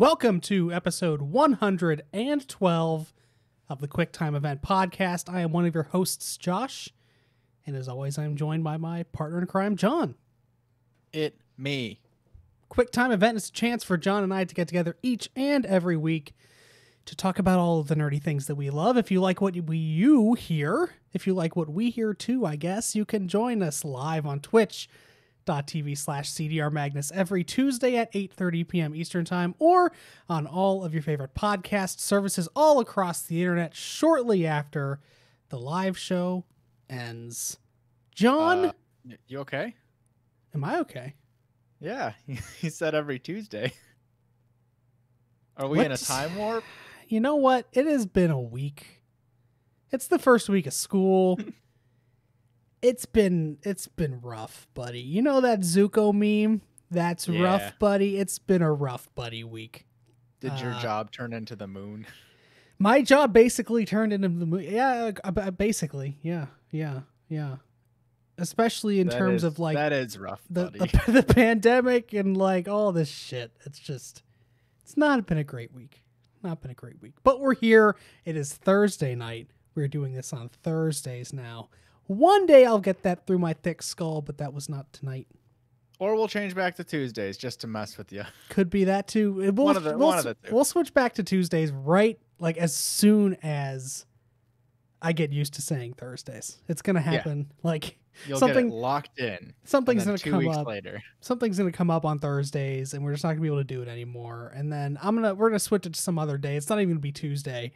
Welcome to episode 112 of the QuickTime Event Podcast. I am one of your hosts, Josh, and as always, I am joined by my partner in crime, John. Me. QuickTime Event is a chance for John and I to get together each and every week to talk about all of the nerdy things that we love. If you like what you hear, if you like what we hear too, I guess, you can join us live on twitch.tv/CDRMagnus every Tuesday at 8:30 p.m. Eastern Time, or on all of your favorite podcast services all across the internet shortly after the live show ends. John? You okay? Am I okay? Yeah, you said every Tuesday. Are we in a time warp? You know what? It has been a week. It's the first week of school. It's been rough, buddy. You know that Zuko meme? That's rough, buddy. It's been a rough, buddy week. Did your job turn into the moon? My job basically turned into the moon. Yeah, basically. Yeah. Especially in terms of like that is rough, buddy. The pandemic and like all this shit. It's not been a great week. But we're here. It is Thursday night. We're doing this on Thursdays now. One day I'll get that through my thick skull, but that was not tonight. Or we'll change back to Tuesdays just to mess with you. Could be that too. One of the two. We'll switch back to Tuesdays right like as soon as I get used to saying Thursdays. It's gonna happen. Yeah. Like you'll get it locked in. Something's gonna come up later. Something's gonna come up on Thursdays, and we're just not gonna be able to do it anymore. And then we're gonna switch it to some other day. It's not even gonna be Tuesday.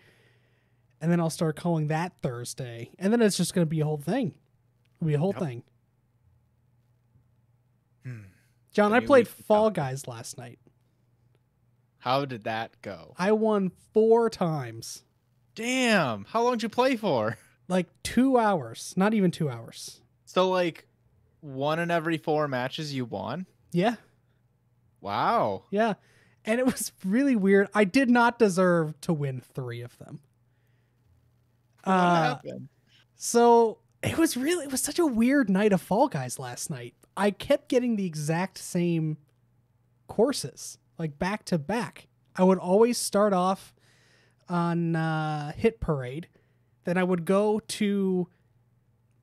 And then I'll start calling that Thursday. And then it's just going to be a whole thing. It'll be a whole thing. John, I played Fall Guys last night. How did that go? I won 4 times. Damn. How long did you play for? Like 2 hours. Not even 2 hours. So like 1 in every 4 matches you won? Yeah. Wow. Yeah. And it was really weird. I did not deserve to win 3 of them. What happened? So it was such a weird night of Fall Guys last night. I kept getting the exact same courses, like back to back. I would always start off on Hit Parade. Then I would go to,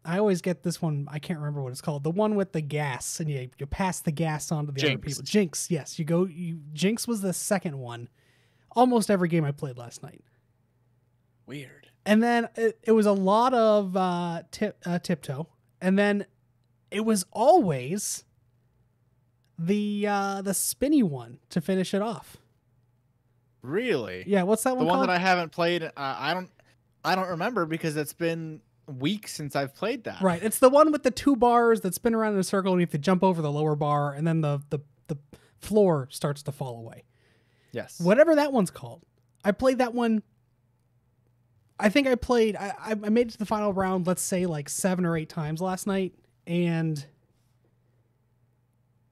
I always get this one, I can't remember what it's called, the one with the gas, and you pass the gas on to the other people. Jinx, yes. Jinx was the second one. Almost every game I played last night. Weird. And then it was a lot of tiptoe, and then it was always the spinny one to finish it off. Really? Yeah. What's that one? The called? One that I haven't played. I don't remember because it's been weeks since I've played that. Right. It's the one with the 2 bars that spin around in a circle, and you have to jump over the lower bar, and then the floor starts to fall away. Yes. Whatever that one's called. I played that one. I think I made it to the final round, let's say like 7 or 8 times last night, and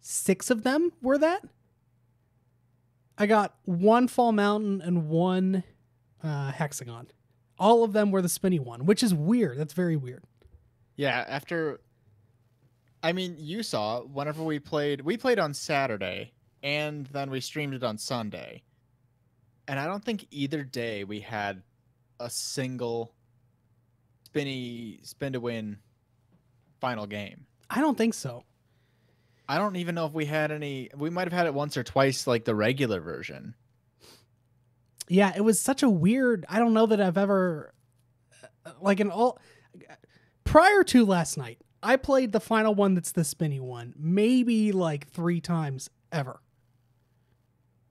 6 of them were that. I got 1 Fall Mountain and 1 Hexagon. All of them were the spinny one, which is weird. That's very weird. Yeah, you saw whenever we played on Saturday, and then we streamed it on Sunday. And I don't think either day we had a single spin to win final game. I don't think so. I don't even know if we had any. We might have had it once or twice, like the regular version. Yeah, it was such a weird. I don't know that I've ever prior to last night, I played the final one that's the spinny one maybe like 3 times ever.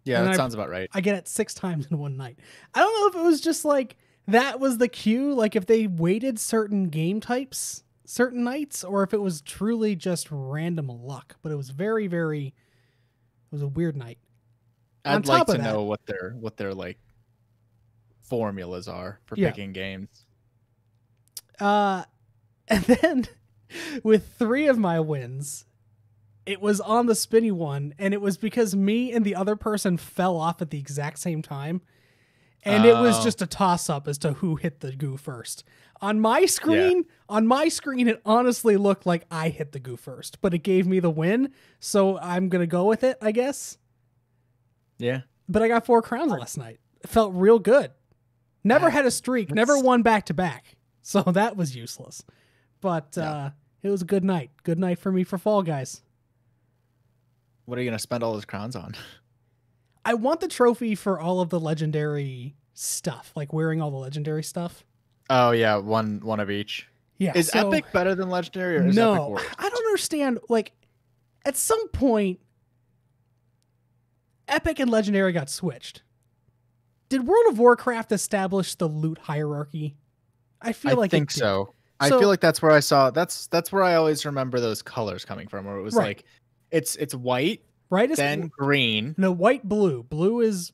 Yeah, and that sounds about right. I get it 6 times in one night. I don't know if it was just like that was the cue, like if they weighted certain game types certain nights, or if it was truly just random luck. But it was very, very, it was a weird night. I'd like to know what their like formulas are for picking games. And then with 3 of my wins, it was on the spinny one, and it was because me and the other person fell off at the exact same time. And it was just a toss-up as to who hit the goo first. On my screen, it honestly looked like I hit the goo first, but it gave me the win, so I'm going to go with it, I guess. Yeah. But I got 4 crowns last night. It felt real good. Never had a streak. Never won back to back. So that was useless. But it was a good night. Good night for me for Fall Guys. What are you going to spend all those crowns on? I want the trophy for all of the legendary stuff, like wearing all the legendary stuff. Oh, yeah. One of each. Yeah. Is Epic better than Legendary, or is Epic worse? I don't understand. Like, at some point, Epic and Legendary got switched. Did World of Warcraft establish the loot hierarchy? I think so. I feel like that's where I saw. That's where I always remember those colors coming from. Where it was like, it's white, right? Then green. No, white, blue. Blue is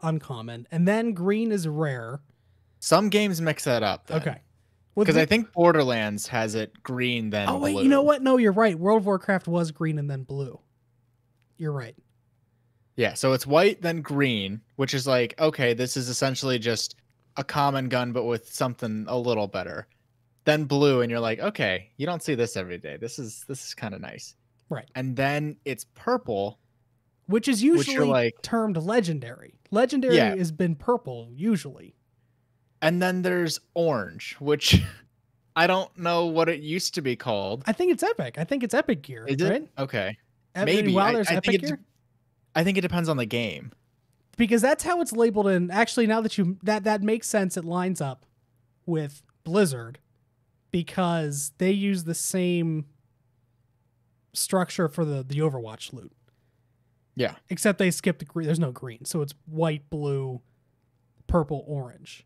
uncommon, and then green is rare. Some games mix that up. Then. Okay. Because I think Borderlands has it green then blue. Oh, wait, you know what? No, you're right. World of Warcraft was green and then blue. You're right. Yeah, so it's white then green, which is like, okay, this is essentially just a common gun, but with something a little better. Then blue, and you're like, okay, you don't see this every day. This is kind of nice. Right. And then it's purple. Which is usually termed legendary. Legendary has been purple, usually. And then there's orange, which I don't know what it used to be called. I think it's Epic. I think it's Epic Gear. Is right? It? Okay. Maybe. Wow, there's Epic Gear? I think it depends on the game. Because that's how it's labeled in. Actually, now that that makes sense, it lines up with Blizzard because they use the same structure for the Overwatch loot. Yeah. Except they skipped the green. There's no green. So it's white, blue, purple, orange.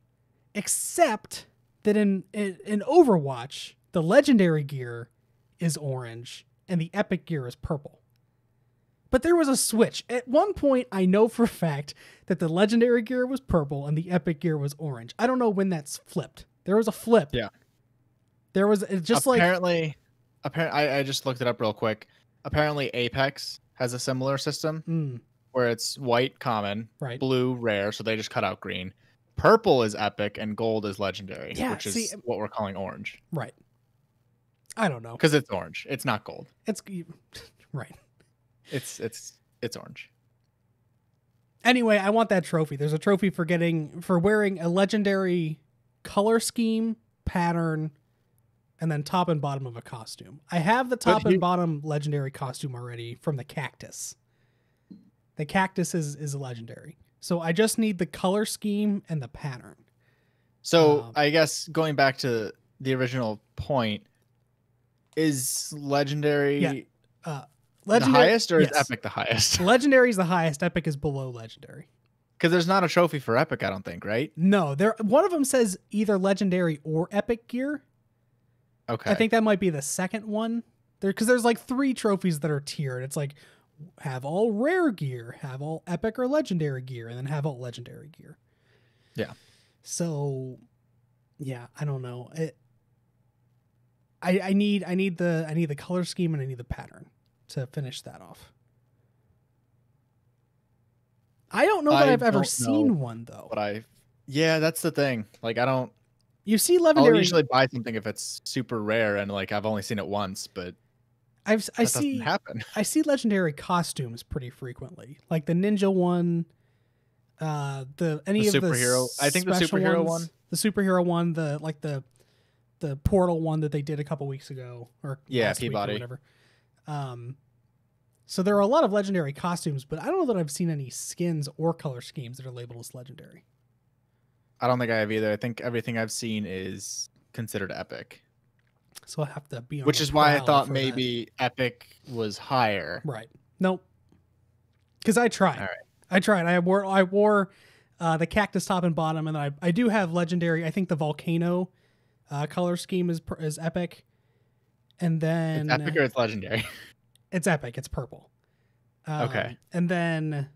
Except that in Overwatch, the legendary gear is orange and the epic gear is purple. But there was a switch. At one point, I know for a fact that the legendary gear was purple and the epic gear was orange. I don't know when that's flipped. There was a flip. Yeah. There was just apparently, I just looked it up real quick. Apparently, Apex has a similar system where it's white common, blue rare, so they just cut out green. Purple is epic and gold is legendary, which is what we're calling orange. Right. I don't know. Because it's orange. It's not gold. It's right. It's orange. Anyway, I want that trophy. There's a trophy for wearing a legendary color scheme, pattern, and then top and bottom of a costume. I have the top and bottom legendary costume already from the cactus. The cactus is legendary. So I just need the color scheme and the pattern. So I guess going back to the original point, is legendary the highest, or is epic the highest? Legendary is the highest. Epic is below legendary. Because there's not a trophy for epic, I don't think, right? No, one of them says either legendary or epic gear. Okay. I think that might be the second one. Because there's like 3 trophies that are tiered. It's like have all rare gear, have all epic or legendary gear, and then have all legendary gear. Yeah. So, yeah, I don't know. I need the color scheme and I need the pattern to finish that off. I don't know that I've ever seen one though. But that's the thing. Like I don't. You see legendary. I'll usually buy something if it's super rare and like I've only seen it once, but. I see legendary costumes pretty frequently, like the ninja one, I think the superhero one, the portal one that they did a couple weeks ago, or last week or whatever. So there are a lot of legendary costumes, but I don't know that I've seen any skins or color schemes that are labeled as legendary. I don't think I have either. I think everything I've seen is considered epic. So I have to be on which is why I thought maybe epic was higher. Right. Nope. Because I tried. All right. I tried. I wore the cactus top and bottom, and I do have legendary. I think the volcano color scheme is epic. And then it's epic or it's legendary? It's epic. It's purple. Okay. And then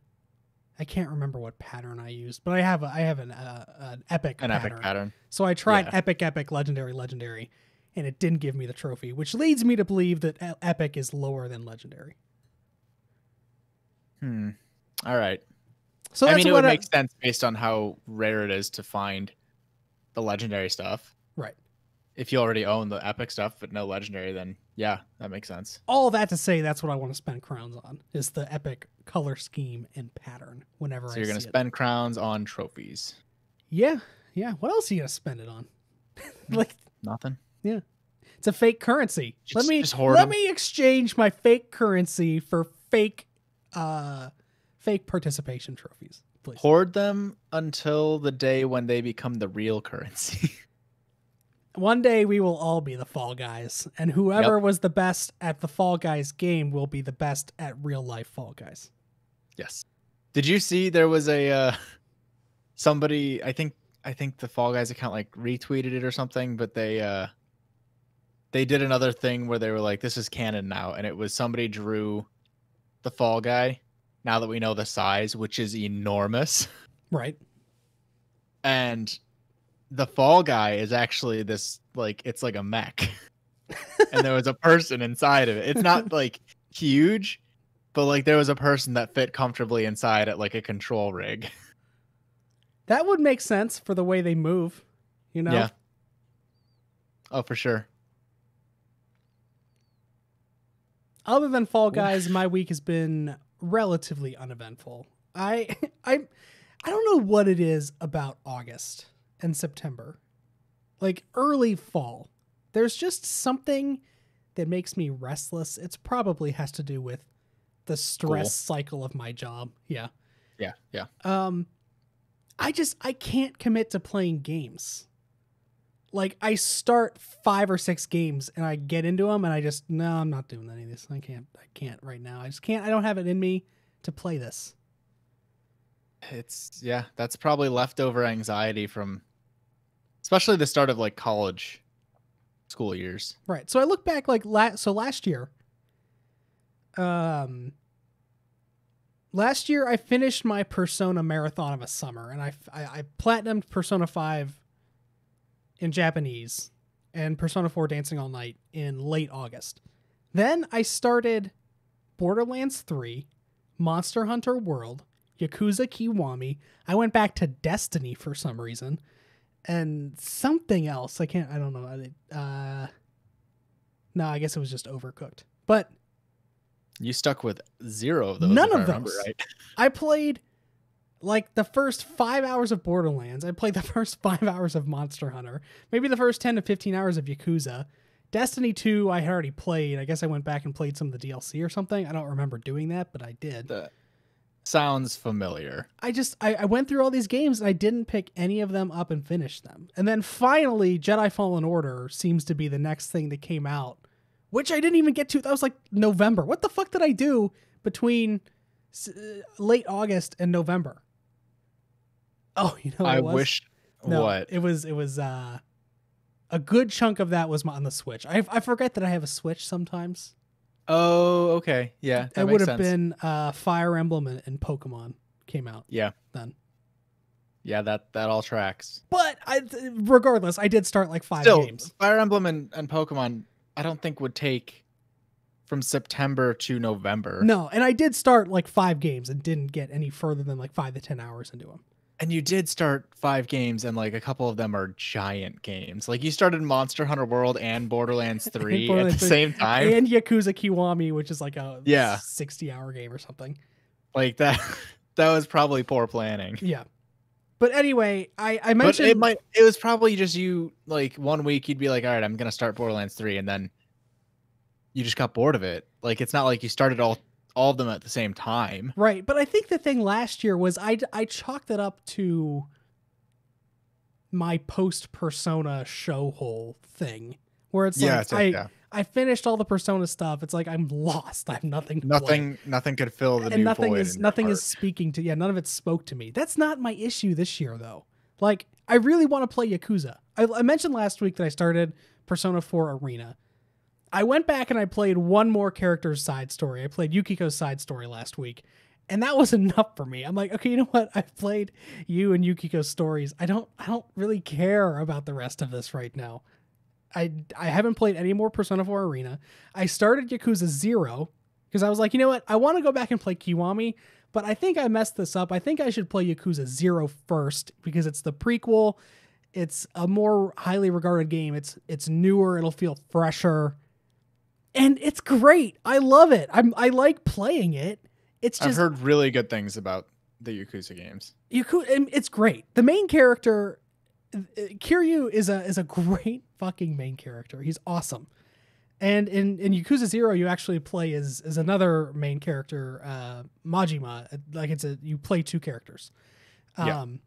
I can't remember what pattern I used, but I have an epic pattern. Epic pattern. So I tried epic, legendary, and it didn't give me the trophy, which leads me to believe that epic is lower than legendary. All right. So it would make sense based on how rare it is to find the legendary stuff. Right. If you already own the epic stuff but no legendary, then Yeah, that makes sense. All that to say, that's what I want to spend crowns on, is the epic color scheme and pattern whenever So I you're see gonna it. spend crowns on trophies. Yeah. What else are you going to spend it on? Like, Nothing. yeah. It's a fake currency. Just hoard let 'em. me exchange my fake currency for fake participation trophies, please. Hoard them until the day when they become the real currency. One day we will all be the Fall Guys, and whoever was the best at the Fall Guys game will be the best at real life Fall Guys. Yes. Did you see there was a somebody, I think the Fall Guys account like retweeted it or something, but they did another thing where they were like, this is canon now, and it was somebody drew the Fall Guy, now that we know the size, which is enormous. Right. And the Fall Guy is actually this, like, it's like a mech. And there was a person inside of it. It's not like huge, but like there was a person that fit comfortably inside at like a control rig. That would make sense for the way they move, you know? Yeah. Oh, for sure. Other than Fall Guys, my week has been relatively uneventful. I don't know what it is about August and September. Like early fall. There's just something that makes me restless. It's probably has to do with the stress cycle of my job. Yeah. Yeah. I can't commit to playing games. Like I start 5 or 6 games and I get into them and I'm not doing any of this. I can't right now. I don't have it in me to play this. That's probably leftover anxiety from especially the start of like college school years. Right. So I look back like last year. Last year I finished my Persona marathon of a summer and I platinumed Persona 5 in Japanese and Persona 4 Dancing All Night in late August. Then I started Borderlands 3, Monster Hunter World, Yakuza Kiwami. I went back to Destiny for some reason and something else. I don't know. No, I guess it was just Overcooked. But you stuck with 0 of those. None of I remember those. right. I played like the first 5 hours of Borderlands. I played the first 5 hours of Monster Hunter. Maybe the first 10 to 15 hours of Yakuza. Destiny 2 I had already played. I guess I went back and played some of the DLC or something. I don't remember doing that, but I did. That sounds familiar. I went through all these games and I didn't pick any of them up and finish them. And then finally Jedi Fallen Order seems to be the next thing that came out, which I didn't even get to. That was like November. What the fuck did I do between late August and November? Oh, you know what I it was? wish No, what? It was a good chunk of that was on the Switch. I forget that I have a Switch sometimes. Oh, okay. Yeah. It would have been Fire Emblem and Pokemon came out. Yeah. Then. Yeah, that all tracks. But regardless, I did start like 5 Still, games. Fire Emblem and Pokemon, I don't think would take from September to November. No, and I did start like 5 games and didn't get any further than like 5 to 10 hours into them. And you did start 5 games, and like a couple of them are giant games. Like you started Monster Hunter World and Borderlands 3 at the same time. And Yakuza Kiwami, which is like a 60-hour game or something. Like that was probably poor planning. Yeah. But anyway, I mentioned... But it was probably just you, like, one week you'd be like, all right, I'm going to start Borderlands 3, and then you just got bored of it. Like, it's not like you started all of them at the same time. Right, but I think the thing last year was I chalked it up to my post-Persona show hole thing, where it's I finished all the Persona stuff. It's like I'm lost. I have nothing to play. Nothing could fill the and new void. Nothing is speaking to none of it spoke to me. That's not my issue this year though. Like I really want to play Yakuza. I mentioned last week that I started Persona 4 Arena. I went back and I played one more character's side story. I played Yukiko's side story last week, and that was enough for me. I'm like, okay, you know what? I've played you and Yukiko's stories. I don't really care about the rest of this right now. I haven't played any more Persona 4 Arena. I started Yakuza 0 because I was like, you know what? I want to go back and play Kiwami, but I think I messed this up. I think I should play Yakuza 0 first because it's the prequel. It's a more highly regarded game. It's newer. It'll feel fresher. And it's great. I love it. I like playing it. It's just I've heard really good things about the Yakuza games. It's great. The main character, Kiryu, is a great fucking main character. He's awesome. And in Yakuza 0, you actually play as another main character, Majima. Like you play two characters. And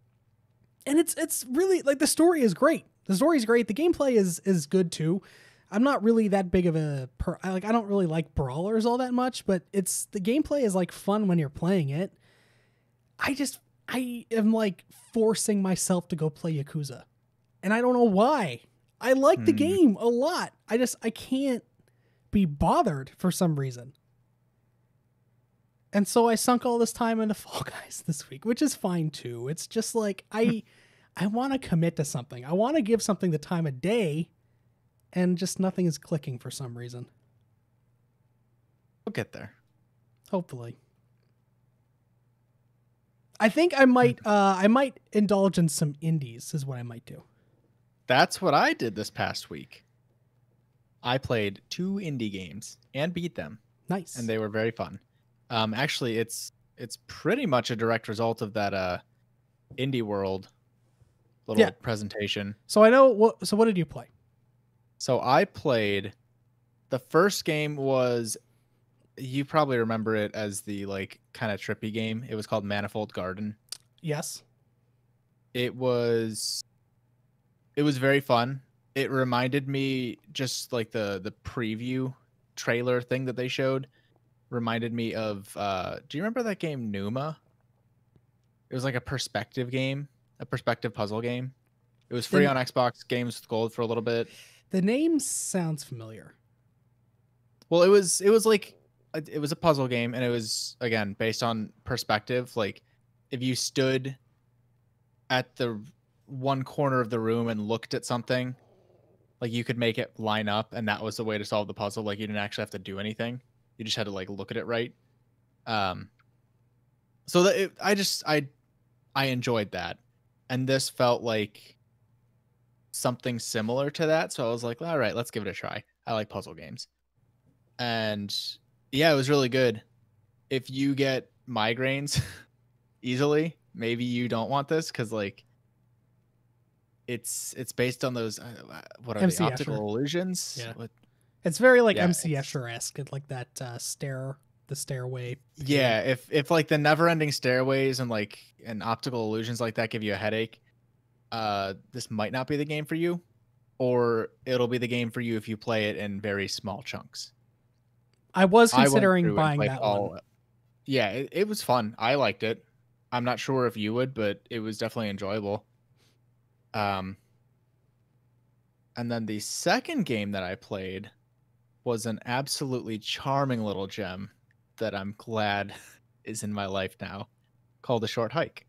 it's really like the story is great. The story is great. The gameplay is good too. I'm not really that big of I don't really like brawlers all that much, but the gameplay is like fun when you're playing it. I am like forcing myself to go play Yakuza, and I don't know why. I like the game a lot. I can't be bothered for some reason. And so I sunk all this time into Fall Guys this week, which is fine too. It's just like, I want to commit to something. I want to give something the time of day, and just nothing is clicking for some reason. We'll get there. Hopefully. I think I might indulge in some indies is what I might do. That's what I did this past week. I played 2 indie games and beat them. Nice. And they were very fun. Actually, it's pretty much a direct result of that Indie World little presentation. So I know what did you play? So I played, the first game was, you probably remember it as the like kind of trippy game. It was called Manifold Garden. Yes. It was very fun. It reminded me, just like the preview trailer thing that they showed, reminded me of, do you remember that game Numa? It was like a perspective game, a perspective puzzle game. It was free on Xbox Games with Gold for a little bit. The name sounds familiar. Well, it was a puzzle game, and it was, again, based on perspective. Like, if you stood at the one corner of the room and looked at something, like, you could make it line up, and that was the way to solve the puzzle. Like, you didn't actually have to do anything. You just had to like look at it right. So that I enjoyed that, and this felt like something similar to that. So I was like, all right, let's give it a try. I like puzzle games, and yeah, it was really good. If you get migraines easily, maybe you don't want this, because like it's based on those what are MC they, optical illusions? Yeah. What? It's very like MC Escher-esque, like that the stairway. Yeah, if like the never-ending stairways and like and optical illusions like that give you a headache, this might not be the game for you, or it'll be the game for you if you play it in very small chunks. I was considering buying that one. Yeah, it was fun. I liked it. I'm not sure if you would, but it was definitely enjoyable. And then the second game that I played was an absolutely charming little gem that I'm glad is in my life now, called A Short Hike.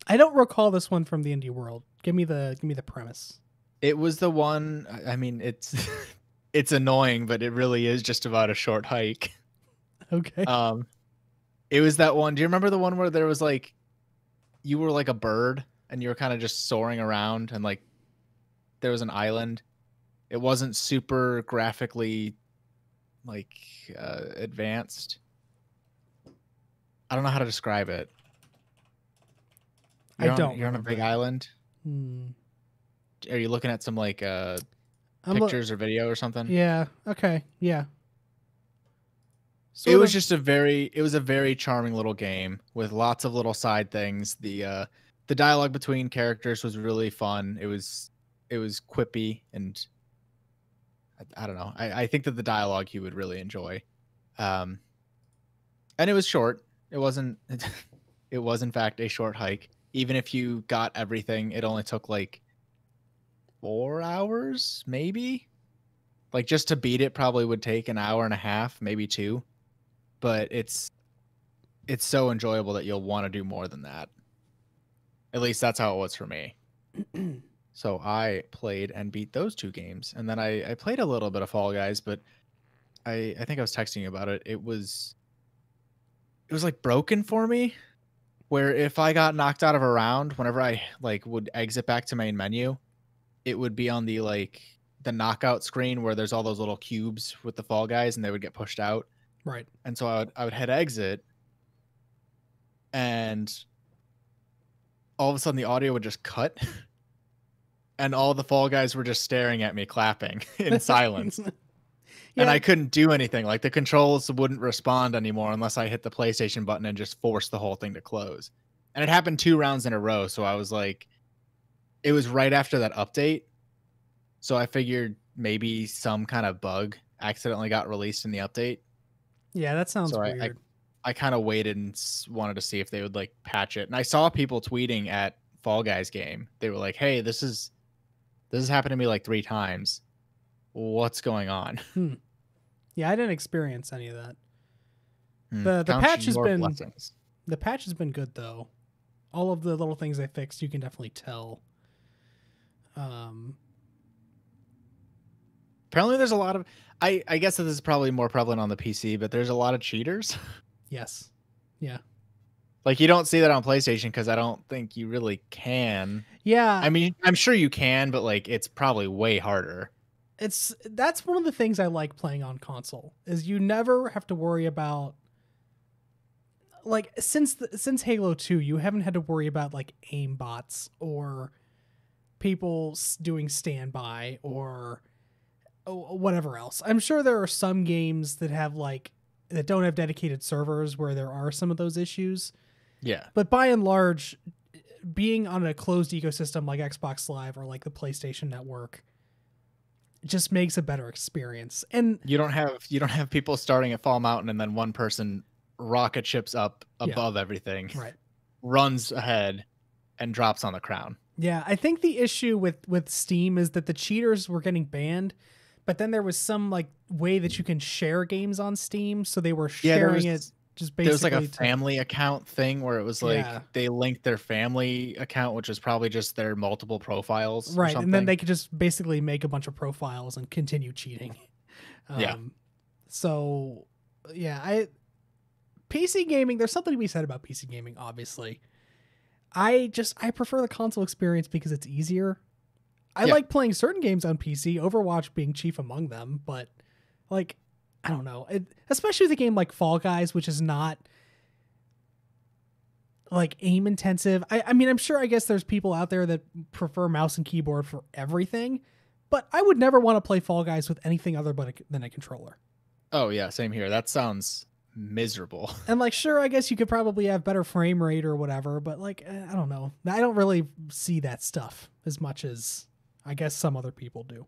I don't recall this one from the indie world. Give me the premise. It was the one, I mean, it's it's annoying, but it really is just about a short hike. Okay. It was that one. Do you remember the one where there was like, you were like a bird and you were kind of just soaring around, and like there was an island? It wasn't super graphically like advanced. I don't know how to describe it. You're on a big island. Are you looking at some like pictures or video or something? Yeah. Okay. Yeah. It was a very charming little game with lots of little side things. The dialogue between characters was really fun. It was quippy, and I don't know. I think that the dialogue you would really enjoy. And it was short. It wasn't it was in fact a short hike. Even if you got everything, it only took like 4 hours, maybe. Like, just to beat it probably would take an hour and a half, maybe 2. But it's so enjoyable that you'll want to do more than that. At least that's how it was for me. So I played and beat those 2 games. And then I played a little bit of Fall Guys, but I think I was texting you about it. It was like broken for me, where if I got knocked out of a round, whenever I like would exit back to main menu, it would be on the like the knockout screen where there's all those little cubes with the Fall Guys and they would get pushed out. Right. And so I would hit exit, and all of a sudden the audio would just cut, and all the Fall Guys were just staring at me, clapping in silence. And I couldn't do anything. Like the controls wouldn't respond anymore unless I hit the PlayStation button and just forced the whole thing to close. And it happened 2 rounds in a row. So I was like, it was right after that update. So I figured maybe some kind of bug accidentally got released in the update. Yeah, that sounds weird. I kind of waited and wanted to see if they would like patch it. And I saw people tweeting at Fall Guys game. They were like, "Hey, this has happened to me like 3 times. What's going on?" Yeah, I didn't experience any of that. The patch has been good though. All of the little things they fixed, you can definitely tell. Apparently there's a lot of I guess this is probably more prevalent on the PC, but there's a lot of cheaters. Yes. Yeah. Like you don't see that on PlayStation because I don't think you really can. Yeah. I mean, I'm sure you can, but like it's probably way harder. That's one of the things I like playing on console is you never have to worry about, like, since Halo 2, you haven't had to worry about like aim bots or people doing standby or whatever else. I'm sure there are some games that don't have dedicated servers where there are some of those issues. Yeah. But by and large, being on a closed ecosystem like Xbox Live or like the PlayStation Network just makes a better experience. And you don't have people starting at Fall Mountain and then one person rocket ships up above everything, right, runs ahead and drops on the crown. Yeah, I think the issue with Steam is that the cheaters were getting banned, but then there was some like way that you can share games on Steam, so they were sharing it just basically. There was like a family account thing where it was like they linked their family account, which is probably just their multiple profiles, right? And then they could just basically make a bunch of profiles and continue cheating. So yeah, PC gaming. There's something to be said about PC gaming, obviously. I prefer the console experience because it's easier. I like playing certain games on PC, Overwatch being chief among them, but like, I don't know. Especially with a game like Fall Guys, which is not like aim intensive. I mean, I'm sure, I guess there's people out there that prefer mouse and keyboard for everything, but I would never want to play Fall Guys with anything other than a controller. Oh yeah, same here. That sounds miserable. And like, sure, I guess you could probably have better frame rate or whatever, but like, I don't know. I don't really see that stuff as much as I guess some other people do.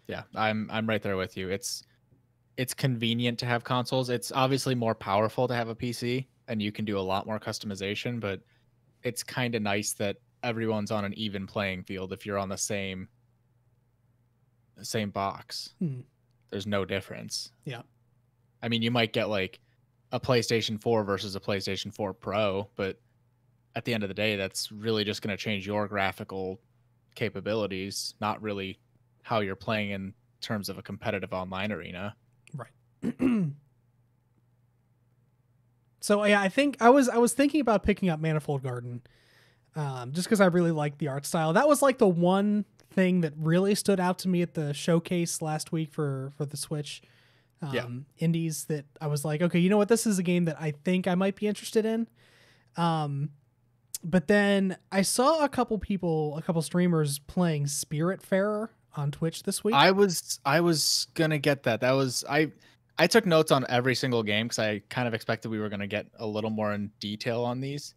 Yeah, I'm right there with you. It's convenient to have consoles. It's obviously more powerful to have a PC and you can do a lot more customization, but it's kind of nice that everyone's on an even playing field if you're on the same box. There's no difference. Yeah. I mean, you might get like a PlayStation 4 versus a PlayStation 4 Pro, but at the end of the day, that's really just going to change your graphical capabilities, not really how you're playing in terms of a competitive online arena. Right. So yeah, I think I was thinking about picking up Manifold Garden, just because I really like the art style. That was like the one thing that really stood out to me at the showcase last week for the Switch. Indies that I was like, okay, you know what? This is a game that I think I might be interested in. But then I saw a couple streamers playing Spiritfarer on Twitch this week. I was gonna get that. I took notes on every single game because I kind of expected we were gonna get a little more in detail on these.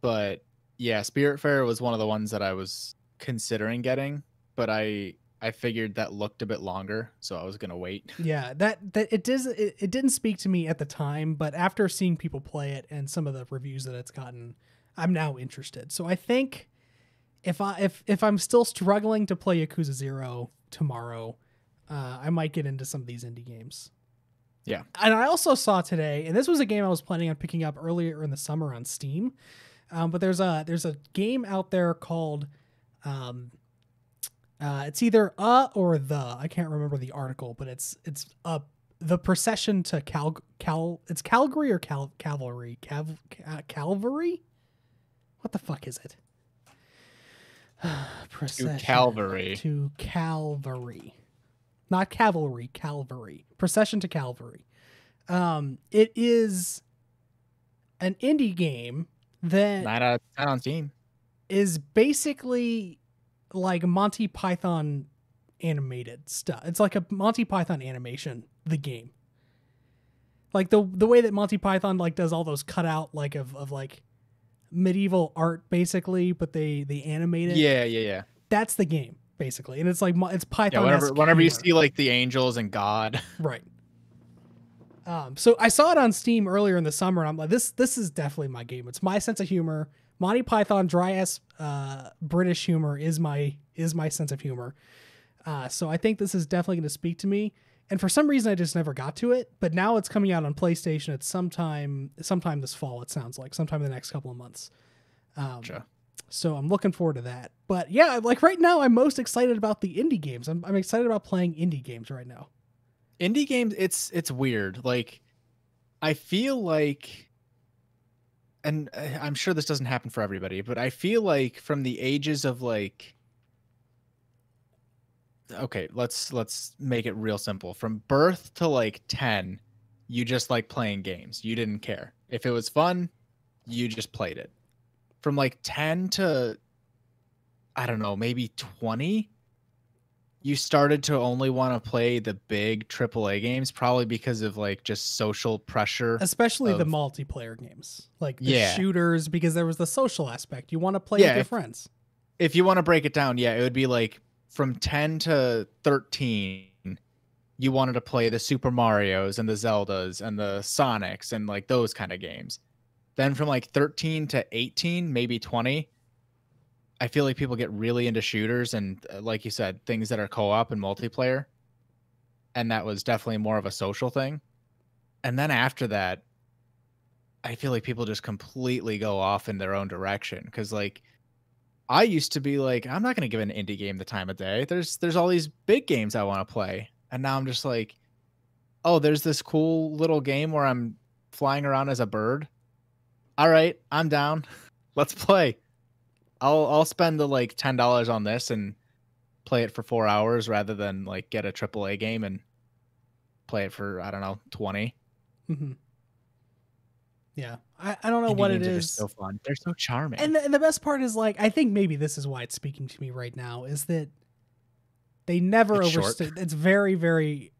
But yeah, Spiritfarer was one of the ones that I was considering getting, but I figured that looked a bit longer, so I was gonna wait. Yeah, that it didn't speak to me at the time, but after seeing people play it and some of the reviews that it's gotten, I'm now interested. So I think if I'm still struggling to play Yakuza 0 tomorrow, I might get into some of these indie games. Yeah. And I also saw today, and this was a game I was planning on picking up earlier in the summer on Steam, but there's a game out there called it's either or the, I can't remember the article, but it's the procession to it's Calgary or Cavalry? Calvary? What the fuck is it? Procession Calvary. to Calvary. Not cavalry, Calvary. Procession to Calvary. It is an indie game that 9 out of 10 on Steam. is basically like Monty Python animated stuff. It's like a Monty Python animation, the game. Like the way that Monty Python like does all those cutout like of like medieval art basically, but they animate it. Yeah. That's the game basically, and it's like it's Python. Yeah, whenever you see like the angels and God, right? So I saw it on Steam earlier in the summer, and I'm like, this is definitely my game. It's my sense of humor. Monty Python dry ass British humor is my sense of humor. So I think this is definitely going to speak to me. And for some reason, I just never got to it. But now it's coming out on PlayStation. It's sometime this fall. It sounds like sometime in the next couple of months. Sure. So I'm looking forward to that. But yeah, like right now, I'm most excited about the indie games. I'm excited about playing indie games right now. Indie games, it's weird. Like, I feel like, and I'm sure this doesn't happen for everybody, but I feel like from the ages of like, okay, let's make it real simple. From birth to like 10, you just like playing games. You didn't care. If it was fun, you just played it. From like 10 to, I don't know, maybe 20, you started to only want to play the big AAA games, probably because of like just social pressure. Especially the multiplayer games, like the shooters, because there was the social aspect. You want to play with your friends. If you want to break it down, it would be like from 10 to 13, you wanted to play the Super Marios and the Zeldas and the Sonics and like those kind of games. Then from like 13 to 18, maybe 20, I feel like people get really into shooters and like you said, things that are co-op and multiplayer. And that was definitely more of a social thing. And then after that, I feel like people just completely go off in their own direction. Cause like I used to be like, I'm not going to give an indie game the time of day. There's all these big games I want to play. And now I'm just like, oh, there's this cool little game where I'm flying around as a bird. All right, I'm down. Let's play. I'll spend the like $10 on this and play it for 4 hours rather than like get a AAA game and play it for, I don't know, 20. Mm-hmm. Yeah. I don't know Indie what it games are is. just so fun. They're so charming. And the best part is like, I think maybe this is why it's speaking to me right now is that they never overstay. It's very, very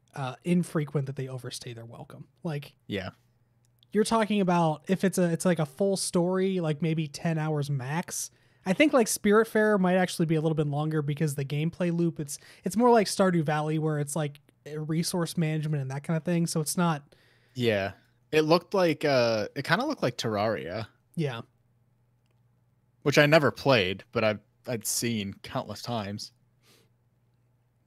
infrequent that they overstay their welcome. Like, yeah, you're talking about if it's like a full story, like maybe 10 hours max. I think like Spiritfarer might actually be a little bit longer because the gameplay loop, it's more like Stardew Valley where it's like resource management and that kind of thing. So it's not. Yeah. It looked like it kind of looked like Terraria. Yeah. Which I never played, but I'd seen countless times.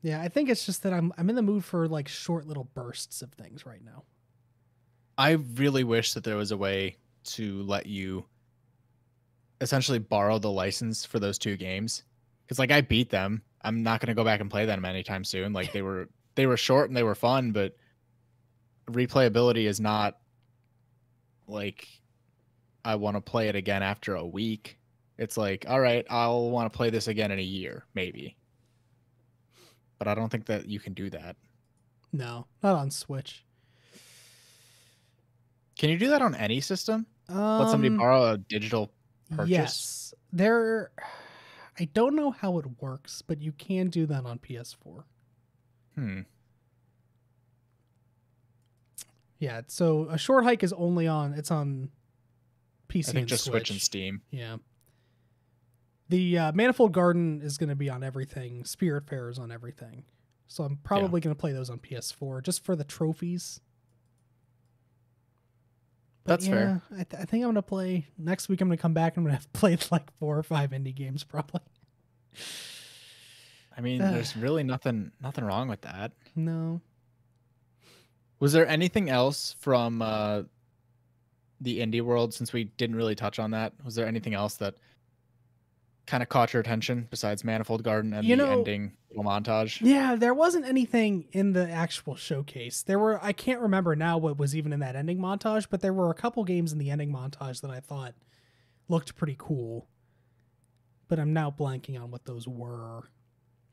Yeah, I think it's just that I'm in the mood for like short little bursts of things right now. I really wish that there was a way to let you essentially borrow the license for those two games. Because like I beat them. I'm not gonna go back and play them anytime soon. Like they were short and they were fun, but replayability is not like I want to play it again after a week. It's like, all right, I'll want to play this again in a year, maybe. But I don't think that you can do that. No, not on Switch. Can you do that on any system? Let somebody borrow a digital purchase? Yes. I don't know how it works, but you can do that on PS4. Yeah, so a short hike is only on PC I think and just Switch. Switch and Steam. Yeah. The Manifold Garden is going to be on everything. Spiritfarer is on everything. So I'm probably going to play those on PS4 just for the trophies. But that's fair. I think I'm going to play next week. I'm going to come back and I'm going to have played like 4 or 5 indie games probably. I mean, there's really nothing wrong with that. No. Was there anything else from the indie world, since we didn't really touch on that? Was there anything else that kind of caught your attention besides Manifold Garden and the ending little montage? Yeah, there wasn't anything in the actual showcase. I can't remember now what was even in that ending montage, but there were a couple games in the ending montage that I thought looked pretty cool. but I'm now blanking on what those were.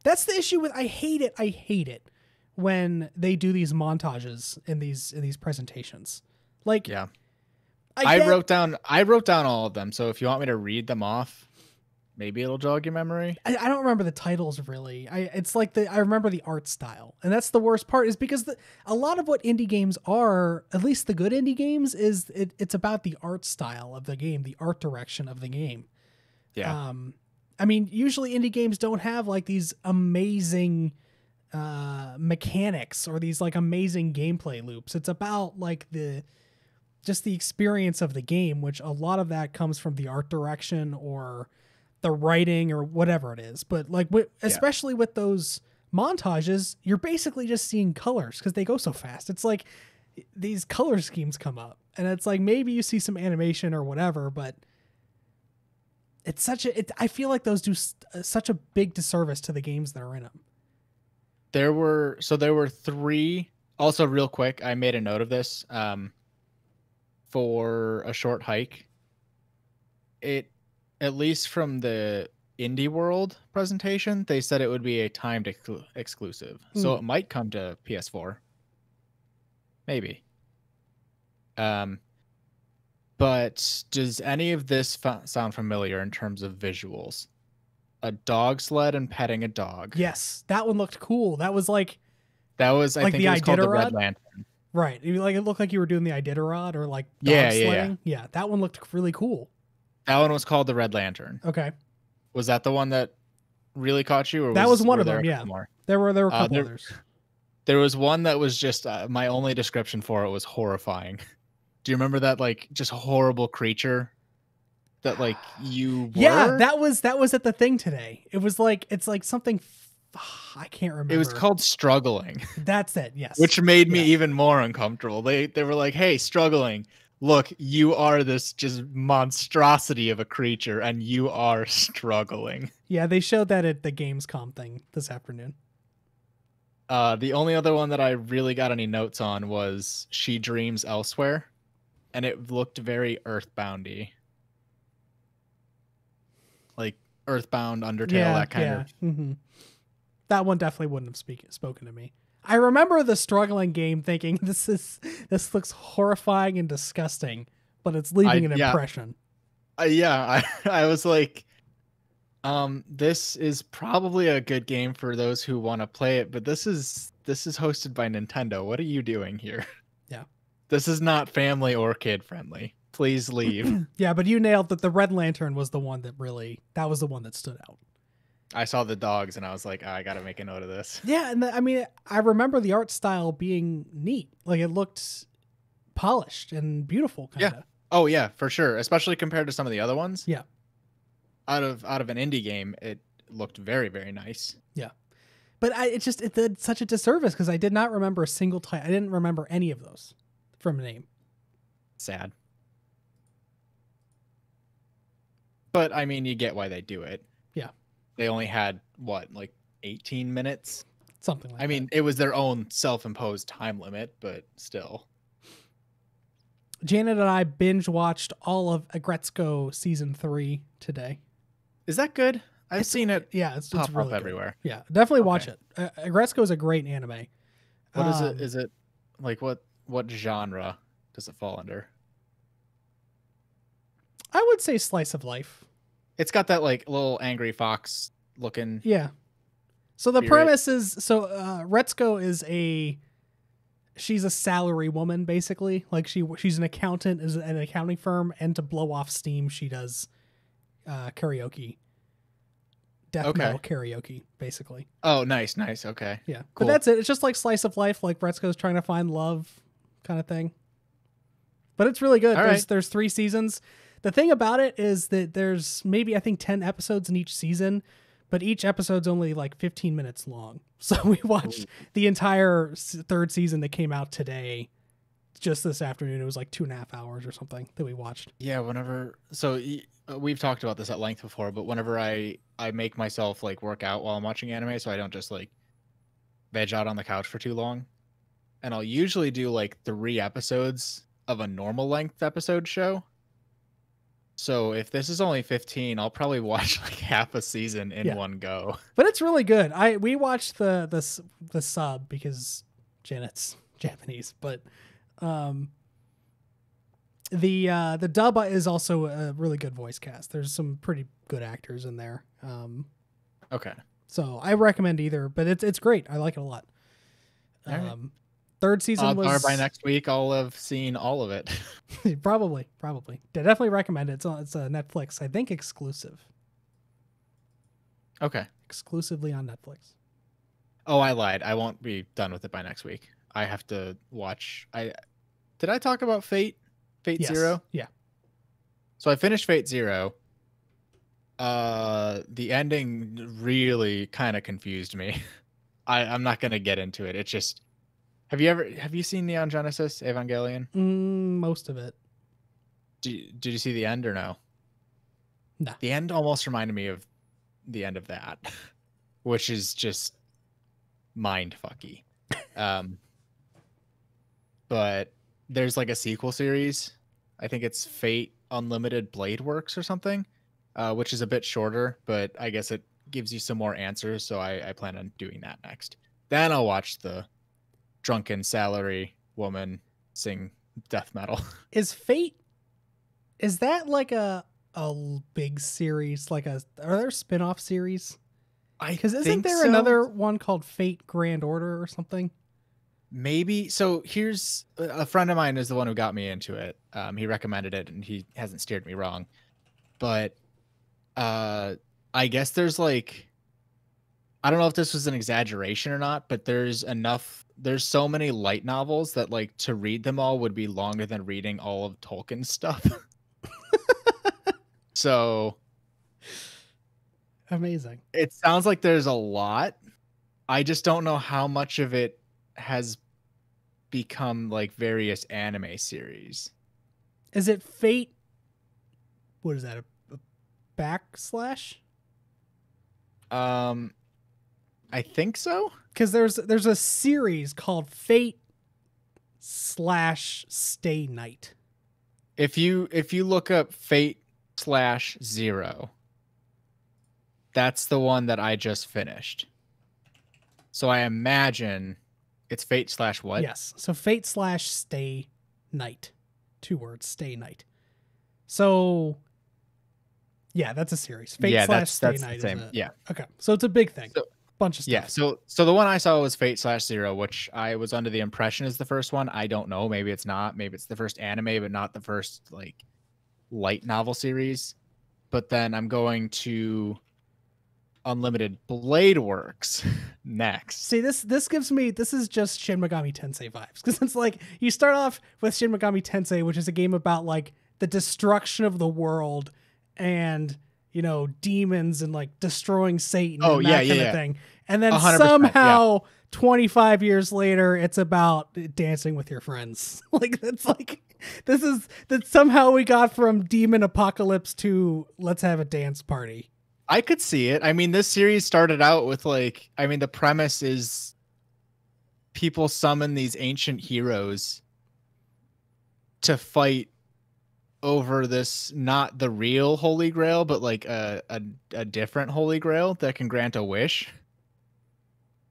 That's the issue with I hate it when they do these montages in these presentations. Like, Yeah. I wrote down all of them, so if you want me to read them off, maybe it'll jog your memory. I don't remember the titles really. It's like I remember the art style, and that's the worst part. Is because a lot of what indie games are, at least the good indie games, is it's about the art style of the game, the art direction of the game. Yeah. I mean, usually indie games don't have like these amazing mechanics or these like amazing gameplay loops. It's about like just the experience of the game, which a lot of that comes from the art direction or the writing or whatever it is. But like, especially with those montages, you're basically just seeing colors because they go so fast. It's like these color schemes come up and it's like, maybe you see some animation or whatever, but it's I feel like those do such a big disservice to the games that are in them. There were 3. Also, real quick, I made a note of this. For a short hike, at least from the Indie World presentation, they said it would be a timed exclusive. So it might come to PS4. Maybe. But does any of this sound familiar in terms of visuals? A dog sled and petting a dog. Yes, that one looked cool. That was I think it was called the Red Lantern. Right. It looked like you were doing the Iditarod or like dog sledding. Yeah, that one looked really cool. That one was called the Red Lantern. Okay. Was that the one that really caught you? Or that was one of them, yeah. There were a couple others. There was one that was just my only description for it was horrifying. Do you remember that like just horrible creature that like you were? Yeah, that was at the thing today. It was like it's like something I can't remember. It was called Struggling. That's it, yes. Which made me even more uncomfortable. They were like, "Hey, Struggling, look, you are this just monstrosity of a creature and you are struggling." Yeah, they showed that at the Gamescom thing this afternoon. The only other one that I really got any notes on was She Dreams Elsewhere, and it looked very Earthboundy. Like Earthbound, Undertale, that kind of. Mm-hmm. That one definitely wouldn't have spoken to me. I remember the Struggling game thinking this looks horrifying and disgusting, but it's leaving an impression. I was like, this is probably a good game for those who want to play it, but this is hosted by Nintendo. What are you doing here? Yeah. This is not family or kid friendly. Please leave. Yeah, but you nailed that the Red Lantern was the one that was the one that stood out. I saw the dogs and I was like, I got to make a note of this. Yeah, and I mean, I remember the art style being neat. Like it looked polished and beautiful kind of. Yeah. Oh yeah, for sure, especially compared to some of the other ones. Yeah. Out of an indie game, it looked very, very nice. Yeah. But it did such a disservice because I did not remember a single title. I didn't remember any of those from a name. Sad. But I mean, you get why they do it. Yeah. They only had like 18 minutes? Something like that. I mean, it was their own self-imposed time limit, but still. Janet and I binge watched all of Agretzko season 3 today. Is that good? I've seen it. Yeah, it's pop really up everywhere. Yeah, definitely watch it. Agretzko is a great anime. What is it? Is it like what genre does it fall under? I would say slice of life. It's got that like little angry fox looking. Yeah. So the premise is Retsuko is she's a salary woman basically. Like she's an accountant, is an accounting firm, and to blow off steam she does karaoke. Death metal karaoke, basically. Oh, nice. Okay. Yeah. Cool. But that's it. It's just like slice of life, like Retsuko's trying to find love kind of thing. But it's really good. There's 3 seasons. The thing about it is that there's maybe, I think, 10 episodes in each season, but each episode's only like 15 minutes long. So we watched the entire 3rd season that came out today, just this afternoon. It was like 2.5 hours or something that we watched. Yeah, we've talked about this at length before, but whenever I make myself like work out while I'm watching anime, so I don't just like veg out on the couch for too long. And I'll usually do like 3 episodes of a normal length episode show. So if this is only 15, I'll probably watch like half a season in one go. But it's really good. We watched the sub because Janet's Japanese, but the dub is also a really good voice cast. There's some pretty good actors in there. Okay. So I recommend either, but it's great. I like it a lot. Right. Third season was by next week. I'll have seen all of it. probably. Definitely recommend it. It's a Netflix, I think, exclusive. Okay. Exclusively on Netflix. Oh, I lied. I won't be done with it by next week. I have to watch. Did I talk about Fate? Fate Yes. Zero? Yeah. So I finished Fate Zero. The ending really kind of confused me. I'm not gonna get into it. It's just, have you seen Neon Genesis Evangelion? Most of it. Did you see the end or no? No. The end almost reminded me of the end of that, which is just mind fucky. But there's like a sequel series. I think it's Fate Unlimited Blade Works or something, which is a bit shorter, but I guess it gives you some more answers. So I plan on doing that next. Then I'll watch the drunken salary woman sing death metal. Is that like a big series? Like are there spin-off series? Because isn't there another one called Fate Grand Order or something? Maybe. So here's a friend of mine is the one who got me into it. He recommended it and he hasn't steered me wrong. But I guess there's like, I don't know if this was an exaggeration or not, but there's so many light novels that like to read them all would be longer than reading all of Tolkien's stuff. So amazing. It sounds like there's a lot. I just don't know how much of it has become like various anime series. Is it Fate? What is that? A backslash? I think so. Because there's a series called Fate/Stay Night. If you look up Fate/0, that's the one that I just finished. So I imagine it's Fate/what? Yes. So Fate/Stay Night. 2 words, Stay Night. So yeah, that's a series. Fate/Stay Night. Yeah. Okay. So it's a big thing. So, bunch of stuff. Yeah. So the one I saw was Fate/0, which I was under the impression is the first one. I don't know. Maybe it's not. Maybe it's the first anime, but not the first like light novel series. But then I'm going to Unlimited Blade Works next. See, this is just Shin Megami Tensei vibes, because it's like you start off with Shin Megami Tensei, which is a game about like the destruction of the world and, you know, demons and like destroying Satan and that kind of thing. And then somehow 25 years later it's about dancing with your friends. Like that's like that somehow we got from demon apocalypse to let's have a dance party. I could see it. I mean, this series started out with like, I mean, the premise is people summon these ancient heroes to fight over this, not the real Holy Grail, but like a different Holy Grail that can grant a wish.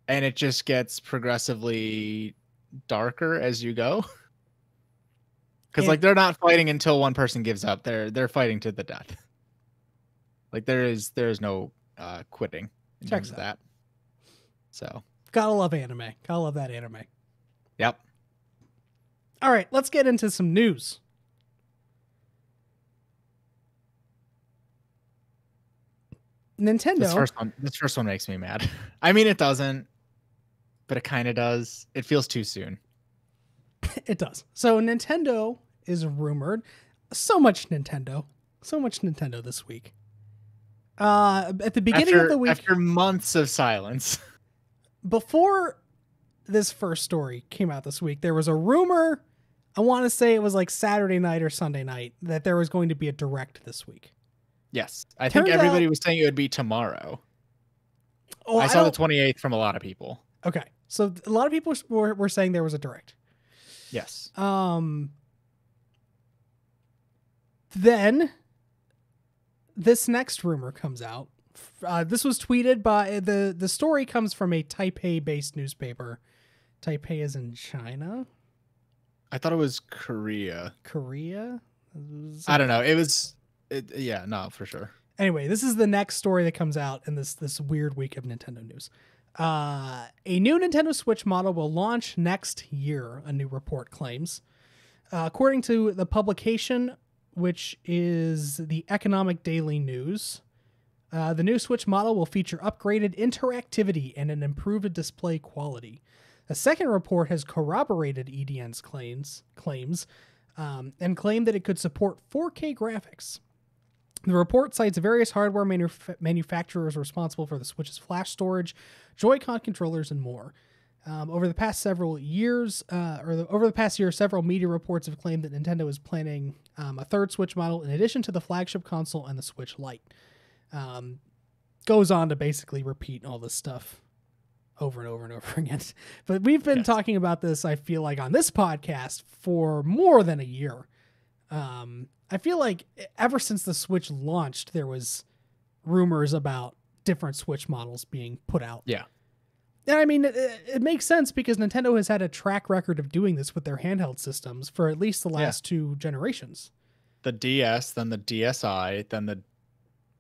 And it just gets progressively darker as you go. Because like they're not fighting until one person gives up. They're fighting to the death. Like there is no quitting in terms of that. So gotta love anime. Gotta love that anime. Yep. All right, let's get into some news. Nintendo. This first one makes me mad. I mean, it doesn't, but it kind of does. It feels too soon. It does. So Nintendo is rumored. So much Nintendo this week. At the beginning of the week, after months of silence, before this first story came out this week, there was a rumor. I want to say it was like Saturday night or Sunday night that there was going to be a direct this week. Yes, I think everybody was saying it would be tomorrow. Oh, I saw the 28th from a lot of people. Okay, so a lot of people were saying there was a direct. Yes. Then this next rumor comes out. This was tweeted by the story comes from a Taipei-based newspaper. Taipei is in China. I thought it was Korea. Korea? I don't know. Yeah, no, for sure. Anyway, this is the next story that comes out in this weird week of Nintendo news. A new Nintendo Switch model will launch next year, a new report claims. According to the publication, which is the Economic Daily News, the new Switch model will feature upgraded interactivity and an improved display quality. A second report has corroborated EDN's claims and claimed that it could support 4K graphics. The report cites various hardware manufacturers responsible for the Switch's flash storage, Joy-Con controllers, and more. Over the past year, several media reports have claimed that Nintendo is planning a third Switch model in addition to the flagship console and the Switch Lite. Goes on to basically repeat all this stuff over and over and over again. But we've been talking about this, I feel like, on this podcast for more than a year. I feel like ever since the Switch launched, there was rumors about different Switch models being put out. Yeah. And I mean, it makes sense because Nintendo has had a track record of doing this with their handheld systems for at least the last two generations. The DS, then the DSi, then the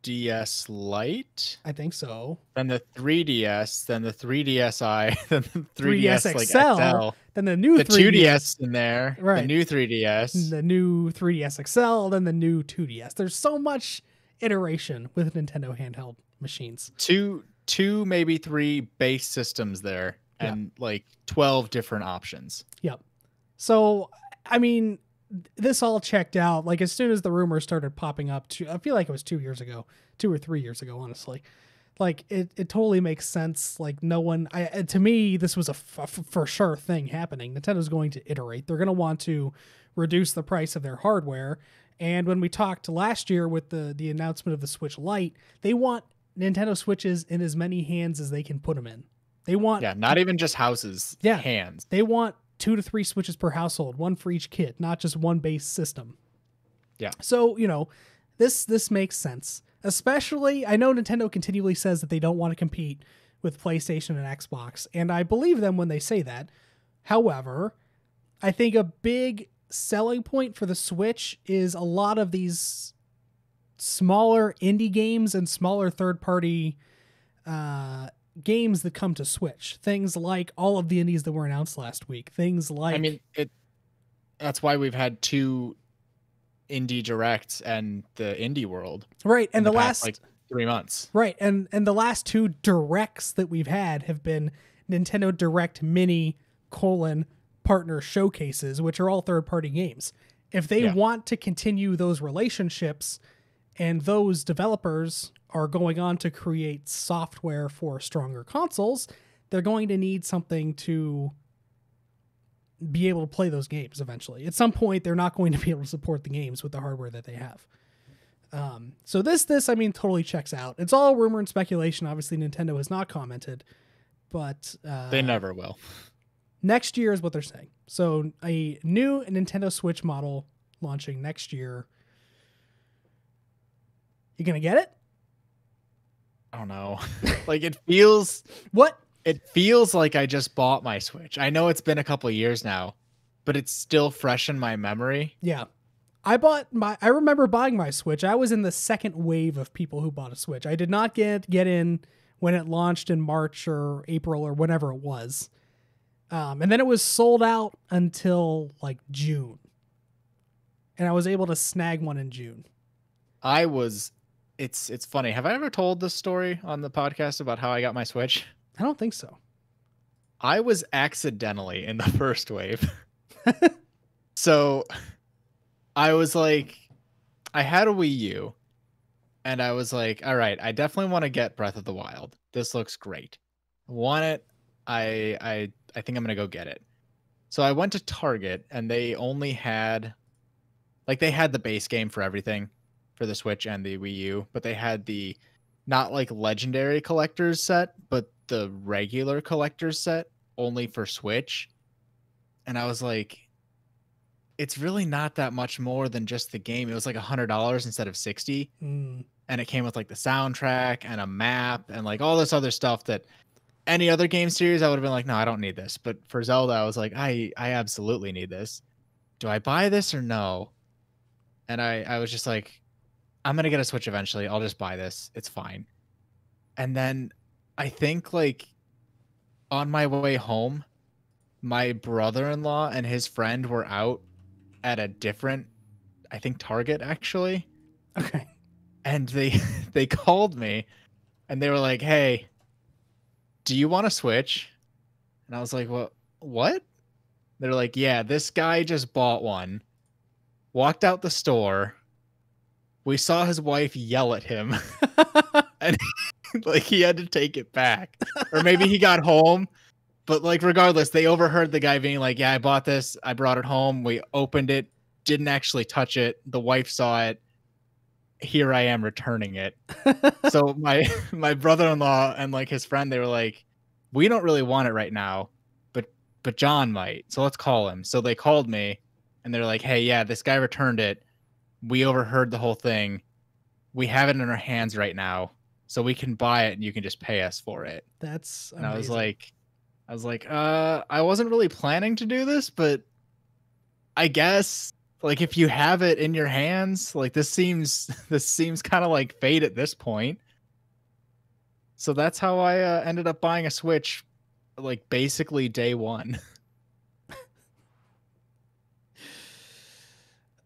DS Lite. I think so. Then the 3DS, then the 3DSi, then the 3DS 3DS XL, then the new 2DS in there, right. The new 3DS, the new 3DS XL, then the new 2DS. There's so much iteration with Nintendo handheld machines. Two, maybe three base systems there, and like 12 different options. Yep. So, I mean, this all checked out. Like, as soon as the rumors started popping up, I feel like it was 2 or 3 years ago, honestly. Like, it totally makes sense. Like, to me, this was a for sure thing happening. Nintendo's going to iterate. They're going to want to reduce the price of their hardware. And when we talked last year with the announcement of the Switch Lite, they want Nintendo Switches in as many hands as they can put them in. They want... Yeah, not even just houses, hands. They want 2 to 3 Switches per household, one for each kid, not just one base system. Yeah. So, this makes sense. Especially, I know Nintendo continually says that they don't want to compete with PlayStation and Xbox, and I believe them when they say that. However, I think a big selling point for the Switch is a lot of these smaller indie games and smaller third-party games that come to Switch. Things like all of the indies that were announced last week. Things like... I mean, that's why we've had 2 indie directs and the indie world. Right, and the past, last... 3 months. Right, and the last 2 directs that we've had have been Nintendo Direct Mini : partner showcases, which are all third-party games. If they want to continue those relationships, and those developers are going on to create software for stronger consoles, they're going to need something to be able to play those games eventually. At some point, they're not going to be able to support the games with the hardware that they have. So this, I mean, totally checks out. It's all rumor and speculation. Obviously, Nintendo has not commented, but... they never will. Next year is what they're saying. So a new Nintendo Switch model launching next year. You gonna get it? I don't know. Like, it feels... What? It feels like I just bought my Switch. I know it's been a couple of years now, but it's still fresh in my memory. Yeah. I remember buying my Switch. I was in the second wave of people who bought a Switch. I did not get in when it launched in March or April or whenever it was. And then it was sold out until like June. And I was able to snag one in June. It's funny. Have I ever told this story on the podcast about how I got my Switch? I don't think so. I was accidentally in the first wave. So I was like, I had a Wii U and I was like, all right, I definitely want to get Breath of the Wild. This looks great. I want it. I think I'm going to go get it. So I went to Target and they only had, like, they had the base game for everything for the Switch and the Wii U, but they had the not like legendary collector's set, but the regular collector's set only for Switch. And I was like, it's really not that much more than just the game. It was like $100 instead of $60. and it came with like the soundtrack and a map and like all this other stuff that any other game series I would have been like, no, I don't need this. But for Zelda, I was like, I absolutely need this. Do I buy this or no? And I was just like, I'm gonna get a Switch eventually. I'll just buy this. It's fine. And then I think like on my way home, my brother-in-law and his friend were out at a different, I think Target actually. Okay. And they called me and they were like, "Hey, do you want a Switch?" And I was like, What? They're like, "Yeah, this guy just bought one. Walked out the store. We saw his wife yell at him." And like he had to take it back. Or maybe he got home. But like regardless, they overheard the guy being like, "Yeah, I bought this. I brought it home. We opened it. Didn't actually touch it. The wife saw it. Here I am returning it." So my brother-in-law and like his friend, they were like, "We don't really want it right now, but John might. So let's call him." So they called me and they're like, "Hey, yeah, this guy returned it. We overheard the whole thing. We have it in our hands right now. So we can buy it and you can just pay us for it." That's amazing. And I was like, I wasn't really planning to do this, but I guess like if you have it in your hands, like this seems kind of like fate at this point. So that's how I ended up buying a Switch, like basically day one.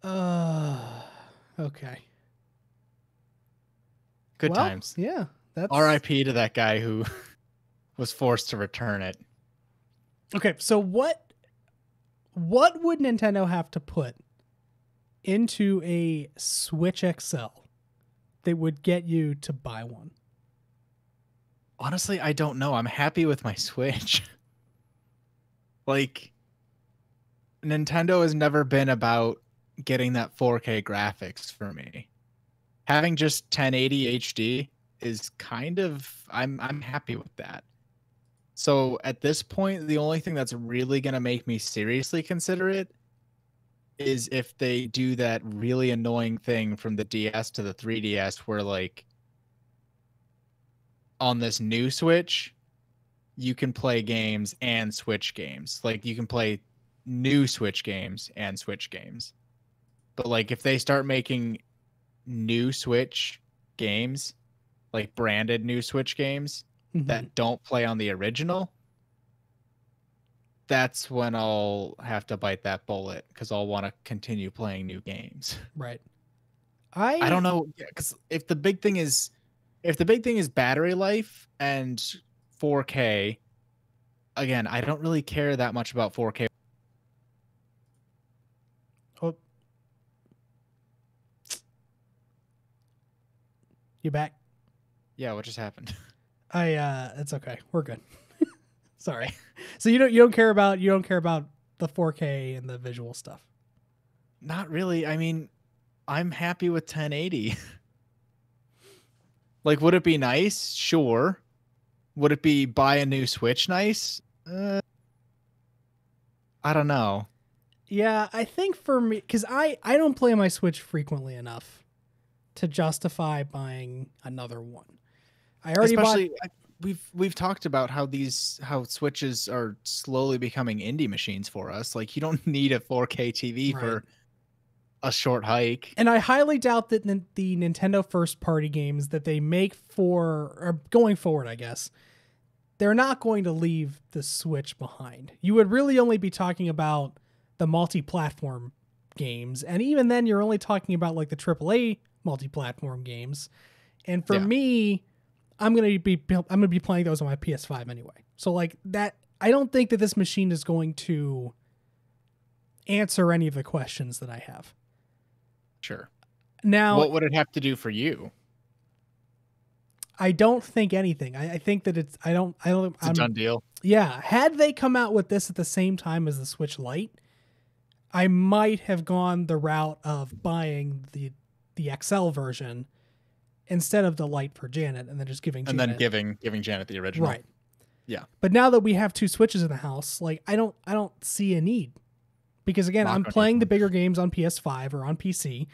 Okay. Good times. Yeah, that's R.I.P. to that guy who was forced to return it. Okay, so what would Nintendo have to put into a Switch XL that would get you to buy one? Honestly, I don't know. I'm happy with my Switch. Like, Nintendo has never been about getting that 4K graphics for me. Having just 1080 HD is kind of I'm happy with that. So at this point, the only thing that's really going to make me seriously consider it is if they do that really annoying thing from the DS to the 3DS where like on this new Switch, you can play games and Switch games. Like you can play new Switch games and Switch games. But like if they start making new Switch games, like branded new Switch games that don't play on the original, that's when I'll have to bite that bullet because I'll want to continue playing new games. Right. I don't know, because if the big thing is battery life and 4K, again, I don't really care that much about 4K. Oh. You back? Yeah, what just happened? It's okay. We're good. Sorry. So you don't care about the 4K and the visual stuff. Not really. I mean, I'm happy with 1080. Like, would it be nice? Sure. Would it be buy a new Switch nice? I don't know. Yeah, I think for me, because I don't play my Switch frequently enough to justify buying another one. I already we've talked about how Switches are slowly becoming indie machines for us. Like you don't need a 4K TV for a short hike. And I highly doubt that the Nintendo first party games that they make or going forward, I guess, they're not going to leave the Switch behind. You would really only be talking about the multi-platform games. And even then you're only talking about like the AAA multi-platform games. And for me, I'm gonna be playing those on my PS5 anyway. So like that, I don't think that this machine is going to answer any of the questions that I have. Sure. Now, what would it have to do for you? I don't think anything. I think that it's a done deal. Yeah. Had they come out with this at the same time as the Switch Lite, I might have gone the route of buying the XL version instead of the Lite for Janet, and then just giving giving Janet the original. Right. Yeah. But now that we have two Switches in the house, like I don't see a need, because again, I'm playing the bigger games on PS5 or on PC,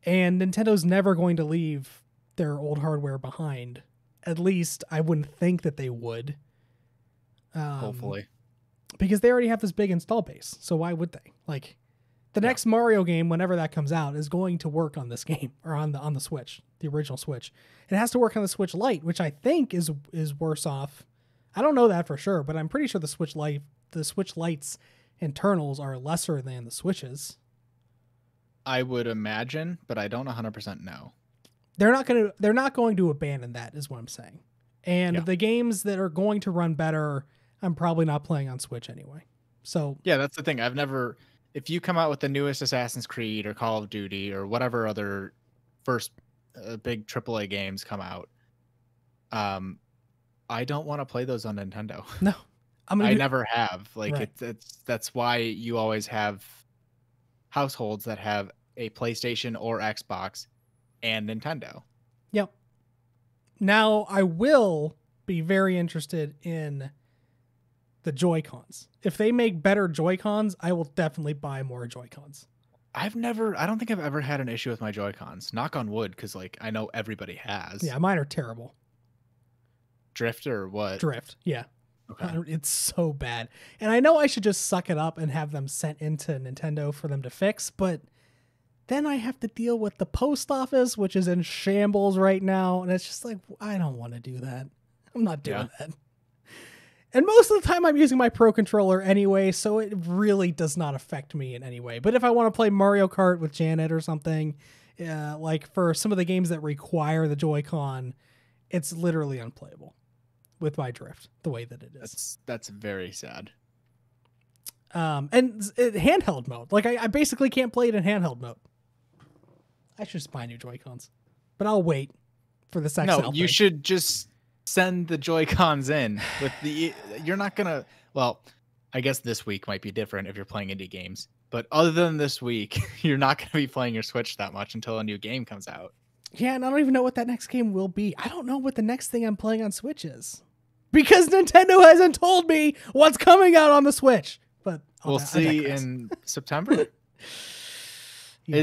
And Nintendo's never going to leave their old hardware behind. At least I wouldn't think that they would. Hopefully. Because they already have this big install base. So why would they? Like, the next Mario game, whenever that comes out, is going to work on this game, or on the Switch, the original Switch. It has to work on the Switch Lite, which I think is worse off. I don't know that for sure, but I'm pretty sure the Switch Lite's internals are lesser than the Switch's. I would imagine, but I don't 100% know. They're not going to abandon that, is what I'm saying. And the games that are going to run better, I'm probably not playing on Switch anyway. So yeah, that's the thing. If you come out with the newest Assassin's Creed or Call of Duty or whatever other first big AAA games come out, I don't want to play those on Nintendo. No, I never have. Like right. that's why you always have households that have a PlayStation or Xbox and Nintendo. Yep. Now I will be very interested in the Joy-Cons. If they make better Joy-Cons, I will definitely buy more Joy-Cons. I don't think I've ever had an issue with my Joy-Cons. Knock on wood, because like I know everybody has. Yeah, mine are terrible. Drift or what? Drift, yeah. Okay. It's so bad. And I know I should just suck it up and have them sent into Nintendo for them to fix, but then I have to deal with the post office, which is in shambles right now, and it's just like, I don't want to do that. I'm not doing that. And most of the time I'm using my Pro Controller anyway, so it really does not affect me in any way. But if I want to play Mario Kart with Janet or something, like for some of the games that require the Joy-Con, it's literally unplayable with my drift, the way that it is. That's very sad. And handheld mode. Like, I basically can't play it in handheld mode. I should just buy new Joy-Cons. But I'll wait for the XL No, you thing. should just send the Joy-Cons in with you're not gonna, well, I guess this week might be different if you're playing indie games, but other than this week, you're not gonna be playing your Switch that much until a new game comes out. Yeah, and I don't even know what that next game will be. I don't know what the next thing I'm playing on Switch is, because Nintendo hasn't told me what's coming out on the Switch. But we'll see in September. Yeah.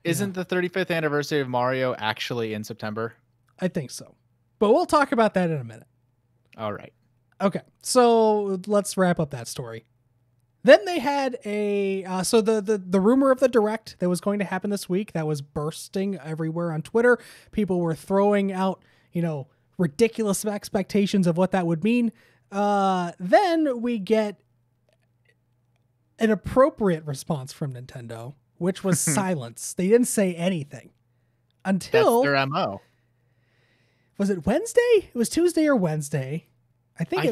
Isn't the 35th anniversary of Mario actually in September? I think so. But we'll talk about that in a minute. All right. Okay, so let's wrap up that story. Then they had the rumor of the Direct that was going to happen this week that was bursting everywhere on Twitter. People were throwing out, ridiculous expectations of what that would mean. Then we get an appropriate response from Nintendo, which was silence. They didn't say anything until that's their MO. Was it Wednesday? It was Tuesday or Wednesday. I think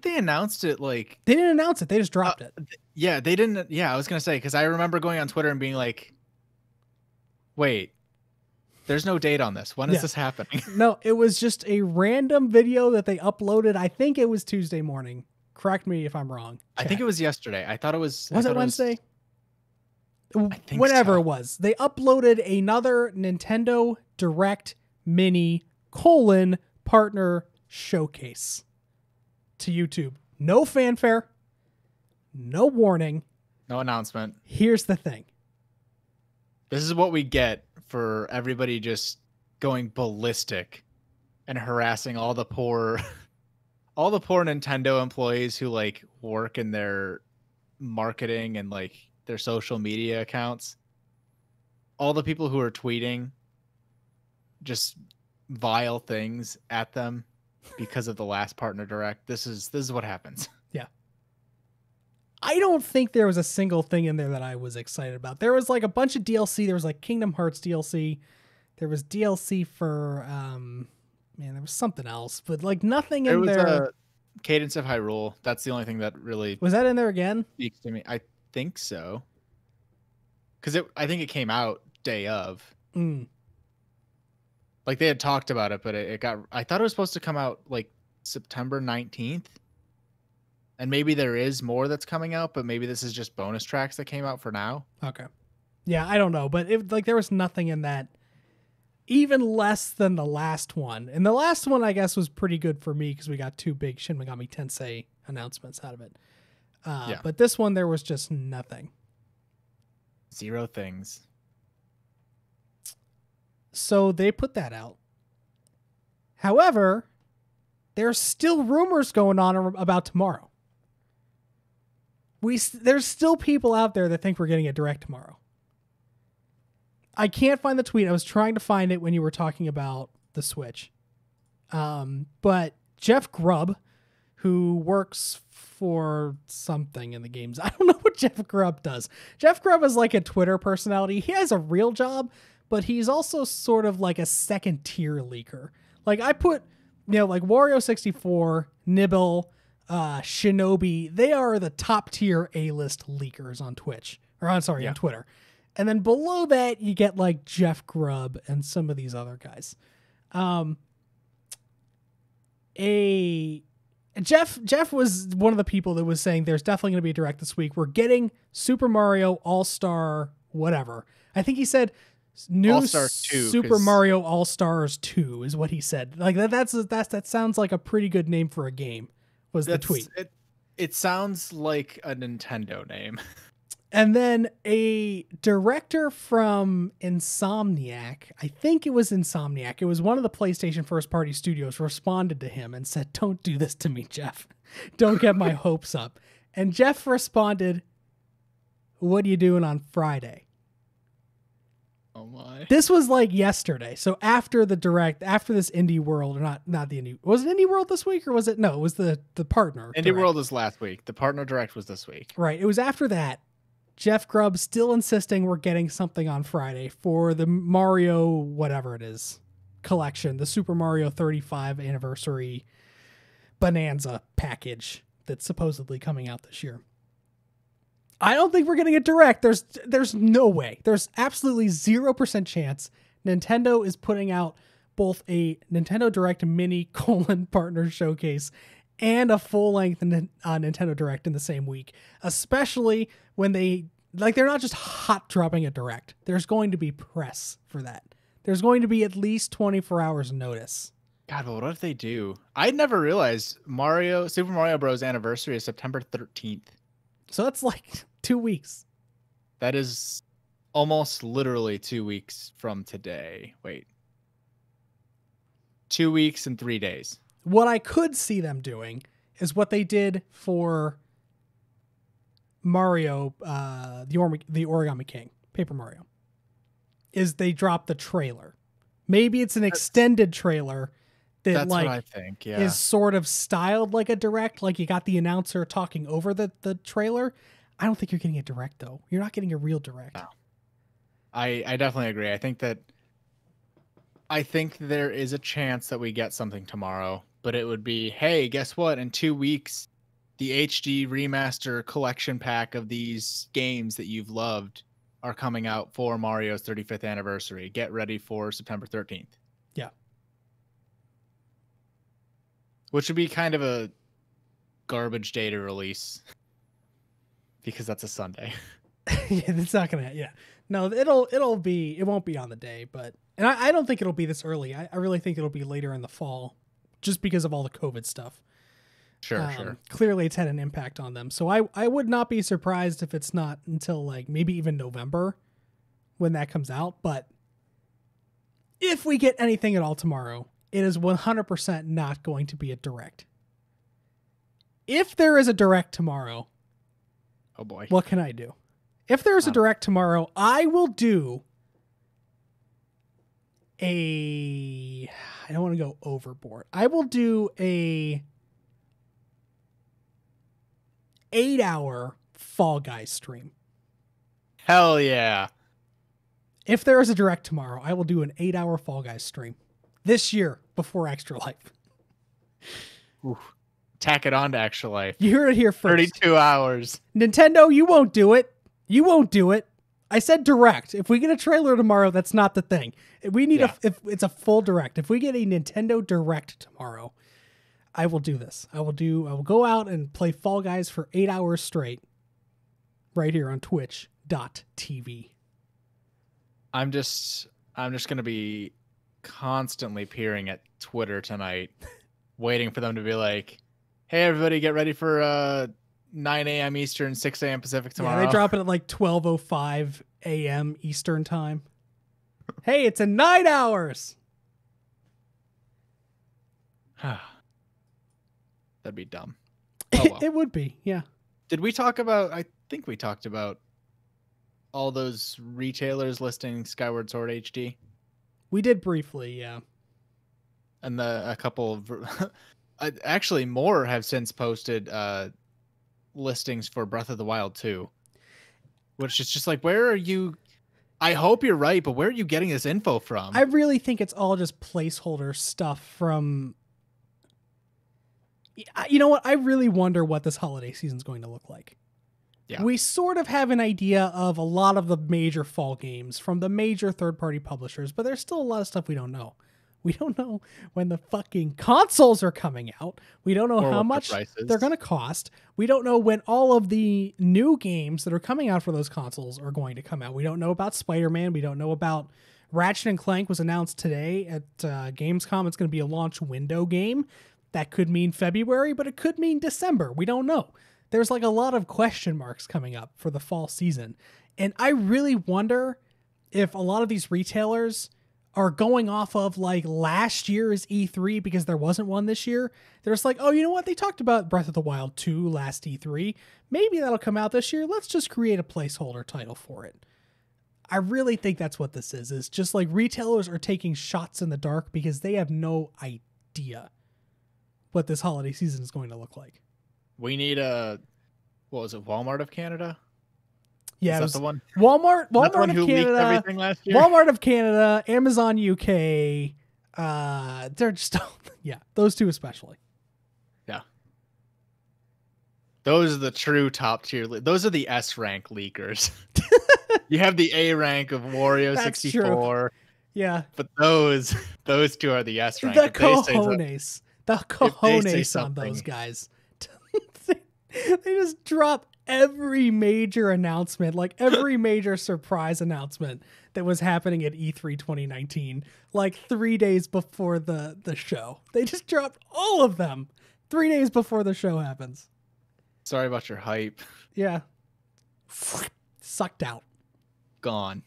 they announced it like... They didn't announce it. They just dropped it. Yeah, they didn't. Yeah, I was going to say, because I remember going on Twitter and being like, wait, there's no date on this. When is this happening? No, it was just a random video that they uploaded. I think it was Tuesday morning. Correct me if I'm wrong. I think it was yesterday. I thought it was... Was it Wednesday? I think whatever so. It was. They uploaded another Nintendo Direct Mini : partner showcase to YouTube. No fanfare, no warning, no announcement. Here's the thing. This is what we get for everybody just going ballistic and harassing all the poor Nintendo employees who like work in their marketing and like their social media accounts. All the people who are tweeting just vile things at them because of the last partner direct. This is what happens. Yeah. I don't think there was a single thing in there that I was excited about. There was like a bunch of DLC. There was like Kingdom Hearts DLC. There was DLC for there was something else, but like nothing in there. There was a Cadence of Hyrule. That's the only thing that really was that in there again? Speaks to me. I think so. Because I think it came out day of. Like they had talked about it, but I thought it was supposed to come out like September 19th. And maybe there is more that's coming out, but maybe this is just bonus tracks that came out for now. Okay. Yeah, I don't know, but there was nothing in that, even less than the last one. And the last one, I guess, was pretty good for me because we got 2 big Shin Megami Tensei announcements out of it. But this one, there was just nothing. 0 things. So they put that out. However, there's still rumors going on about tomorrow. There's still people out there that think we're getting a direct tomorrow. I can't find the tweet. I was trying to find it when you were talking about the Switch. But Jeff Grubb, who works for something in the games. I don't know what Jeff Grubb does. Jeff Grubb is like a Twitter personality. He has a real job, but he's also sort of like a second tier leaker. Like I put, like Wario64, Nibble, Shinobi, they are the top tier A-list leakers on Twitch. On Twitter. And then below that, you get like Jeff Grubb and some of these other guys. Jeff was one of the people that was saying there's definitely going to be a direct this week. We're getting Super Mario All-Star whatever. I think he said new All-Stars 2, Super Mario All-Stars 2 is what he said. Like that sounds like a pretty good name for a game. Was the tweet. It sounds like a Nintendo name. And then a director from Insomniac, I think it was Insomniac, it was one of the PlayStation first-party studios, responded to him and said, "Don't do this to me, Jeff. Don't get my hopes up." And Jeff responded, "What are you doing on Friday?" Oh my. This was like yesterday. So after the direct, after this Indie World, or not the Indie, was it Indie World this week or was it? No, it was the partner. Indie direct. World was last week. The partner direct was this week. Right. It was after that. Jeff Grubb still insisting we're getting something on Friday for the Mario, whatever it is, collection, the Super Mario 35 anniversary bonanza package that's supposedly coming out this year. I don't think we're getting it direct. There's no way. There's absolutely 0% chance Nintendo is putting out both a Nintendo Direct Mini : Partner Showcase and a full-length Nintendo Direct in the same week, especially when they're not just hot dropping a Direct. There's going to be press for that. There's going to be at least 24 hours notice. God, but what if they do? I never realized Super Mario Bros. Anniversary is September 13th. So that's like 2 weeks. That is almost literally 2 weeks from today. Wait. 2 weeks and 3 days. What I could see them doing is what they did for Mario, the Origami King, Paper Mario, is they dropped the trailer. Maybe it's an extended trailer that's like what I think, yeah. is sort of styled like a direct, like you got the announcer talking over the trailer. I don't think you're getting a direct though. You're not getting a real direct. No. I definitely agree. I think there is a chance that we get something tomorrow, but it would be, hey, guess what? In 2 weeks, the HD remaster collection pack of these games that you've loved are coming out for Mario's 35th anniversary. Get ready for September 13th. Yeah. Which would be kind of a garbage day to release because that's a Sunday. Yeah, it's not gonna. Yeah, no, it won't be on the day, but I don't think it'll be this early. I really think it'll be later in the fall, just because of all the COVID stuff. Sure. Clearly, it's had an impact on them. So I would not be surprised if it's not until like maybe even November when that comes out. But if we get anything at all tomorrow, it is 100% not going to be a direct. If there is a direct tomorrow, oh boy, what can I do? If there is a direct tomorrow, I will do I don't want to go overboard. I will do a 8-hour Fall Guys stream. Hell yeah. If there is a direct tomorrow, I will do an 8-hour Fall Guys stream this year before Extra Life. Ooh. Tack it on to Extra Life. You heard it here first. 32 hours. Nintendo, you won't do it. You won't do it. I said direct. If we get a trailer tomorrow, that's not the thing. We need if it's a full direct. If we get a Nintendo Direct tomorrow, I will do this. I will go out and play Fall Guys for 8 hours straight right here on twitch.tv. I'm just going to be constantly peering at Twitter tonight, waiting for them to be like, hey, everybody, get ready for 9 a.m. Eastern, 6 a.m. Pacific tomorrow. Yeah, they drop it at like 12:05 a.m. Eastern time. Hey, it's in 9 hours. That'd be dumb. Oh, well. It would be, yeah. Did we talk about? I think we talked about all those retailers listing Skyward Sword HD. We did briefly, yeah. And a couple of actually more have since posted listings for Breath of the Wild 2, which is just like, where are you? I hope you're right, but where are you getting this info from? I really think it's all just placeholder stuff from. You know what? I really wonder what this holiday season is going to look like. Yeah. We sort of have an idea of a lot of the major fall games from the major third-party publishers, but there's still a lot of stuff we don't know. We don't know when the fucking consoles are coming out. We don't know how much they're going to cost. We don't know when all of the new games that are coming out for those consoles are going to come out. We don't know about Spider-Man. We don't know about Ratchet and Clank was announced today at Gamescom. It's going to be a launch window game. That could mean February, but it could mean December. We don't know. There's like a lot of question marks coming up for the fall season. And I really wonder if a lot of these retailers are going off of like last year's E3 because there wasn't one this year. They're just like, oh, you know what? They talked about Breath of the Wild 2 last E3. Maybe that'll come out this year. Let's just create a placeholder title for it. I really think that's what this is just like retailers are taking shots in the dark because they have no idea what this holiday season is going to look like. We need what was it, Walmart of Canada? Yeah, is it was the one? Walmart the one of who Canada, leaked everything last year? Walmart of Canada, Amazon UK. They're just yeah, those two especially. Yeah, those are the true top tier. Those are the S rank leakers. You have the A rank of Wario 64. Yeah, but those two are the S rank. The cojones on those guys. They just drop every major announcement, like every major surprise announcement that was happening at E3 2019, like 3 days before the show. They just dropped all of them 3 days before the show happens. Sorry about your hype. Yeah. Sucked out. Gone.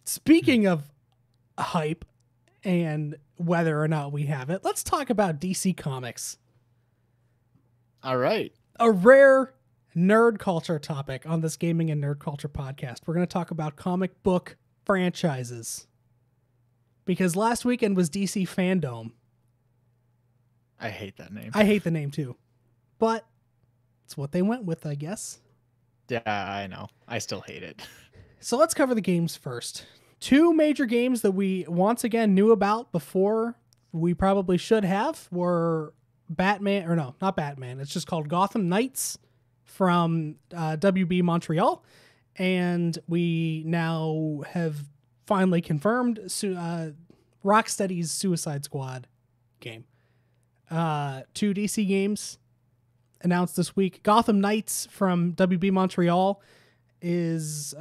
Speaking of hype and whether or not we have it, let's talk about DC Comics. All right. A rare nerd culture topic on this Gaming and Nerd Culture podcast. We're going to talk about comic book franchises. Because last weekend was DC FanDome. I hate that name. I hate the name too. But it's what they went with, I guess. Yeah, I know. I still hate it. So let's cover the games first. 2 major games that we once again knew about before we probably should have were Batman, or no, not Batman. It's just called Gotham Knights from WB Montreal. And we now have finally confirmed Rocksteady's Suicide Squad game. 2 DC games announced this week. Gotham Knights from WB Montreal is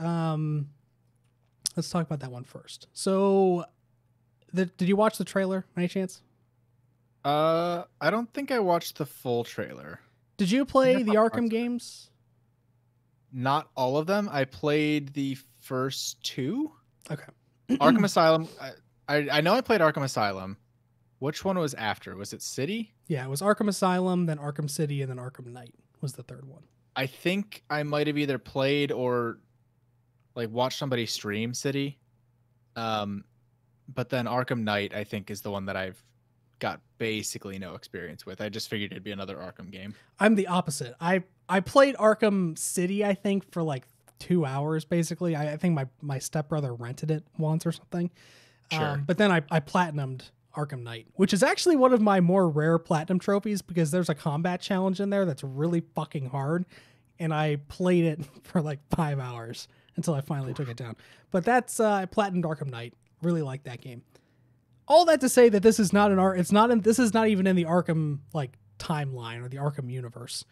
let's talk about that one first. So did you watch the trailer by any chance? I don't think I watched the full trailer. Did you play the Arkham games? Not all of them. I played the first 2. Okay. Arkham Asylum. I know I played Arkham Asylum. Which one was after? Was it City? Yeah, it was Arkham Asylum, then Arkham City, and then Arkham Knight was the third one. I think I might have either played or like watched somebody stream City. But then Arkham Knight, I think, is the one that I've got basically no experience with. I just figured it'd be another Arkham game. I'm the opposite. I played Arkham City, I think, for like 2 hours, basically. I think my stepbrother rented it once or something. Sure. But then I platinumed Arkham Knight, which is actually one of my more rare platinum trophies because there's a combat challenge in there that's really fucking hard. And I played it for like 5 hours until I finally took it down. But that's I platinumed Arkham Knight. Really like that game. All that to say that this is not this is not even in the Arkham like timeline or the Arkham universe.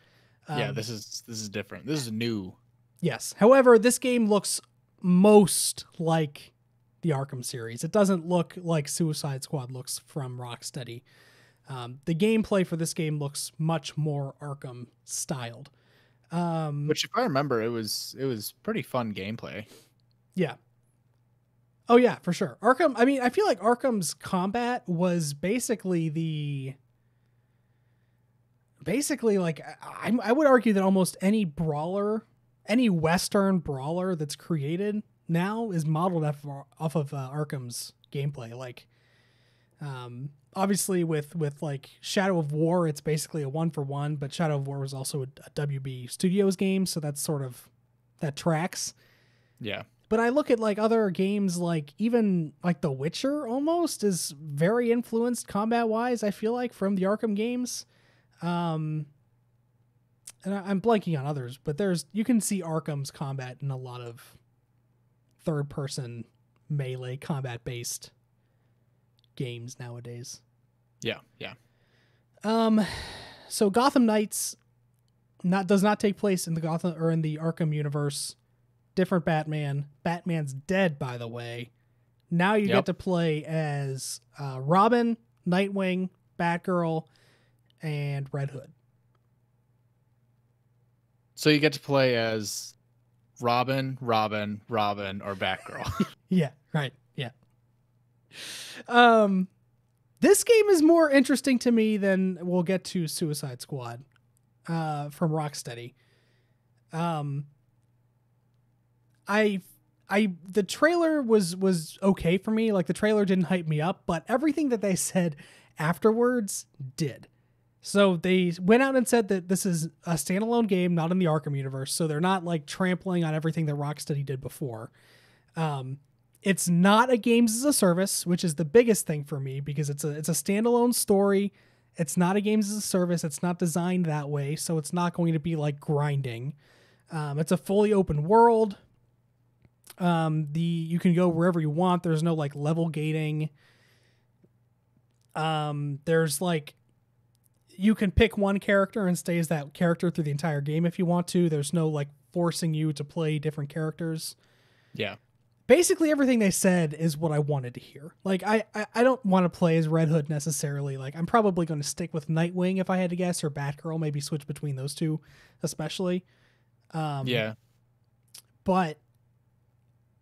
Yeah, this is different. This is new. Yes. However, this game looks most like the Arkham series. It doesn't look like Suicide Squad looks from Rocksteady. The gameplay for this game looks much more Arkham styled. Which, if I remember, it was pretty fun gameplay. Yeah. Oh yeah, for sure. Arkham. I mean, I feel like Arkham's combat was basically like I would argue that almost any brawler, any Western brawler that's created now is modeled off of Arkham's gameplay. Like, obviously with like Shadow of War, it's basically a 1-for-1, but Shadow of War was also a WB Studios game, so that's sort of that tracks. Yeah. But I look at like other games, like even like The Witcher almost is very influenced combat wise, I feel like, from the Arkham games. And I'm blanking on others, but you can see Arkham's combat in a lot of third person melee combat based games nowadays. Yeah. Yeah. So Gotham Knights does not take place in the Gotham or in the Arkham universe. Different Batman. Batman's dead, by the way. Now you get to play as Robin, Nightwing, Batgirl, and Red Hood. So you get to play as Robin, or Batgirl. Yeah, right. Yeah. This game is more interesting to me than we'll get to Suicide Squad from Rocksteady. The trailer was okay for me. Like, the trailer didn't hype me up, but everything that they said afterwards did. So they went out and said that this is a standalone game, not in the Arkham universe. So they're not like trampling on everything that Rocksteady did before. It's not a games as a service, which is the biggest thing for me, because it's a standalone story. It's not a games as a service. It's not designed that way. So it's not going to be like grinding. It's a fully open world. You can go wherever you want. There's no like level gating. There's like, you can pick one character and stay as that character through the entire game if you want to. There's no like forcing you to play different characters. Yeah. Basically everything they said is what I wanted to hear. Like, I don't want to play as Red Hood necessarily. Like, I'm probably going to stick with Nightwing if I had to guess, or Batgirl, maybe switch between those two, especially. Yeah. But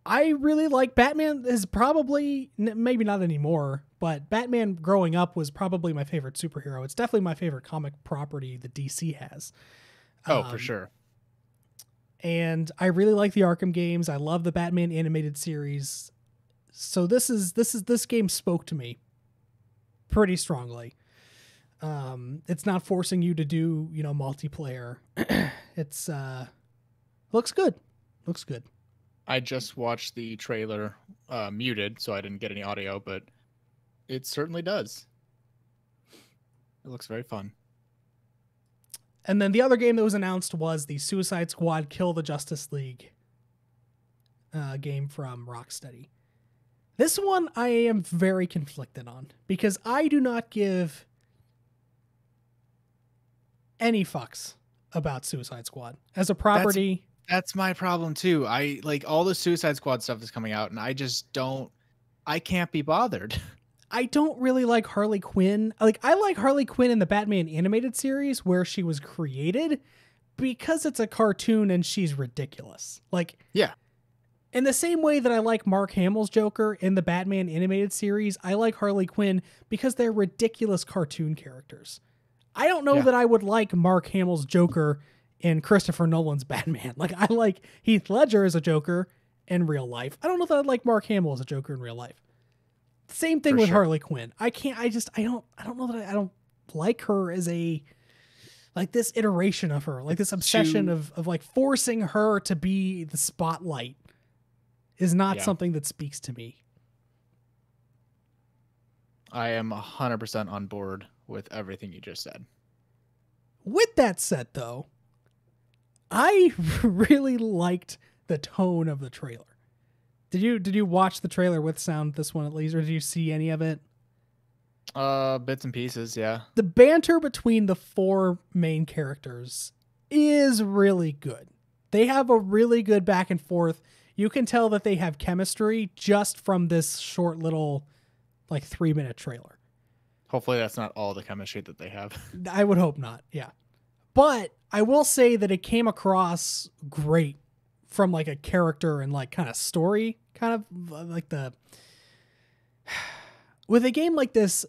I really like Batman. Is probably, maybe not anymore, but Batman growing up was probably my favorite superhero. It's definitely my favorite comic property that DC has. Oh, for sure. And I really like the Arkham games. I love the Batman animated series. So this game spoke to me pretty strongly. It's not forcing you to do, multiplayer. It's looks good. Looks good. I just watched the trailer muted, so I didn't get any audio, but it certainly does. It looks very fun. And then the other game that was announced was the Suicide Squad Kill the Justice League game from Rocksteady. This one I am very conflicted on, because I do not give any fucks about Suicide Squad as a property. That's my problem too. I like all the Suicide Squad stuff that's coming out, and I can't be bothered. I don't really like Harley Quinn. Like, I like Harley Quinn in the Batman animated series where she was created, because it's a cartoon and she's ridiculous. Like, yeah. In the same way that I like Mark Hamill's Joker in the Batman animated series, I like Harley Quinn because they're ridiculous cartoon characters. I don't know that I would like Mark Hamill's Joker in Christopher Nolan's Batman. Like, I like Heath Ledger as a Joker in real life. I don't know that I'd like Mark Hamill as a Joker in real life. Same thing with Harley Quinn. I don't know that I don't like her as like this iteration of her, like this obsession of like forcing her to be the spotlight is not something that speaks to me. I am 100% on board with everything you just said. With that said, though, I really liked the tone of the trailer. Did you watch the trailer with sound, this one at least, or did you see any of it? Bits and pieces, yeah. The banter between the four main characters is really good. They have a really good back and forth. You can tell that they have chemistry just from this short little, like, 3-minute trailer. Hopefully that's not all the chemistry that they have. I would hope not, yeah. But I will say that it came across great from like a character and like kind of story kind of like with a game like this,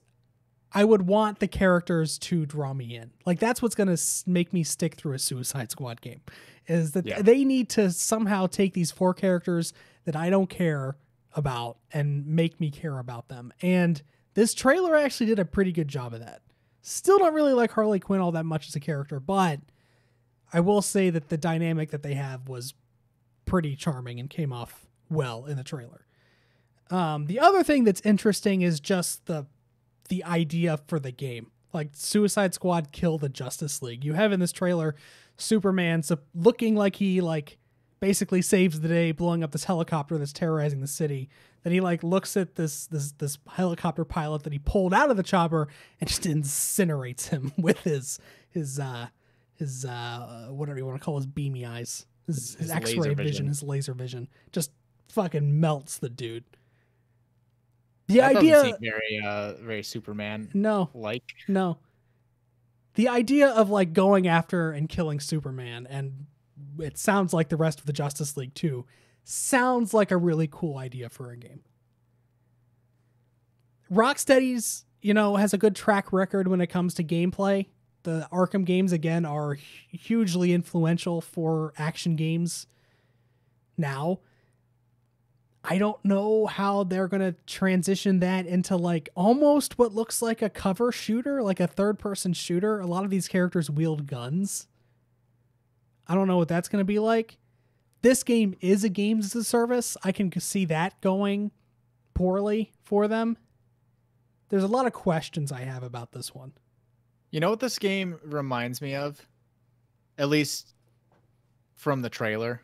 I would want the characters to draw me in. Like that's what's going to make me stick through a Suicide Squad game, is that they need to somehow take these 4 characters that I don't care about and make me care about them. And this trailer actually did a pretty good job of that. Still don't really like Harley Quinn all that much as a character, but I will say that the dynamic that they have was pretty charming and came off well in the trailer. The other thing that's interesting is just the idea for the game. Like Suicide Squad kill the Justice League. You have in this trailer Superman looking like he like basically saves the day, blowing up this helicopter that's terrorizing the city. Then he like looks at this helicopter pilot that he pulled out of the chopper and just incinerates him with his whatever you want to call his beamy eyes, his X-ray vision, his laser vision, just fucking melts the dude. That doesn't seem very Superman. No. The idea of like going after and killing Superman, and it sounds like the rest of the Justice League too, sounds like a really cool idea for a game. Rocksteady's, has a good track record when it comes to gameplay. The Arkham games, again, are hugely influential for action games now. I don't know how they're going to transition that into like almost what looks like a cover shooter, like a third-person shooter. A lot of these characters wield guns. I don't know what that's going to be like. This game is a games as a service. I can see that going poorly for them. There's a lot of questions I have about this one. You know what this game reminds me of? At least from the trailer.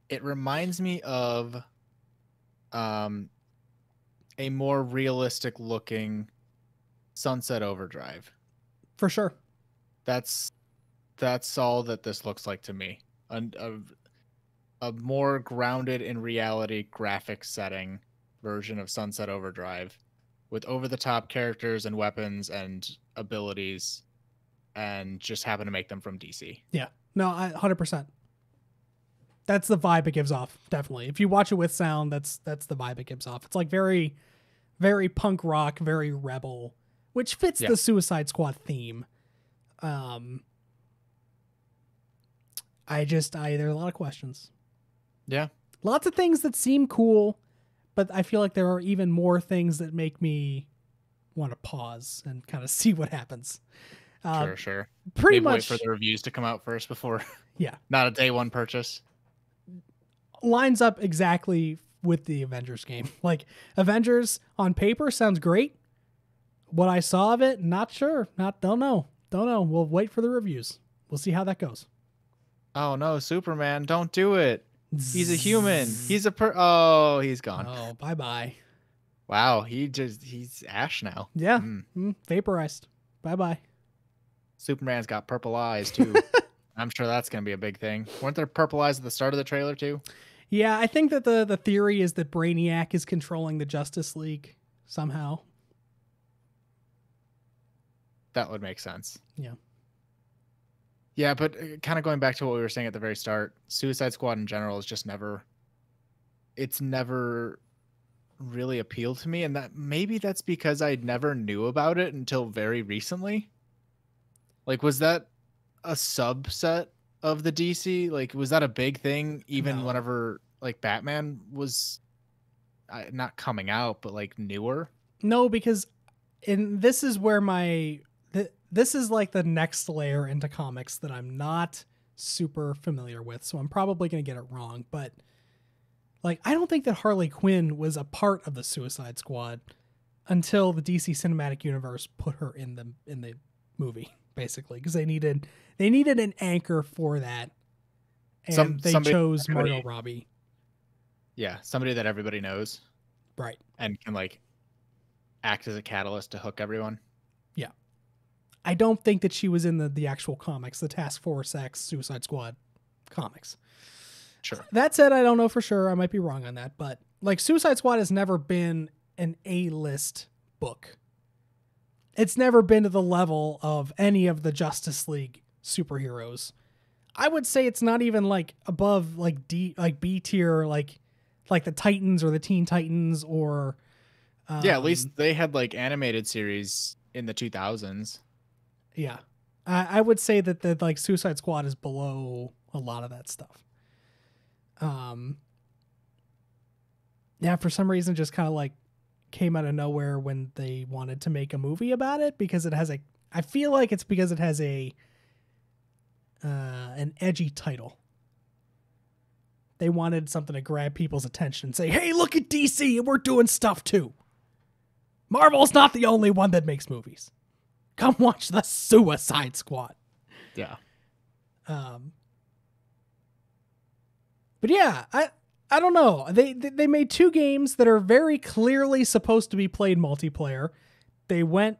It reminds me of a more realistic looking Sunset Overdrive. For sure. That's all that this looks like to me. A more grounded in reality graphic setting version of Sunset Overdrive with over-the-top characters and weapons and abilities, and just happen to make them from DC. Yeah. No, 100%. That's the vibe it gives off, definitely. If you watch it with sound, that's the vibe it gives off. It's like very, very punk rock, very rebel, which fits the Suicide Squad theme. There's a lot of questions. Yeah. Lots of things that seem cool, but I feel like there are even more things that make me want to pause and kind of see what happens. Sure. Pretty Maybe much wait for the reviews to come out first before. Yeah. Not a day one purchase. Lines up exactly with the Avengers game. Like Avengers on paper sounds great. What I saw of it, not sure. Don't know. We'll wait for the reviews. We'll see how that goes. Oh no, Superman, don't do it. He's a human. He's he's gone. Oh, bye-bye. Wow, he's ash now. Yeah. Vaporized. Bye-bye. Superman's got purple eyes too. I'm sure that's going to be a big thing. Weren't there purple eyes at the start of the trailer too? Yeah, I think that the theory is that Brainiac is controlling the Justice League somehow. That would make sense. Yeah. Yeah, but kind of going back to what we were saying at the very start, Suicide Squad in general is just never really appealed to me, and that maybe that's because I never knew about it until very recently. Like, was that a subset of the DC? Like, was that a big thing even whenever like Batman was not coming out, but like newer? No, because this is where this is like the next layer into comics that I'm not super familiar with, so I'm probably going to get it wrong, but like I don't think that Harley Quinn was a part of the Suicide Squad until the DC Cinematic Universe put her in the movie, basically, because they needed an anchor for that, and they chose Margot Robbie. Yeah, somebody that everybody knows, right, and can like act as a catalyst to hook everyone. Yeah. I don't think that she was in the actual comics, the Task Force X Suicide Squad comics. Sure. That said, I don't know for sure. I might be wrong on that. But like Suicide Squad has never been an A-list book. It's never been to the level of any of the Justice League superheroes. I would say it's not even like above like B tier, like like the Titans or the Teen Titans or yeah, at least they had like animated series in the 2000s. Yeah. I would say that the like Suicide Squad is below a lot of that stuff. Yeah, for some reason just kind of like came out of nowhere when they wanted to make a movie about it, because it has I feel like it's because it has an edgy title. They wanted something to grab people's attention and say, hey, look at DC and we're doing stuff too. Marvel's not the only one that makes movies. Come watch the Suicide Squad. Yeah. But yeah, I don't know. They made two games that are very clearly supposed to be played multiplayer. They went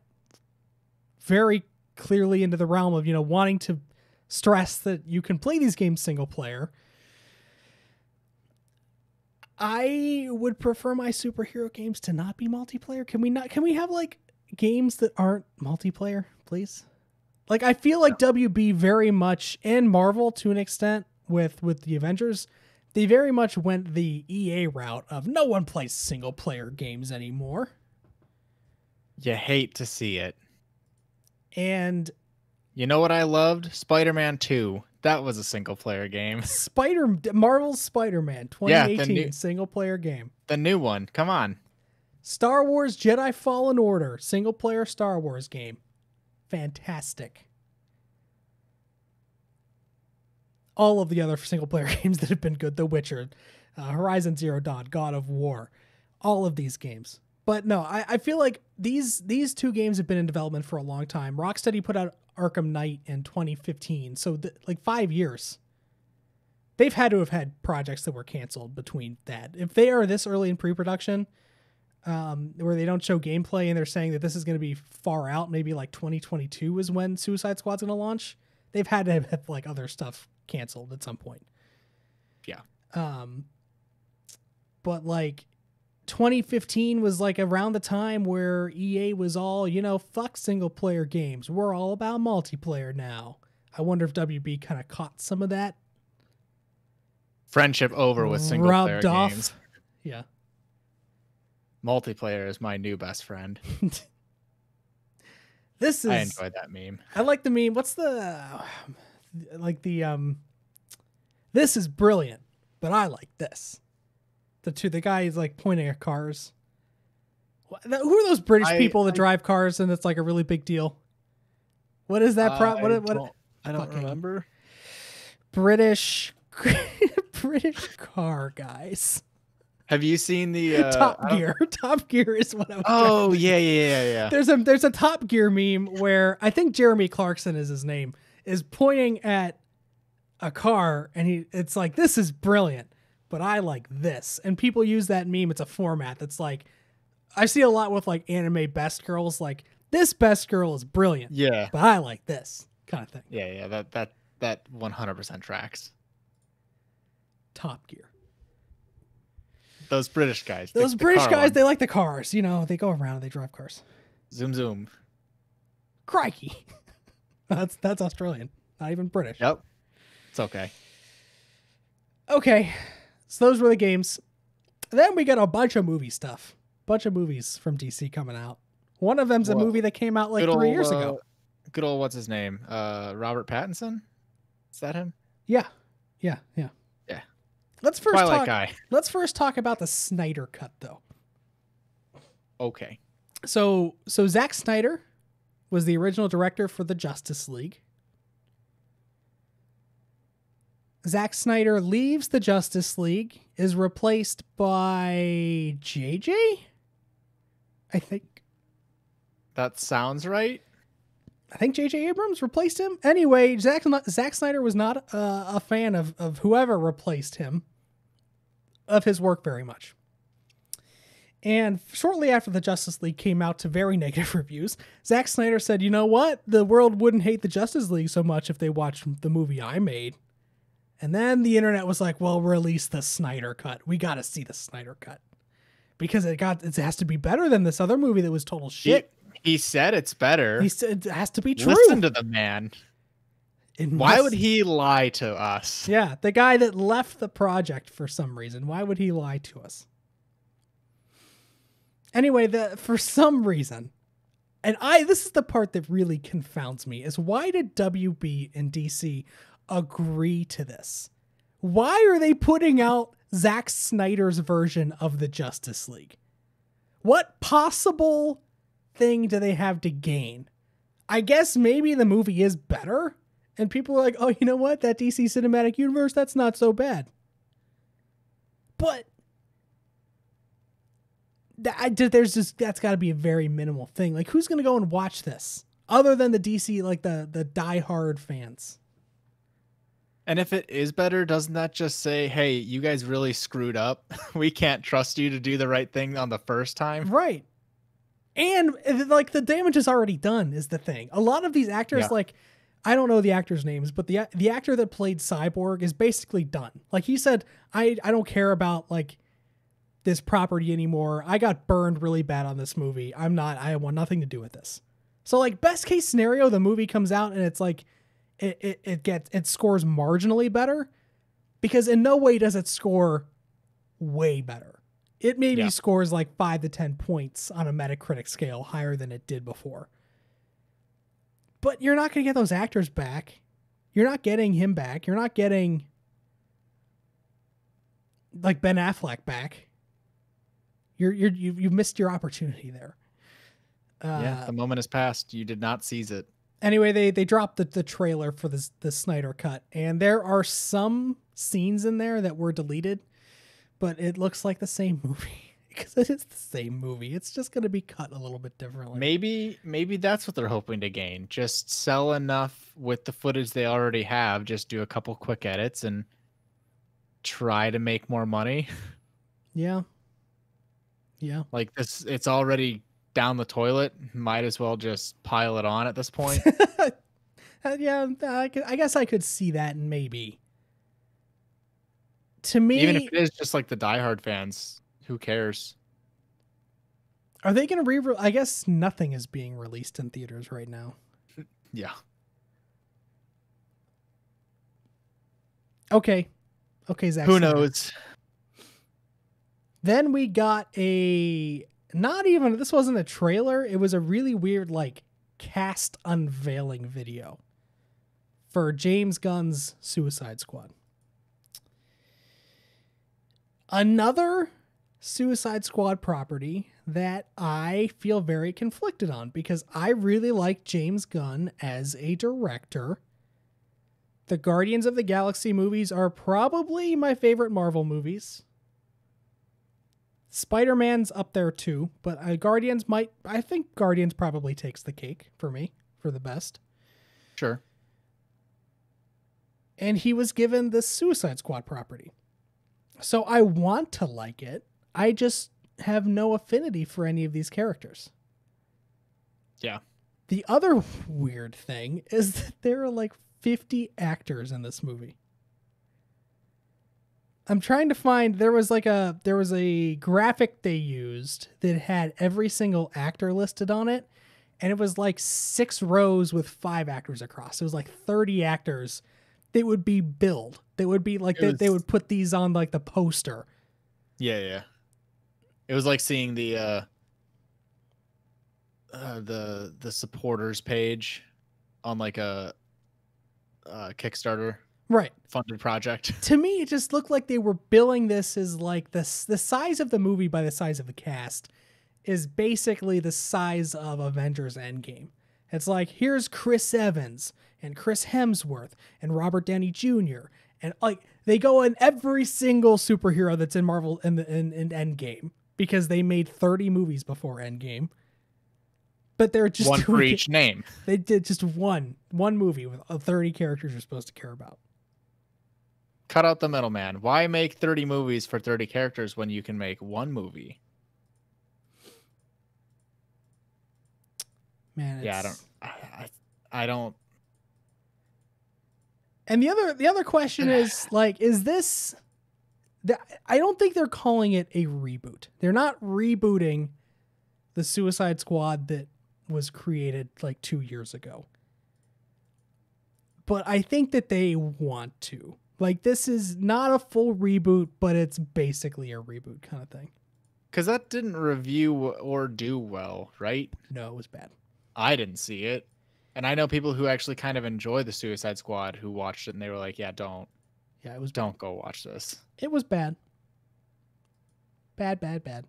very clearly into the realm of, wanting to stress that you can play these games single player. I would prefer my superhero games to not be multiplayer. Can we have like games that aren't multiplayer, please? Like, I feel like WB very much, and Marvel to an extent with the Avengers, they very much went the EA route of no one plays single player games anymore. You hate to see it. And you know what I loved? Spider-Man 2. That was a single player game. Marvel's Spider-Man 2018 single player game. The new one. Come on. Star Wars Jedi Fallen Order single player Star Wars game. Fantastic. All of the other single player games that have been good. The Witcher, Horizon Zero Dawn, God of War, all of these games. But no, I feel like these two games have been in development for a long time. Rocksteady put out Arkham Knight in 2015, so like 5 years. They've had to have had projects that were canceled between that. If they are this early in pre-production, where they don't show gameplay and they're saying that this is going to be far out, maybe like 2022 is when Suicide Squad's going to launch, they've had to have like other stuff canceled at some point. Yeah. But like 2015 was like around the time where EA was all, fuck single player games. We're all about multiplayer now. I wonder if WB kind of caught some of that. Friendship over with single player games. Yeah. Multiplayer is my new best friend. I enjoyed that meme. I like the meme. What's this is brilliant, but I like this. The guy is like pointing at cars. Who are those British people that drive cars and it's like a really big deal? What is that? I don't remember. British car guys. Have you seen the Top Gear? Top Gear is what I was. Oh yeah. There's a Top Gear meme where I think Jeremy Clarkson is his name, is pointing at a car and it's like, this is brilliant, but I like this. And people use that meme. It's a format that's like, I see a lot with like anime best girls, like this best girl is brilliant. Yeah. But I like this kind of thing. Yeah. That 100% tracks. Top Gear. Those British guys. They like the cars. They go around and they drive cars. Zoom. Crikey. That's Australian. Not even British. Yep. It's okay. Okay. So those were the games. Then we got a bunch of movie stuff. Bunch of movies from DC coming out. One of them's a movie that came out like 3 years ago. Good old, what's his name? Robert Pattinson? Is that him? Yeah. Let's first talk about the Snyder Cut, though. Okay. So Zack Snyder was the original director for the Justice League. Zack Snyder leaves the Justice League, is replaced by JJ? I think. That sounds right. I think J.J. Abrams replaced him. Anyway, Zack Snyder was not a fan of whoever replaced him, of his work very much. And shortly after the Justice League came out to very negative reviews, Zack Snyder said, you know what? The world wouldn't hate the Justice League so much if they watched the movie I made. And then the internet was like, well, release the Snyder Cut. We got to see the Snyder Cut. Because it has to be better than this other movie that was total shit. He said it's better. He said it has to be true. Listen to the man. Why would he lie to us? Yeah, the guy that left the project for some reason. Why would he lie to us? Anyway, for some reason, and this is the part that really confounds me, is why did WB and DC agree to this? Why are they putting out Zack Snyder's version of the Justice League? What possible thing do they have to gain? I guess maybe the movie is better, and people are like, oh, you know what? That DC Cinematic Universe, that's not so bad. But that's got to be a very minimal thing. Like, who's going to go and watch this other than the DC, like the diehard fans? And if it is better, doesn't that just say, hey, you guys really screwed up? We can't trust you to do the right thing on the first time. Right. And like the damage is already done is the thing. A lot of these actors, like, I don't know the actors' names, but the actor that played Cyborg is basically done. Like, he said, I don't care about like this property anymore. I got burned really bad on this movie. I want nothing to do with this. So like, best case scenario, the movie comes out and it's like, it scores marginally better, because in no way does it score way better. It maybe scores like 5 to 10 points on a Metacritic scale higher than it did before. But you're not going to get those actors back. You're not getting him back. You're not getting like Ben Affleck back. You've missed your opportunity there. The moment has passed. You did not seize it. Anyway, they dropped the trailer for the Snyder Cut, and there are some scenes in there that were deleted, but it looks like the same movie, because it is the same movie. It's just going to be cut a little bit differently. Maybe that's what they're hoping to gain. Just sell enough with the footage they already have. Just do a couple quick edits and try to make more money. Yeah. Like this, it's already down the toilet. Might as well just pile it on at this point. Yeah, I guess I could see that, maybe. To me, even if it is just like the diehard fans, who cares? Are they going to I guess nothing is being released in theaters right now. Yeah. Okay, Zach. Who knows? Then we got this wasn't a trailer. It was a really weird, like, cast unveiling video for James Gunn's Suicide Squad. Another Suicide Squad property that I feel very conflicted on, because I really like James Gunn as a director. The Guardians of the Galaxy movies are probably my favorite Marvel movies. Spider-Man's up there too, but I think Guardians probably takes the cake for me, for the best. Sure. And he was given the Suicide Squad property. So I want to like it. I just have no affinity for any of these characters. Yeah. The other weird thing is that there are like 50 actors in this movie. I'm trying to find, there was a graphic they used that had every single actor listed on it, and it was like 6 rows with 5 actors across. It was like 30 actors that would be billed. They would be like, they would put these on like the poster. Yeah. It was like seeing the supporters page on like a Kickstarter. Right. Funded project. To me, it just looked like they were billing this as like the size of the movie by the size of the cast is basically the size of Avengers Endgame. It's like, here's Chris Evans and Chris Hemsworth and Robert Downey Jr. And like, they go in every single superhero that's in Marvel in Endgame, because they made 30 movies before Endgame. But they're just one for each name. They did just one movie with 30 characters you're supposed to care about. Cut out the middleman. Why make 30 movies for 30 characters when you can make one movie? Man, I don't. And the other question is like, is this? I don't think they're calling it a reboot. They're not rebooting the Suicide Squad that was created like 2 years ago. but I think that they want to. Like, this is not a full reboot, but it's basically a reboot kind of thing. Because that didn't review or do well, right? No, it was bad. I didn't see it. And I know people who actually kind of enjoy the Suicide Squad who watched it and they were like, yeah, don't. Yeah, it was Don't bad. go watch this. It was bad. Bad.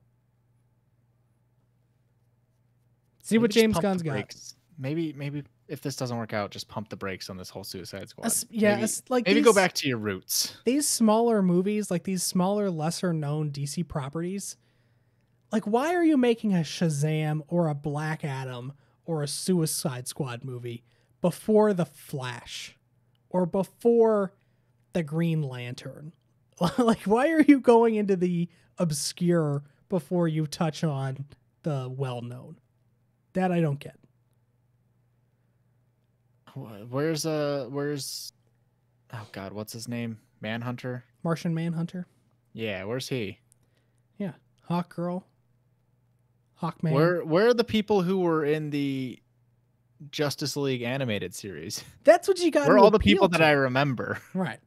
See what James Gunn's got. Maybe if this doesn't work out, just pump the brakes on this whole Suicide Squad. Maybe go back to your roots. These smaller movies, like these smaller, lesser known DC properties, like, why are you making a Shazam or a Black Adam or a Suicide Squad movie before The Flash or before the Green Lantern? Like, why are you going into the obscure before you touch on the well-known? That I don't get. Where's oh God, what's his name? Manhunter? Martian Manhunter? Yeah, where's he? Yeah. Hawkgirl. Hawkman. Where are the people who were in the Justice League animated series? That's what you got. Where are all the people that I remember? Right.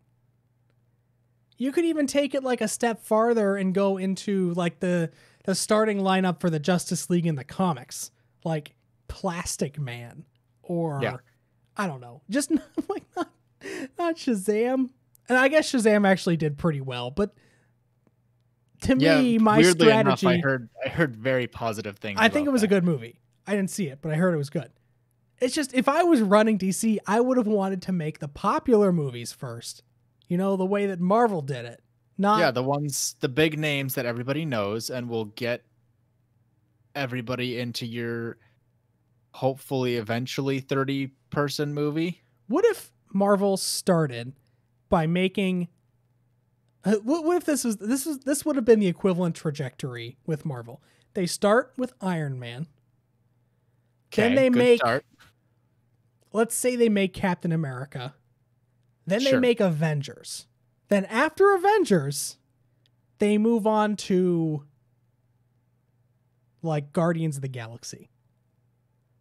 You could even take it like a step farther and go into like the starting lineup for the Justice League in the comics, like Plastic Man, or I don't know, just not Shazam. And I guess Shazam actually did pretty well, but to me, my strategy. Enough, I heard very positive things. I think it was a good movie. I didn't see it, but I heard it was good. It's just, if I was running DC, I would have wanted to make the popular movies first. You know, the way that Marvel did it. The big names that everybody knows, and will get everybody into your hopefully eventually 30-person movie. What if Marvel started by making? What if this would have been the equivalent trajectory with Marvel? They start with Iron Man. Then they make. Start. Let's say they make Captain America. Then they make Avengers. Then after Avengers, they move on to like Guardians of the Galaxy.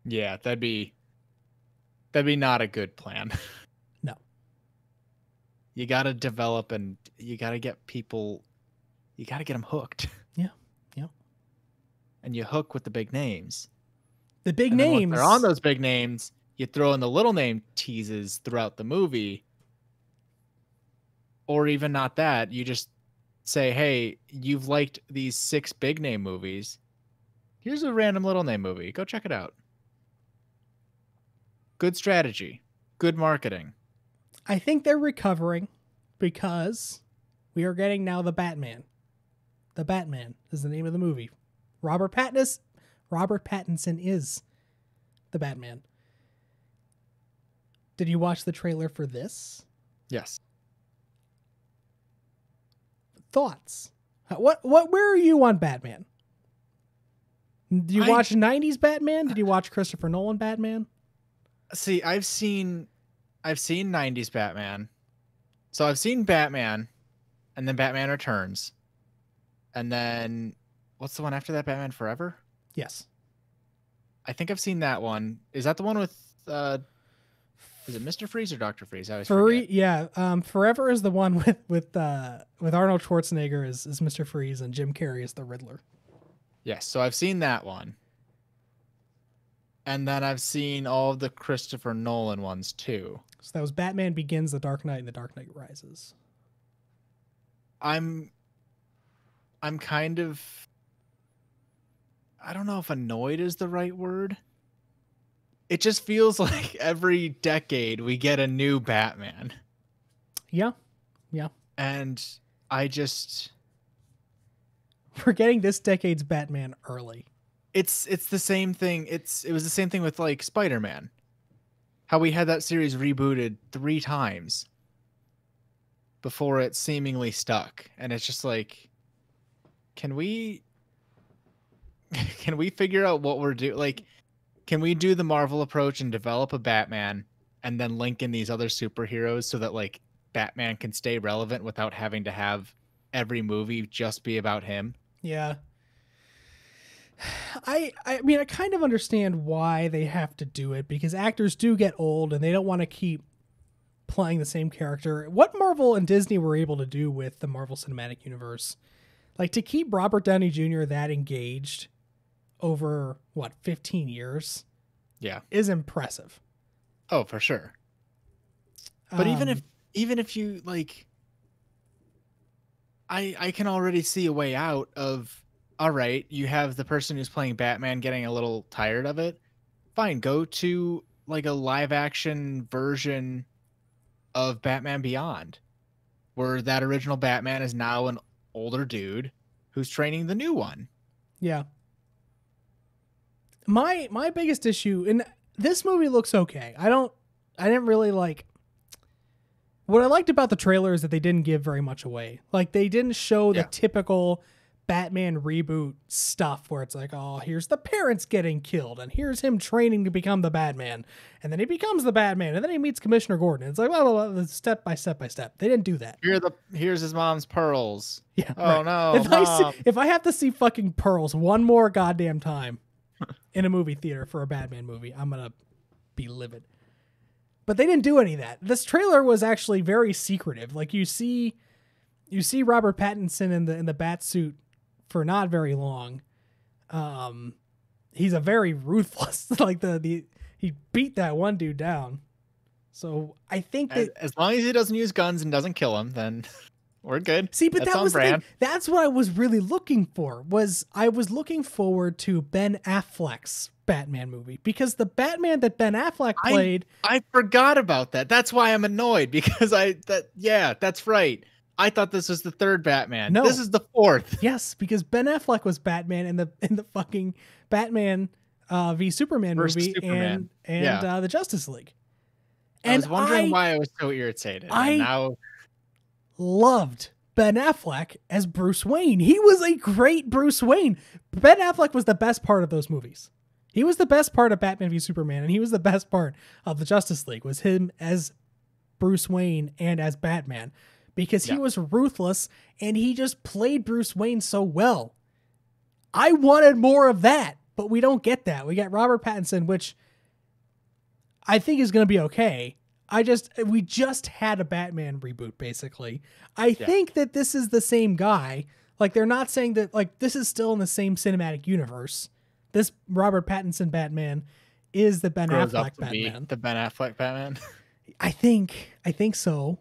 Yeah, that'd be not a good plan. No. You got to develop and you got to get people, you got to get them hooked. Yeah. And you hook with the big names. The big names. They're on those big names. You throw in the little name teases throughout the movie. Or even not that. You just say, hey, you've liked these 6 big name movies. Here's a random little name movie. Go check it out. Good strategy. Good marketing. I think they're recovering because we are getting now the Batman. The Batman is the name of the movie. Robert Pattinson is the Batman. Did you watch the trailer for this? Yes. Thoughts? Where are you on Batman? Did you watch 90s Batman? Did you watch Christopher Nolan Batman? See, I've seen 90s Batman. So I've seen Batman and then Batman Returns. And then what's the one after that? Batman Forever? Yes. I think I've seen that one. Is that the one with is it Mr. Freeze or Dr. Freeze? I always forget. Yeah. Forever is the one with Arnold Schwarzenegger as Mr. Freeze and Jim Carrey as the Riddler. Yes, so I've seen that one. And then I've seen all of the Christopher Nolan ones too. So that was Batman Begins, The Dark Knight, and The Dark Knight Rises. I'm kind of, I don't know if annoyed is the right word. It just feels like every decade we get a new Batman. Yeah. And we're getting this decade's Batman early. It's the same thing. It was the same thing with like Spider-Man. How we had that series rebooted 3 times before it seemingly stuck. And it's just like, can we figure out what we're doing? Like, can we do the Marvel approach and develop a Batman and then link in these other superheroes so that like Batman can stay relevant without having to have every movie just be about him? Yeah. I mean, I kind of understand why they have to do it, because actors do get old and they don't want to keep playing the same character. What Marvel and Disney were able to do with the Marvel Cinematic Universe, like to keep Robert Downey Jr. that engaged over 15 years, is impressive. Oh, for sure. But even if you like, I can already see a way out of, all right, you have the person who's playing Batman getting a little tired of it. Fine, go to like a live action version of Batman Beyond, where that original Batman is now an older dude who's training the new one. Yeah. My biggest issue, and this movie looks okay. I didn't really like. What I liked about the trailer is that they didn't give very much away. Like they didn't show the typical Batman reboot stuff where it's like, oh, here's the parents getting killed and here's him training to become the Batman. And then he becomes the Batman and then he meets Commissioner Gordon. It's like, well, step by step by step. They didn't do that. Here's his mom's pearls. Yeah. Oh, right. no. If I have to see fucking pearls one more goddamn time in a movie theater for a Batman movie, I'm going to be livid. But they didn't do any of that. This trailer was actually very secretive. Like you see Robert Pattinson in the bat suit for not very long. He's a very ruthless, like he beat that one dude down. So I think that as long as he doesn't use guns and doesn't kill him, then we're good. See, but that was the thing. That's what I was really looking for. I was looking forward to Ben Affleck's Batman movie, because the Batman that Ben Affleck played, I forgot about that. That's why I'm annoyed, because that's right. I thought this was the third Batman. No, this is the fourth. Yes, because Ben Affleck was Batman in the fucking Batman v Superman movie and the Justice League. And I was wondering why I was so irritated. I loved Ben Affleck as Bruce Wayne. He was a great Bruce Wayne. Ben Affleck was the best part of those movies. He was the best part of Batman v Superman, and he was the best part of the Justice League, was him as Bruce Wayne and as Batman. Because he was ruthless and he just played Bruce Wayne so well. I wanted more of that, but we don't get that. We got Robert Pattinson, which I think is going to be okay. We just had a Batman reboot, basically. I think that this is the same guy. Like, they're not saying that, like, this is still in the same cinematic universe. This Robert Pattinson Batman is the Ben Affleck Batman. The Ben Affleck Batman? I think so.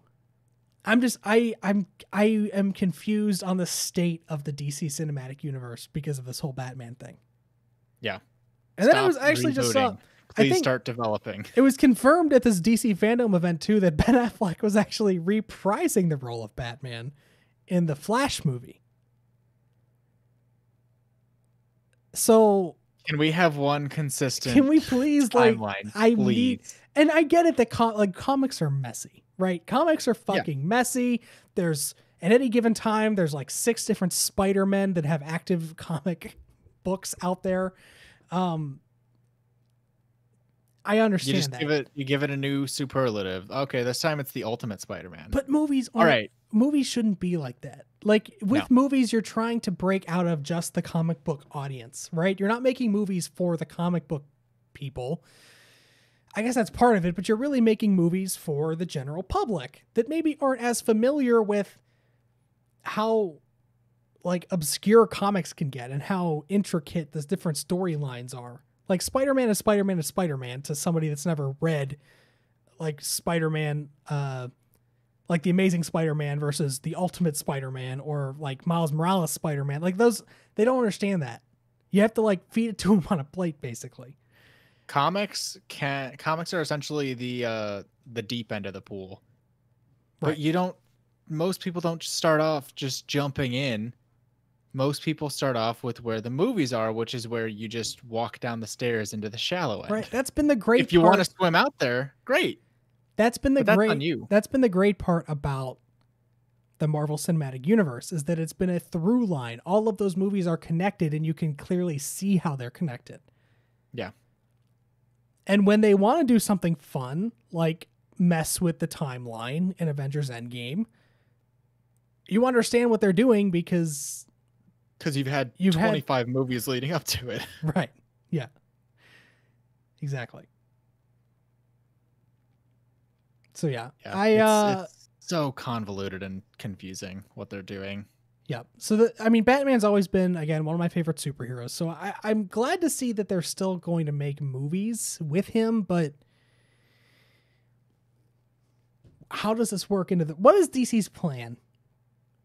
I am confused on the state of the DC cinematic universe because of this whole Batman thing. Yeah. And then I was actually just saw. Please start developing. It was confirmed at this DC FanDome event too that Ben Affleck was actually reprising the role of Batman in the Flash movie. So can we have one consistent? Can we please timeline? And I get it that comics are messy. Right? Comics are fucking messy. There's, at any given time, there's like 6 different Spider-Men that have active comic books out there. I understand that. You give it a new superlative. Okay, this time it's the Ultimate Spider-Man. But movies shouldn't be like that. Like with movies, you're trying to break out of just the comic book audience, right? You're not making movies for the comic book people. I guess that's part of it, but you're really making movies for the general public that maybe aren't as familiar with how like obscure comics can get and how intricate the different storylines are. Like Spider-Man is Spider-Man is Spider-Man to somebody that's never read like Spider-Man, like the Amazing Spider-Man versus the Ultimate Spider-Man, or like Miles Morales Spider-Man. Like those, they don't understand that. You have to like feed it to them on a plate, basically. Comics are essentially the deep end of the pool. Right. But most people don't start off just jumping in. Most people start off with where the movies are, which is where you just walk down the stairs into the shallow end. Right. That's been the great If you want to swim out there, great. That's been that's on you. That's been the great part about the Marvel Cinematic Universe, is that it's been a through line. All of those movies are connected and you can clearly see how they're connected. Yeah. And when they want to do something fun, like mess with the timeline in Avengers Endgame, you understand what they're doing because you've had 25 movies leading up to it. Right. Yeah. Exactly. So yeah, Yeah, it's so convoluted and confusing what they're doing. Yeah. So Batman's always been, again, one of my favorite superheroes. So I'm glad to see that they're still going to make movies with him, but how does this work into what is DC's plan?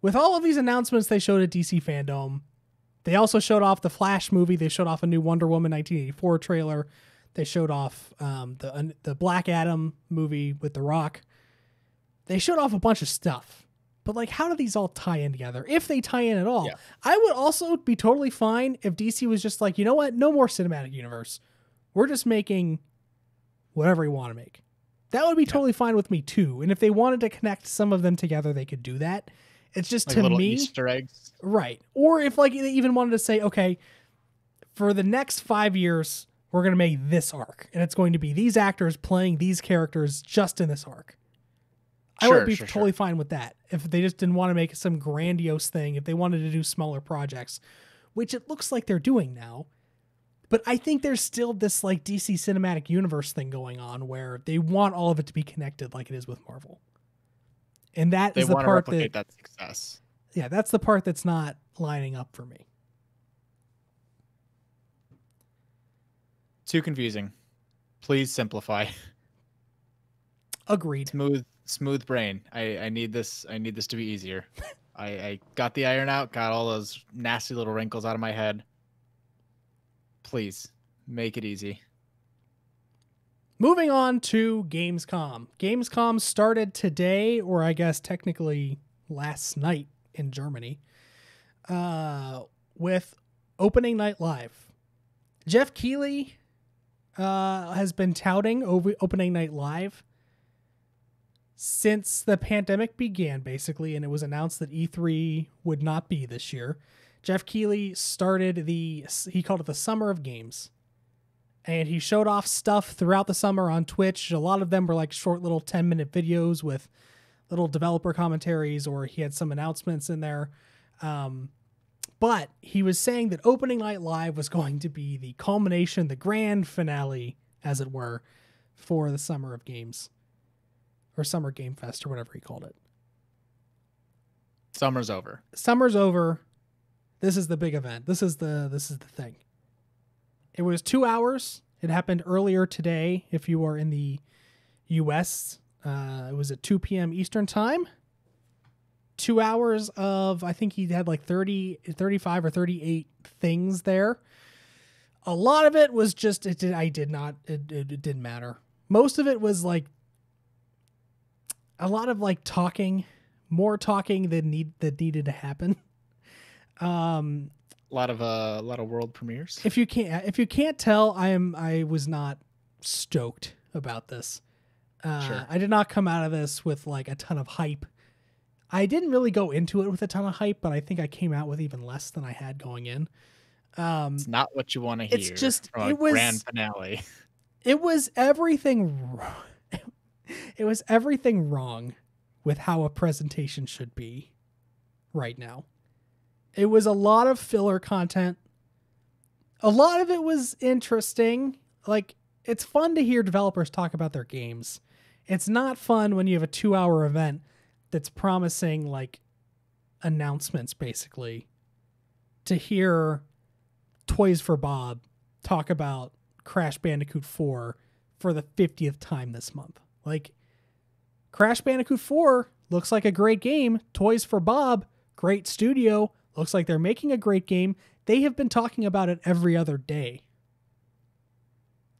With all of these announcements they showed at DC FanDome, they also showed off the Flash movie. They showed off a new Wonder Woman 1984 trailer. They showed off the Black Adam movie with The Rock. They showed off a bunch of stuff. But, like, how do these all tie in together? If they tie in at all. Yeah. I would also be totally fine if DC was just like, you know what? No more cinematic universe. We're just making whatever we want to make. That would be totally fine with me, too. And if they wanted to connect some of them together, they could do that. It's just, like, to little me... Easter eggs. Right. Or if, like, they even wanted to say, okay, for the next 5 years, we're going to make this arc. And it's going to be these actors playing these characters just in this arc. I would be totally fine with that if they just didn't want to make some grandiose thing, if they wanted to do smaller projects, which it looks like they're doing now. But I think there's still this like DC cinematic universe thing going on where they want all of it to be connected like it is with Marvel. And that is the part that success. Yeah, that's the part that's not lining up for me. Too confusing. Please simplify. Agreed. Smooth brain. I need this to be easier. I got the iron out, got all those nasty little wrinkles out of my head. Please make it easy. Moving on to Gamescom. Gamescom started today, or I guess technically last night in Germany, with Opening Night Live. Jeff Keighley has been touting Opening Night Live since the pandemic began, basically, and it was announced that E3 would not be this year. Jeff Keighley started he called it the Summer of Games. And he showed off stuff throughout the summer on Twitch. A lot of them were like short little 10-minute videos with little developer commentaries, or he had some announcements in there. But he was saying that Opening Night Live was going to be the culmination, the grand finale, as it were, for the Summer of Games. Or Summer Game Fest, or whatever he called it. Summer's over. Summer's over. This is the big event. This is the thing. It was 2 hours. It happened earlier today. If you are in the U.S., it was at 2 p.m. Eastern time. 2 hours of, I think he had like 35 or 38 things there. A lot of it was just, it didn't matter. Most of it was like a lot of like talking, more talking that needed to happen. A lot of world premieres. If you can't tell, I was not stoked about this. Sure. I did not come out of this with like a ton of hype. I didn't really go into it with a ton of hype, but I think I came out with even less than I had going in. It's not what you want to hear. It's just grand finale. It was everything wrong. It was everything wrong with how a presentation should be right now. It was a lot of filler content. A lot of it was interesting. Like, it's fun to hear developers talk about their games. It's not fun when you have a 2-hour event that's promising, like, announcements, basically, to hear Toys for Bob talk about Crash Bandicoot 4 for the 50th time this month. Like, Crash Bandicoot 4 looks like a great game. Toys for Bob, great studio. Looks like they're making a great game. They have been talking about it every other day.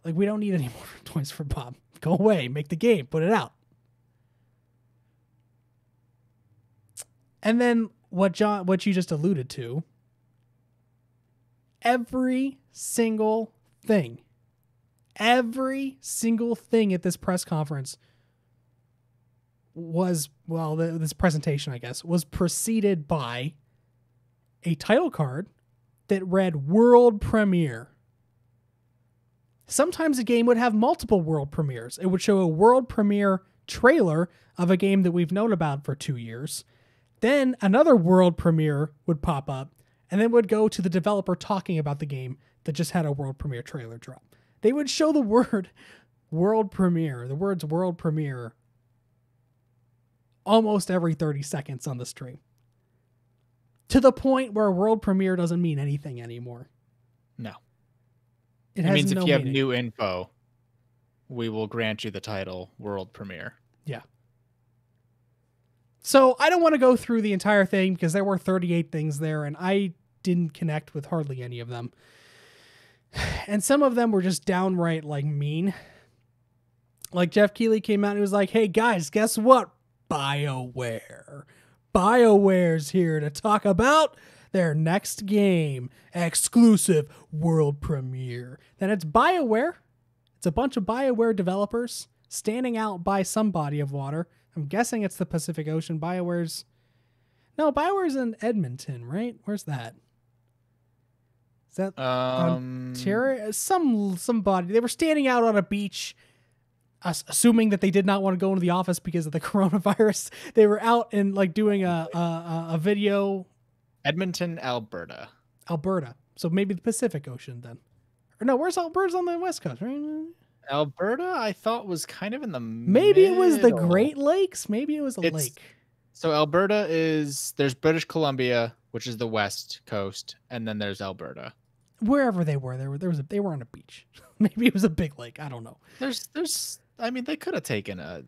Like, we don't need any more Toys for Bob. Go away. Make the game. Put it out. And then what you just alluded to, every single thing at this press conference was, this presentation, I guess, was preceded by a title card that read World Premiere. Sometimes a game would have multiple world premieres. It would show a world premiere trailer of a game that we've known about for 2 years. Then another world premiere would pop up, and then would go to the developer talking about the game that just had a world premiere trailer drop. They would show the words world premiere almost every 30 seconds on the stream. To the point where world premiere doesn't mean anything anymore. No. It means no if you have meaning. new info, we will grant you the title world premiere. Yeah. So I don't want to go through the entire thing because there were 38 things there and I didn't connect with hardly any of them. And some of them were just downright like mean. Like Jeff Keighley came out and he was like, hey guys, guess what? BioWare's here to talk about their next game, exclusive world premiere. Then it's BioWare. It's a bunch of BioWare developers standing out by some body of water. I'm guessing it's the Pacific Ocean. BioWare's in Edmonton, right? Where's that? Is that Ontario? Somebody. They were standing out on a beach, assuming that they did not want to go into the office because of the coronavirus. They were out and like doing a video. Edmonton, Alberta. So maybe the Pacific Ocean then. Or no, where's Alberta's on the west coast, right? Alberta, I thought was kind of in the Maybe middle. It was the Great Lakes. Maybe it was a lake. So Alberta there's British Columbia, which is the west coast, and then there's Alberta. Wherever they were, they were on a beach. Maybe it was a big lake. I don't know. I mean, they could have taken a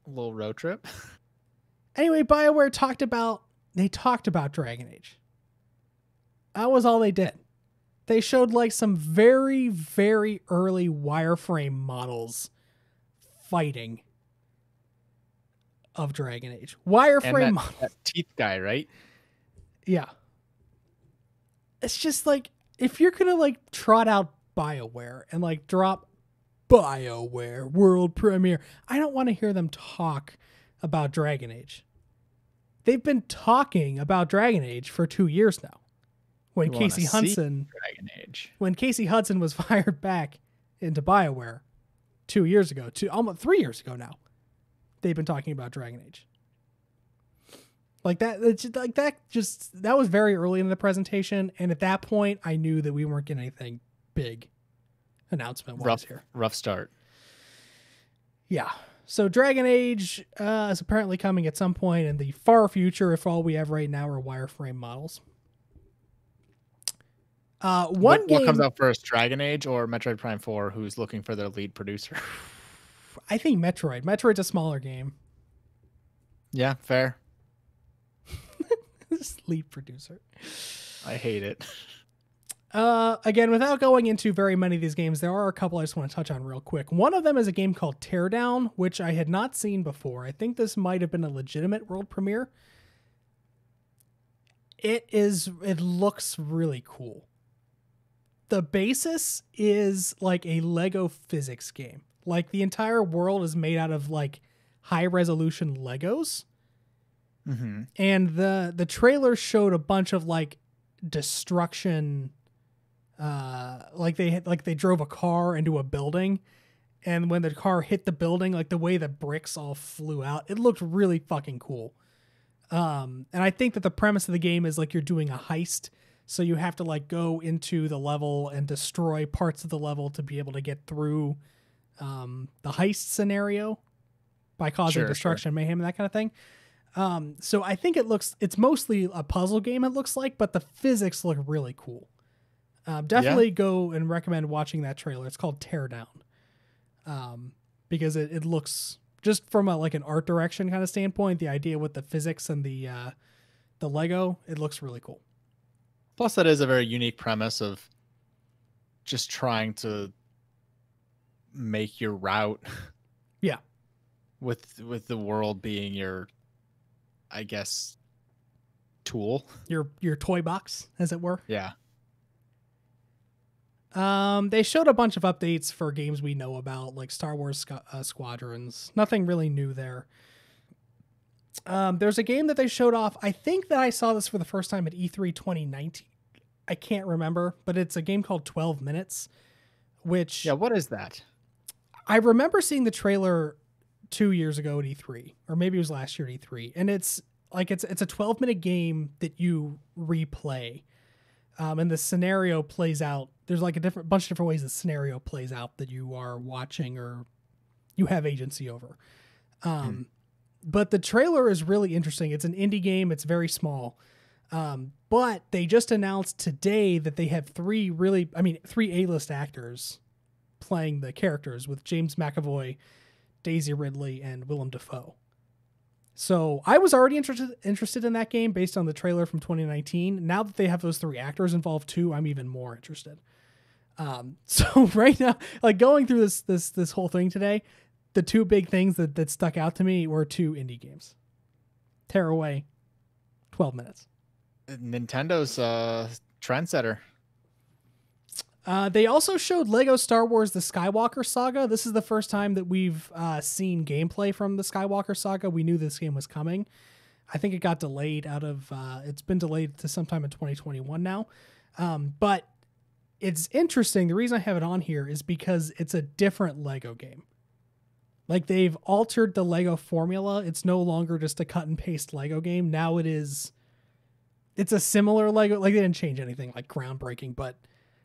little road trip. Anyway, BioWare talked about Dragon Age. That was all they did. They showed like some very, very early wireframe models fighting of Dragon Age. Wireframe models. That teeth guy, right? Yeah. It's just like, if you're going to like trot out BioWare and like drop BioWare world premiere, I don't want to hear them talk about Dragon Age. They've been talking about Dragon Age for 2 years now. When Casey Hudson was fired back into BioWare 2 years ago, almost 3 years ago now, they've been talking about Dragon Age. That was very early in the presentation, and at that point, I knew that we weren't getting anything big announcement-wise here. Rough start. Yeah. So Dragon Age is apparently coming at some point in the far future, if all we have right now are wireframe models. What comes out first, Dragon Age or Metroid Prime 4, who's looking for their lead producer? I think Metroid. Metroid's a smaller game. Yeah, fair. Lead producer. I hate it. Again, without going into very many of these games, there are a couple I just want to touch on real quick. One of them is a game called Teardown, which I had not seen before. I think this might have been a legitimate world premiere. It looks really cool. The basis is like a Lego physics game. Like the entire world is made out of like high resolution Legos. Mm-hmm. And the trailer showed a bunch of like destruction. Like they drove a car into a building, and when the car hit the building, like the way the bricks all flew out, it looked really fucking cool. And I think that the premise of the game is like you're doing a heist. So you have to like go into the level and destroy parts of the level to be able to get through the heist scenario by causing destruction, mayhem, and that kind of thing. So I think it's mostly a puzzle game, it looks like, but the physics look really cool. Definitely go and recommend watching that trailer. It's called Teardown. Because it looks, just from like an art direction kind of standpoint, the idea with the physics and the Lego, it looks really cool. Plus, that is a very unique premise of just trying to make your route. Yeah. With the world being your, I guess, tool. Your toy box, as it were. Yeah. They showed a bunch of updates for games we know about, like Star Wars Squadrons. Nothing really new there. There's a game that they showed off. I think that I saw this for the first time at E3 2019. I can't remember, but it's a game called 12 Minutes, which... Yeah, what is that? I remember seeing the trailer 2 years ago at E3, or maybe it was last year at E3, and it's a 12-minute game that you replay. And the scenario plays out. There's like a bunch of different ways the scenario plays out that you are watching or you have agency over. But the trailer is really interesting. It's an indie game. It's very small. But they just announced today that they have three A-list actors playing the characters, with James McAvoy, Daisy Ridley, and Willem Dafoe. So I was already interested in that game based on the trailer from 2019. Now that they have those three actors involved too, I'm even more interested. So right now, like going through this whole thing today, the two big things that stuck out to me were two indie games. Tearaway, 12 minutes. Nintendo's trendsetter. They also showed Lego Star Wars The Skywalker Saga. This is the first time that we've seen gameplay from the Skywalker Saga. We knew this game was coming. I think it got delayed it's been delayed to sometime in 2021 now. But it's interesting. The reason I have it on here is because it's a different Lego game. Like, they've altered the Lego formula. It's no longer just a cut and paste Lego game. Now it's a similar Lego. Like, they didn't change anything like groundbreaking, but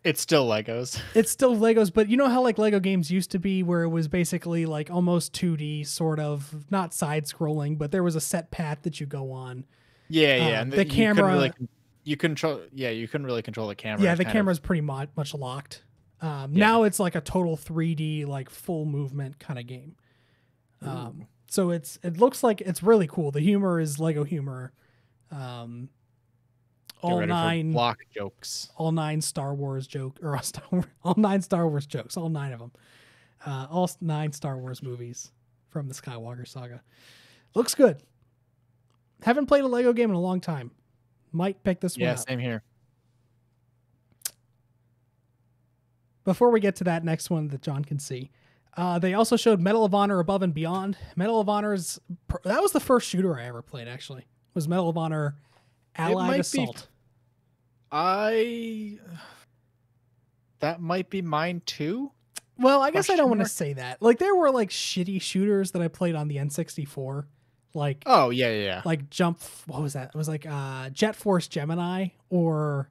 it's still Legos. It's still Legos, but you know how like Lego games used to be, where it was basically like almost 2D, sort of, not side scrolling, but there was a set path that you go on. Yeah. And the camera, you couldn't really control the camera. Yeah, the camera's pretty much locked. Now it's like a total 3D, like full movement kind of game. So it looks like it's really cool. The humor is Lego humor. All 9 block jokes. All 9 Star Wars jokes. All 9 Star Wars jokes. All 9 of them. All 9 Star Wars movies from the Skywalker Saga. Looks good. Haven't played a Lego game in a long time. Might pick this one up. Yeah, same here. Before we get to that next one that John can see, they also showed Medal of Honor Above and Beyond. Medal of Honor's... That was the first shooter I ever played, actually. Was Medal of Honor Allied Assault. That might be mine too. Well, I guess I don't want to say that. Like, there were like shitty shooters that I played on the N64. Like, oh yeah. Like what was that? It was like Jet Force Gemini, or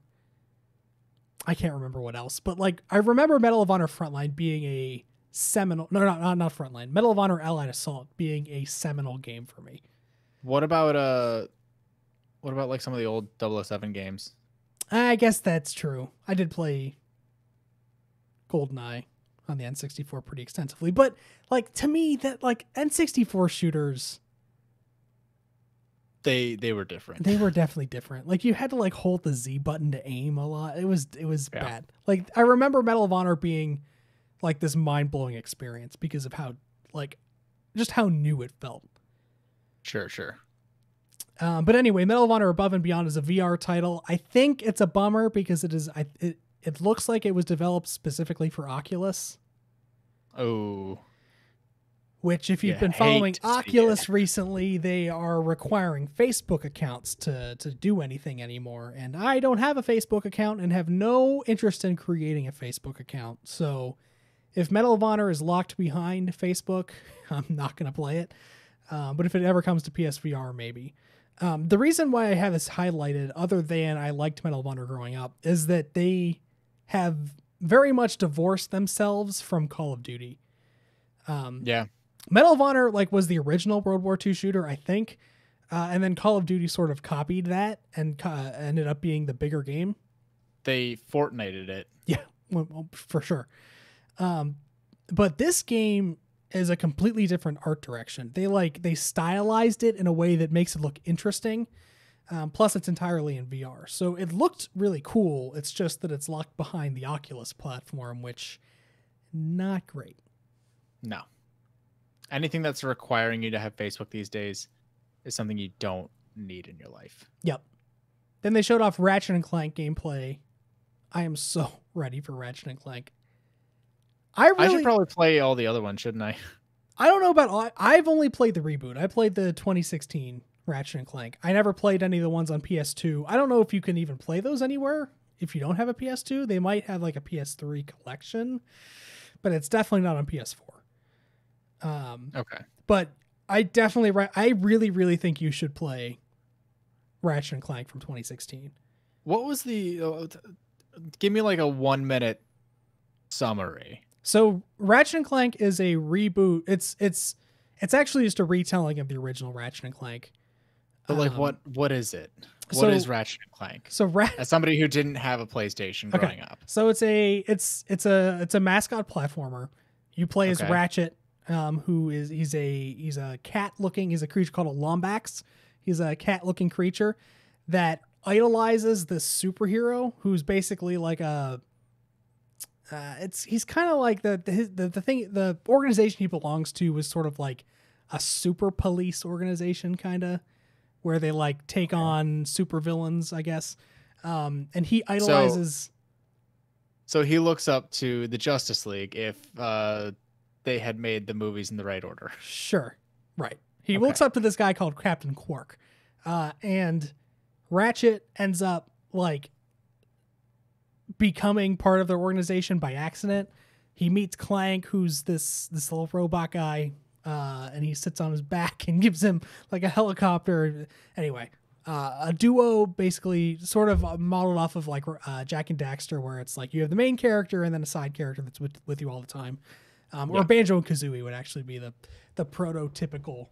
I can't remember what else. But like, I remember Medal of Honor Frontline being a seminal. No, not Frontline. Medal of Honor Allied Assault being a seminal game for me. What about like some of the old 007 games? I guess that's true. I did play GoldenEye on the N64 pretty extensively, but like, to me, that like N64 shooters, they were different. They were definitely different. Like, you had to like hold the Z button to aim a lot. It was bad. Like, I remember Medal of Honor being like this mind-blowing experience because of how, like, just how new it felt. Sure. But anyway, Medal of Honor Above and Beyond is a VR title. I think it's a bummer because it looks like it was developed specifically for Oculus. Oh. Which, if you've been following Oculus recently, they are requiring Facebook accounts to do anything anymore. And I don't have a Facebook account and have no interest in creating a Facebook account. So if Medal of Honor is locked behind Facebook, I'm not going to play it. But if it ever comes to PSVR, maybe. The reason why I have this highlighted, other than I liked Medal of Honor growing up, is that they have very much divorced themselves from Call of Duty. Yeah. Medal of Honor was the original World War II shooter, I think. And then Call of Duty sort of copied that and ended up being the bigger game. They Fortnited it. Yeah, well, for sure. But this game is a completely different art direction. They stylized it in a way that makes it look interesting. Plus, it's entirely in VR. So it looked really cool. It's just that it's locked behind the Oculus platform, which, not great. No. Anything that's requiring you to have Facebook these days is something you don't need in your life. Yep. Then they showed off Ratchet and Clank gameplay. I am so ready for Ratchet and Clank. I should probably play all the other ones, shouldn't I? I don't know about I've only played the reboot. I played the 2016 Ratchet and Clank. I never played any of the ones on PS2. I don't know if you can even play those anywhere if you don't have a PS2. They might have like a PS3 collection, but it's definitely not on PS4. Okay. But I really, really think you should play Ratchet and Clank from 2016. What was give me like a 1-minute summary. So Ratchet and Clank is a reboot. It's It's actually just a retelling of the original Ratchet and Clank. But like, what is it? What so- is Ratchet and Clank? So As somebody who didn't have a PlayStation growing up, So it's a mascot platformer. You play as Ratchet, who is he's a cat looking. He's a creature called a Lombax. He's a cat looking creature that idolizes this superhero who's basically like he's kind of like the organization he belongs to is sort of like a super police organization, kind of, where they like take on super villains, I guess. And he idolizes. So he looks up to the Justice League if they had made the movies in the right order. Sure. Right. He looks up to this guy called Captain Quark. And Ratchet ends up like becoming part of their organization by accident. He meets Clank, who's this little robot guy, and he sits on his back and gives him like a helicopter. Anyway, a duo basically sort of modeled off of like Jak and Daxter, where it's like you have the main character and then a side character that's with you all the time. Or Banjo and Kazooie would actually be the prototypical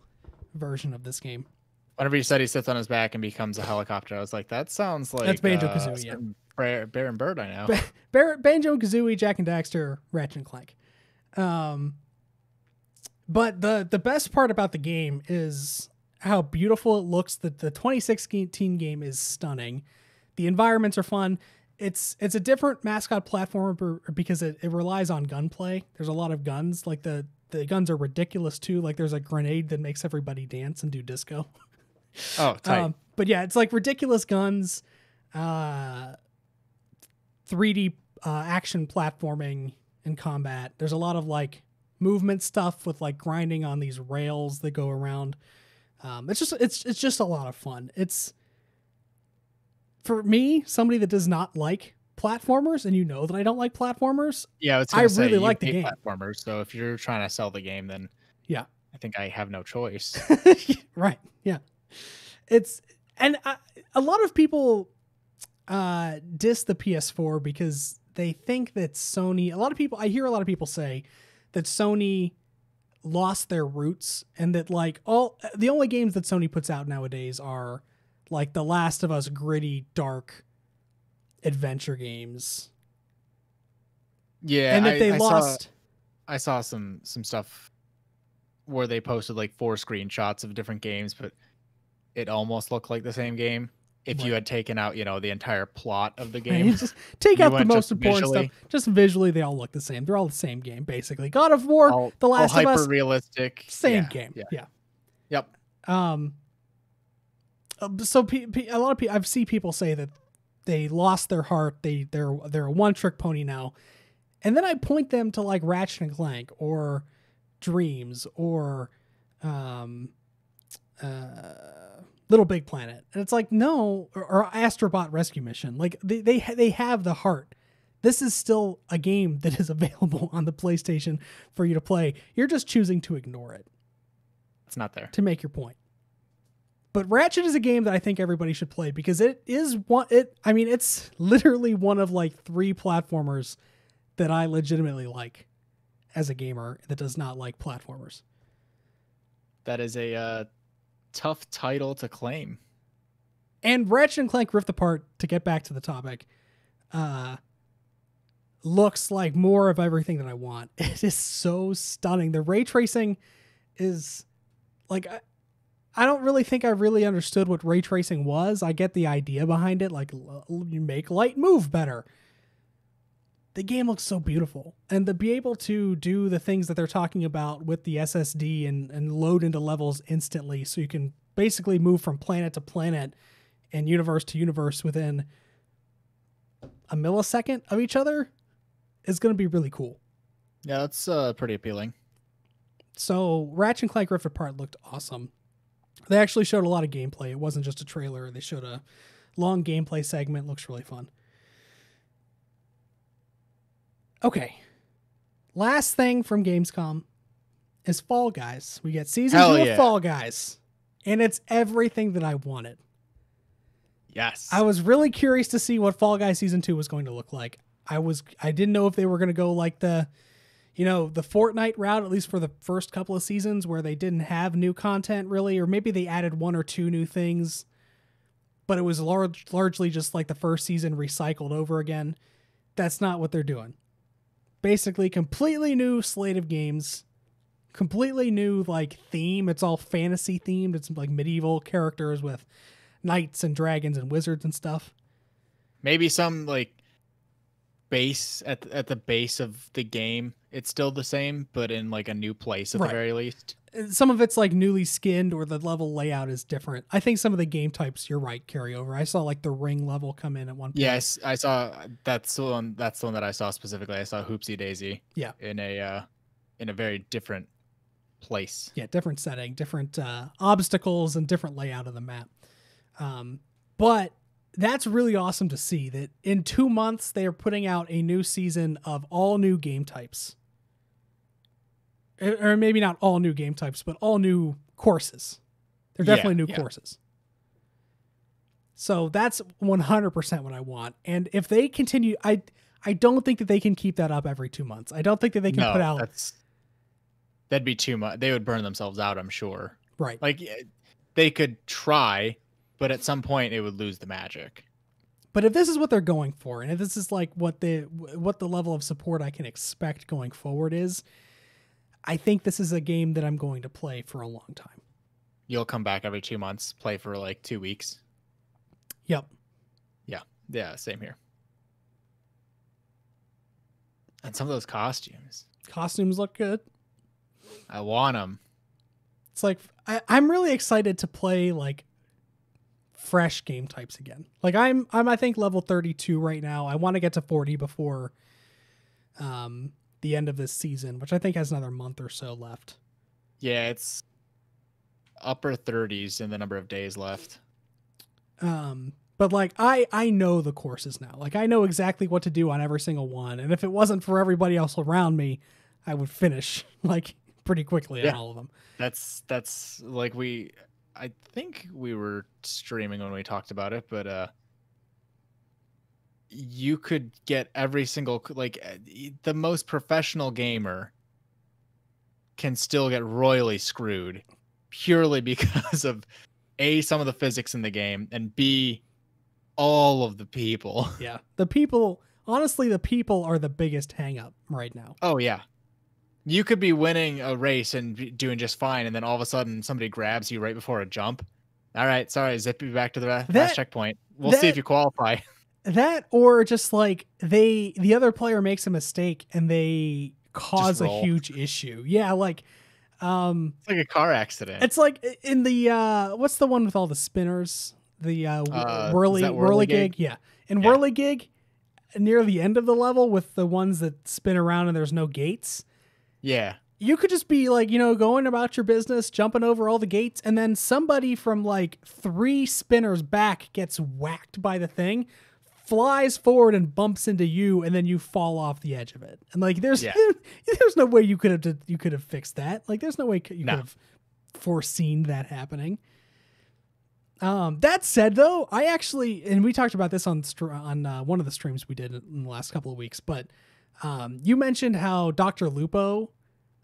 version of this game. Whenever you said he sits on his back and becomes a helicopter, I was like, that sounds like that's Banjo Kazooie. Yeah. Bear and Bird, I know. Banjo and Kazooie, Jak and Daxter, Ratchet and Clank. But the best part about the game is how beautiful it looks. The 2016 game is stunning. The environments are fun. It's a different mascot platformer because it relies on gunplay. There's a lot of guns. Like the guns are ridiculous too. Like there's a grenade that makes everybody dance and do disco. Oh, tight. But yeah, it's like ridiculous guns, 3D action platforming and combat. There's a lot of like movement stuff with like grinding on these rails that go around. It's just a lot of fun. It's, for me, somebody that does not like platformers, and you know that I don't like platformers. Yeah, I really like the game. Platformers. So if you're trying to sell the game, then yeah, I think I have no choice. Right. Yeah. A lot of people diss the PS4 because they think that Sony. I hear a lot of people say that Sony lost their roots and that like the only games that Sony puts out nowadays are like The Last of Us gritty, dark adventure games. Yeah, and that I saw some stuff where they posted like 4 screenshots of different games, but it almost looked like the same game. If you had taken out, the entire plot of the game. Just take out the most important stuff. Just visually, they all look the same. They're all the same game, basically. God of War, The Last of Us. Hyper realistic. Same game. Yeah. Yep. So a lot of people, I've seen people say that they lost their heart. They're a one-trick pony now. And then I point them to like Ratchet and Clank or Dreams or Little Big Planet, and it's like no, or Astrobot Rescue Mission. Like they have the heart. This is still a game that is available on the PlayStation for you to play. You're just choosing to ignore it. It's not there to make your point. But Ratchet is a game that I think everybody should play because it's literally one of like 3 platformers that I legitimately like as a gamer that does not like platformers. That is a tough title to claim. And Ratchet and Clank Rift Apart, to get back to the topic, looks like more of everything that I want. It is so stunning. The ray tracing is like, I don't really think I really understood what ray tracing was. I get the idea behind it. Like you make light move better. The game looks so beautiful, and to be able to do the things that they're talking about with the SSD and load into levels instantly, so you can basically move from planet to planet and universe to universe within a millisecond of each other, is going to be really cool. Yeah, that's pretty appealing. So Ratchet and Clank Rift Apart looked awesome. They actually showed a lot of gameplay. It wasn't just a trailer. They showed a long gameplay segment. Looks really fun. Okay. Last thing from Gamescom is Fall Guys. We get season 2 of Fall Guys. And it's everything that I wanted. Yes. I was really curious to see what Fall Guys season 2 was going to look like. I didn't know if they were going to go like the, you know, the Fortnite route, at least for the first couple of seasons where they didn't have new content really, or maybe they added one or two new things, but it was largely just like the first season recycled over again. That's not what they're doing. Basically, completely new slate of games, completely new like theme. It's all fantasy themed. It's like medieval characters with knights and dragons and wizards and stuff. Maybe some like base at the base of the game, it's still the same, but in like a new place at the very least. Some of it's like newly skinned, or the level layout is different. I think some of the game types, you're right, carry over. I saw like the ring level come in at one point. Yes, I saw that's the one that I saw specifically. I saw Hoopsie Daisy. Yeah. In a very different place. Yeah, different setting, different obstacles, and different layout of the map. But that's really awesome to see that in 2 months they are putting out a new season of all new game types. Or maybe not all new game types, but all new courses. They're definitely new courses. So that's 100% what I want. And if they continue, I don't think that they can keep that up every 2 months. I don't think that they can put out. That'd be too much. They would burn themselves out, I'm sure. Right. Like they could try, but at some point it would lose the magic. But if this is what they're going for, and if this is like what the level of support I can expect going forward is, I think this is a game that I'm going to play for a long time. You'll come back every 2 months, play for like 2 weeks. Yep. Yeah, same here. And some of those costumes look good. I want them. It's like I'm really excited to play like fresh game types again. Like I'm I think level 32 right now. I want to get to 40 before the end of this season, which I think has another month or so left. Yeah, it's upper 30s in the number of days left. But like I know the courses now. Like I know exactly what to do on every single one. And if it wasn't for everybody else around me, I would finish like pretty quickly on all of them. That's like I think we were streaming when we talked about it, but you could get every single, like the most professional gamer can still get royally screwed purely because of A, some of the physics in the game, and B, all of the people. Yeah. The people are the biggest hang up right now. Oh yeah. You could be winning a race and doing just fine, and then all of a sudden somebody grabs you right before a jump. All right, sorry, zip you back to the last checkpoint. We'll see if you qualify. That, or just like the other player makes a mistake and they cause a huge issue. Yeah, like it's like a car accident. It's like in the what's the one with all the spinners? The whirligig? Yeah. In whirligig, near the end of the level with the ones that spin around and there's no gates. Yeah. You could just be like, going about your business, jumping over all the gates, and then somebody from like 3 spinners back gets whacked by the thing, flies forward and bumps into you, and then you fall off the edge of it. And like there's no way you could have fixed that. Like there's no way you could have foreseen that happening. That said, though, I actually, and we talked about this on one of the streams we did in the last couple of weeks, but you mentioned how Dr. Lupo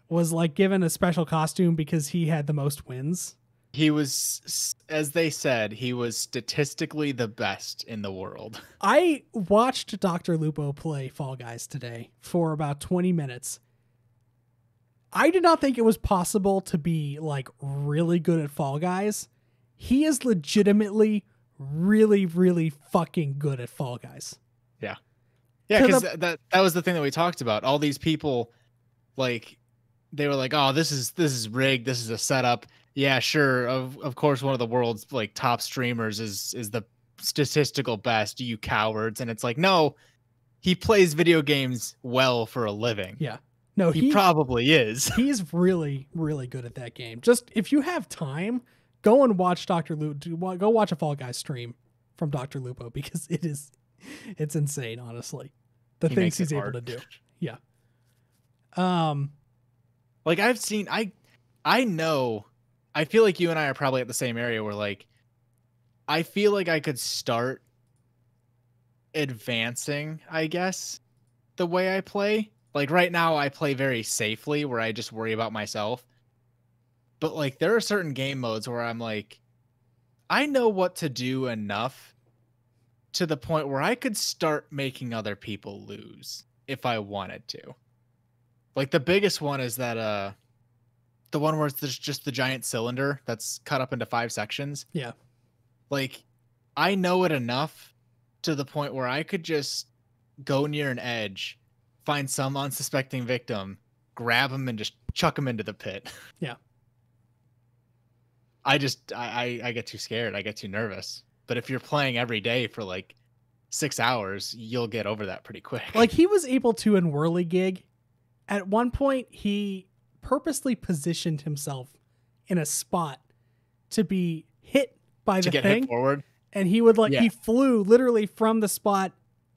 was like given a special costume because he had the most wins. He was, as they said, he was statistically the best in the world. I watched Dr. Lupo play Fall Guys today for about 20 minutes. I did not think it was possible to be like really good at Fall Guys. He is legitimately really, really fucking good at Fall Guys. Yeah. Yeah, because that was the thing that we talked about. All these people, like, they were like, oh, this is rigged. This is a setup. Yeah, sure. Of course, one of the world's like top streamers is the statistical best, you cowards. And it's like, no, he plays video games well for a living. Yeah. No, he probably is. He's really, really good at that game. Just if you have time, go and watch Dr. Lupo. Go watch a Fall Guys stream from Dr. Lupo because it's insane, honestly. The things he's able to do. Yeah. Like I've seen, I know, I feel like you and I are probably at the same area where like, I feel like I could start advancing, I guess, the way I play. Like right now I play very safely where I just worry about myself. But like there are certain game modes where I'm like, I know what to do enough to the point where I could start making other people lose if I wanted to. Like the biggest one is that the one where there's just the giant cylinder that's cut up into 5 sections. Yeah. Like I know it enough to the point where I could just go near an edge, find some unsuspecting victim, grab him and just chuck him into the pit. Yeah. I get too scared. I get too nervous. But if you're playing every day for like 6 hours, you'll get over that pretty quick. Like he was able to in Whirligig. At one point, he purposely positioned himself in a spot to be hit by the thing. Hit forward. And he would he flew literally from the spot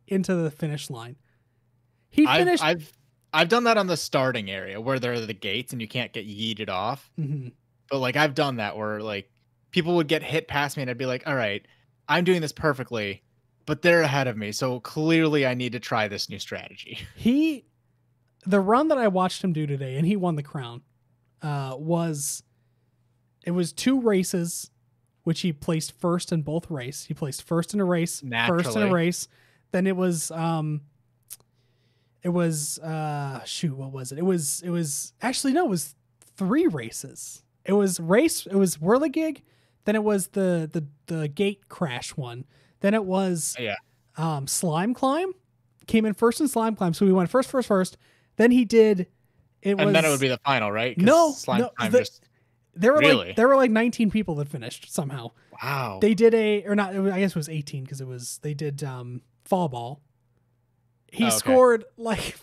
into the finish line. He finished. I've done that on the starting area where there are the gates and you can't get yeeted off. Mm-hmm. But like I've done that where like people would get hit past me and I'd be like, all right, I'm doing this perfectly, but they're ahead of me. So clearly I need to try this new strategy. The run that I watched him do today, and he won the crown, was 2 races, which he placed first in both races. He placed first in a race, first in a race. Then it was what was it? It was actually, no, it was 3 races. It was Whirligig, then it was the gate crash one. Then it was Slime Climb. Came in first in Slime Climb, so we went first. Then he did then it would be the final, right? No, Slime Climb there were like 19 people that finished somehow. Wow. They did I guess it was 18 because they did Fall Ball. He scored like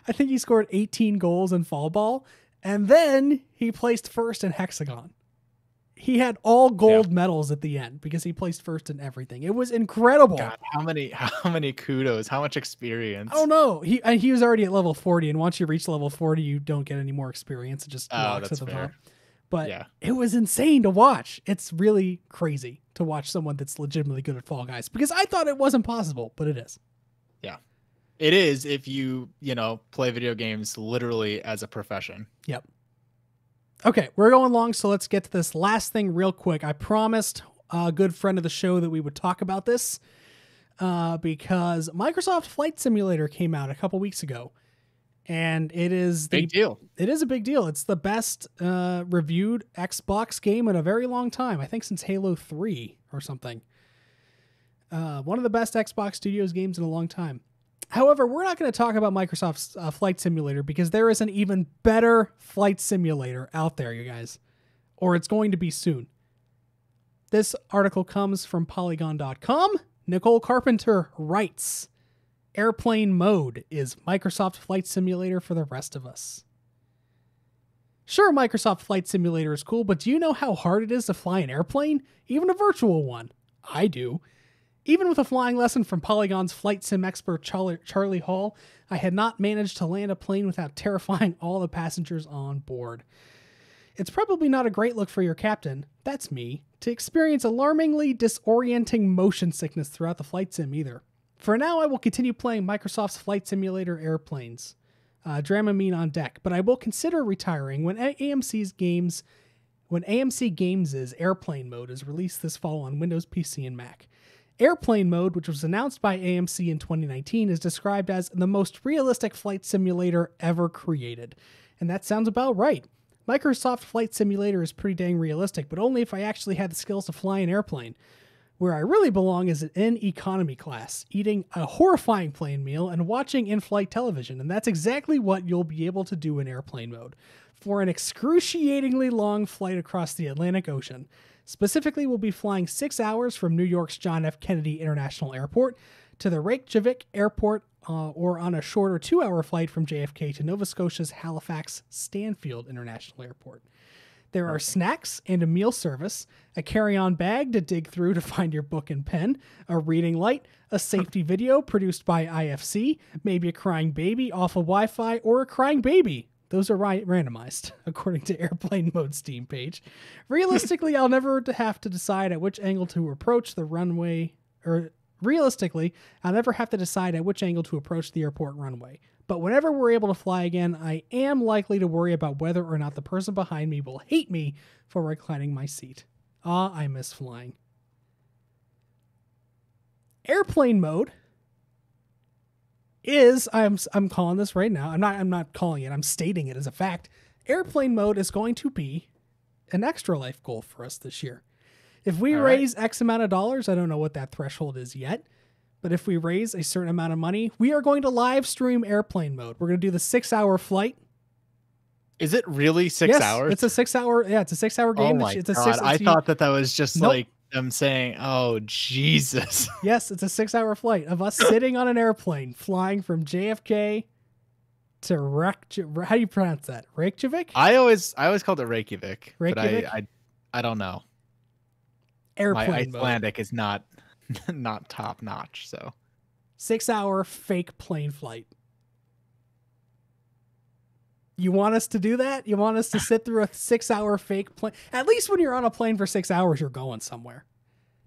I think he scored 18 goals in Fall Ball, and then he placed first in Hexagon. He had all gold medals at the end because he placed first in everything. It was incredible. God, how many kudos, how much experience? Oh no, he was already at level 40, and once you reach level 40, you don't get any more experience. It just walks to the top. But it was insane to watch. It's really crazy to watch someone that's legitimately good at Fall Guys, because I thought it wasn't possible, but it is. Yeah, it is if you play video games literally as a profession. Yep. Okay, we're going long, so let's get to this last thing real quick. I promised a good friend of the show that we would talk about this because Microsoft Flight Simulator came out a couple weeks ago, and it is big deal. It is a big deal. It's the best reviewed Xbox game in a very long time. I think since Halo 3 or something. One of the best Xbox Studios games in a long time. However, we're not going to talk about Microsoft's Flight Simulator because there is an even better flight simulator out there, you guys. Or it's going to be soon. This article comes from Polygon.com. Nicole Carpenter writes, "Airplane mode is Microsoft Flight Simulator for the rest of us." Sure, Microsoft Flight Simulator is cool, but do you know how hard it is to fly an airplane? Even a virtual one. I do. Even with a flying lesson from Polygon's flight sim expert Charlie Hall, I had not managed to land a plane without terrifying all the passengers on board. It's probably not a great look for your captain, that's me, to experience alarmingly disorienting motion sickness throughout the flight sim either. For now, I will continue playing Microsoft's Flight Simulator Airplanes. Dramamine on deck, but I will consider retiring when AMC Games' Airplane mode is released this fall on Windows, PC, and Mac. Airplane mode, which was announced by AMC in 2019, is described as the most realistic flight simulator ever created. And that sounds about right. Microsoft Flight Simulator is pretty dang realistic, but only if I actually had the skills to fly an airplane. Where I really belong is in economy class, eating a horrifying plane meal and watching in-flight television, and that's exactly what you'll be able to do in airplane mode. For an excruciatingly long flight across the Atlantic Ocean. Specifically, we'll be flying 6 hours from New York's John F. Kennedy International Airport to the Reykjavik Airport, or on a shorter 2-hour flight from JFK to Nova Scotia's Halifax Stanfield International Airport. There are snacks and a meal service, a carry-on bag to dig through to find your book and pen, a reading light, a safety video produced by IFC, maybe a crying baby off of Wi-Fi, or a crying baby. Those are randomized, according to Airplane Mode Steam page. Realistically, I'll never have to decide at which angle to approach the runway, or realistically, I'll never have to decide at which angle to approach the airport runway. But whenever we're able to fly again, I am likely to worry about whether or not the person behind me will hate me for reclining my seat. Ah, I miss flying. Airplane mode is, I'm calling this right now. I'm not calling it. I'm stating it as a fact. Airplane mode is going to be an extra life goal for us this year. If we raise X amount of dollars, I don't know what that threshold is yet, but if we raise a certain amount of money, we are going to live stream airplane mode. We're going to do the 6-hour flight. Is it really 6 hours? It's a 6-hour. Yeah, it's a 6-hour game. Oh my it's a God. I thought that was just like them saying, "Oh Jesus." Yes, it's a 6-hour flight of us sitting on an airplane flying from JFK to how do you pronounce that? Reykjavik? I always called it Reykjavik, Reykjavik? but I don't know. Airplane My mode. Icelandic is not top notch, so 6-hour fake plane flight. You want us to do that? You want us to sit through a 6-hour fake plane? At least when you're on a plane for 6 hours, you're going somewhere.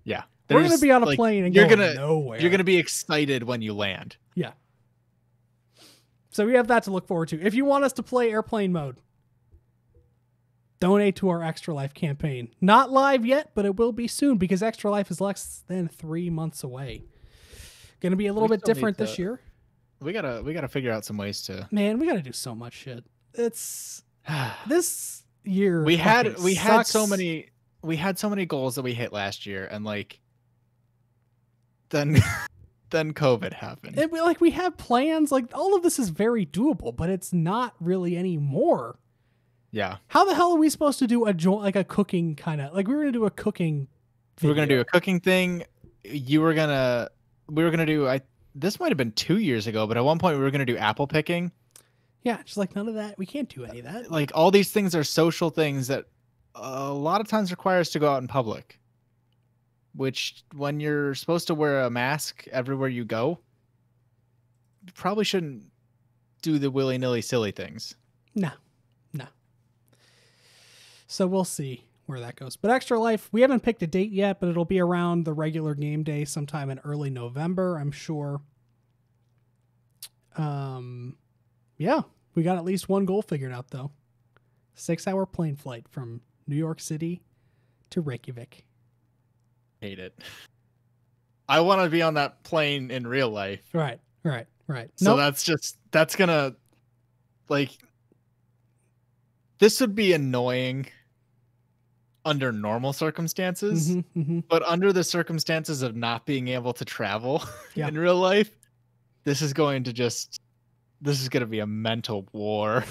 Yeah. We're going to be on a plane and going nowhere. You're going to be excited when you land. Yeah. So we have that to look forward to. If you want us to play airplane mode, donate to our Extra Life campaign. Not live yet, but it will be soon because Extra Life is less than 3 months away. Going to be a little bit different this year. We gotta figure out some ways to. Man, we got to do so much shit. It's this year. We had so many goals that we hit last year, and like then COVID happened. And we have plans. Like all of this is very doable, but it's not really anymore. Yeah. How the hell are we supposed to do a cooking kind of like we were gonna do a cooking video. We were gonna do a cooking thing. We were gonna do this might have been 2 years ago, but at one point we were gonna do apple picking. Yeah, just like none of that. We can't do any of that. Like all these things are social things that a lot of times require us to go out in public. Which when you're supposed to wear a mask everywhere you go, you probably shouldn't do the willy-nilly silly things. No. So we'll see where that goes. But Extra Life, we haven't picked a date yet, but it'll be around the regular game day sometime in early November, I'm sure. Yeah, we got at least one goal figured out, though. 6-hour plane flight from New York City to Reykjavik. Hate it. I want to be on that plane in real life. Right. So that's gonna, like, this would be annoying under normal circumstances, but under the circumstances of not being able to travel in real life, this is going to be a mental war.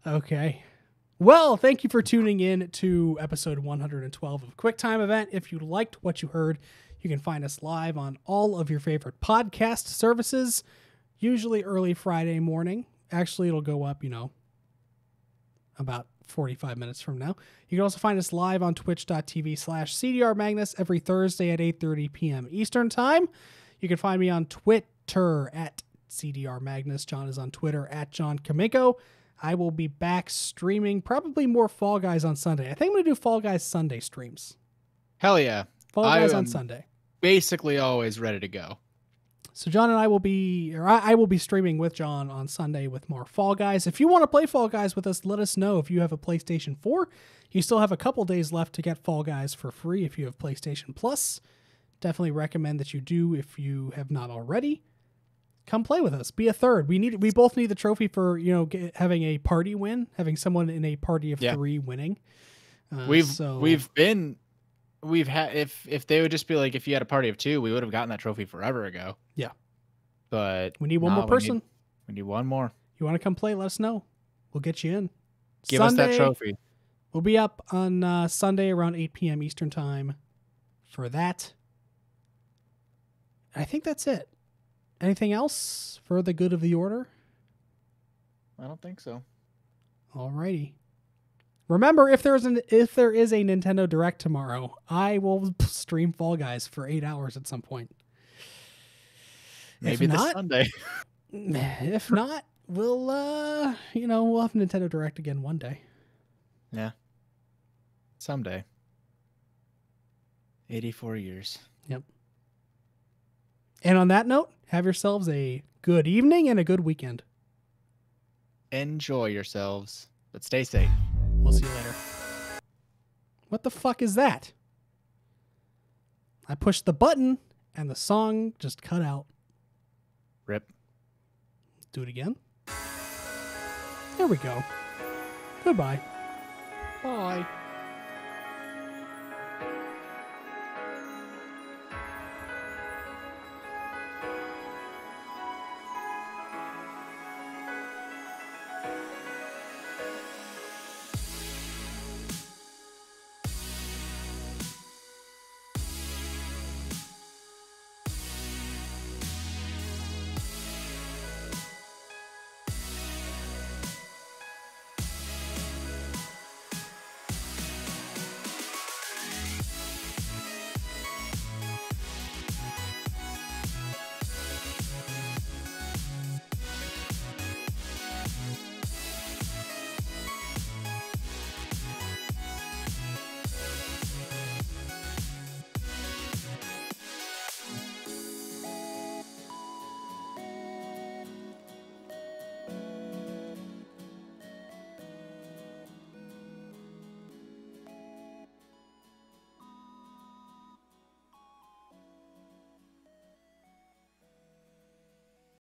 Okay. Well, thank you for tuning in to episode 112 of QuickTime Event. If you liked what you heard, you can find us live on all of your favorite podcast services, usually early Friday morning. Actually, it'll go up, about 45 minutes from now. You can also find us live on twitch.tv/CDR Magnus every Thursday at 8:30 p.m. Eastern Time. You can find me on Twitter at CDR Magnus. John is on Twitter at John Kamiko. I will be back streaming probably more Fall Guys on Sunday. I think I'm going to do Fall Guys Sunday streams. Hell yeah. Fall Guys on Sunday. Basically always ready to go. So John and I will be, or I will be streaming with John on Sunday with more Fall Guys. If you want to play Fall Guys with us, let us know. If you have a PlayStation 4, you still have a couple days left to get Fall Guys for free if you have PlayStation Plus. Definitely recommend that you do if you have not already. Come play with us. Be a third. We both need the trophy for, having a party win, having someone in a party of 3 winning. We've had, if they would just be like, if you had a party of 2, we would have gotten that trophy forever ago. Yeah. But we need one more person. We need one more. You want to come play? Let us know. We'll get you in. Give us that trophy. We'll be up on Sunday around 8 p.m. Eastern Time for that. I think that's it. Anything else for the good of the order? I don't think so. Alrighty. Remember, if there is a Nintendo Direct tomorrow, I will stream Fall Guys for 8 hours at some point. Maybe this Sunday. If not, we'll have Nintendo Direct again one day. Yeah. Someday. 84 years. Yep. And on that note, have yourselves a good evening and a good weekend. Enjoy yourselves, but stay safe. We'll see you later. What the fuck is that? I pushed the button and the song just cut out. Rip. Do it again. There we go. Goodbye. Bye.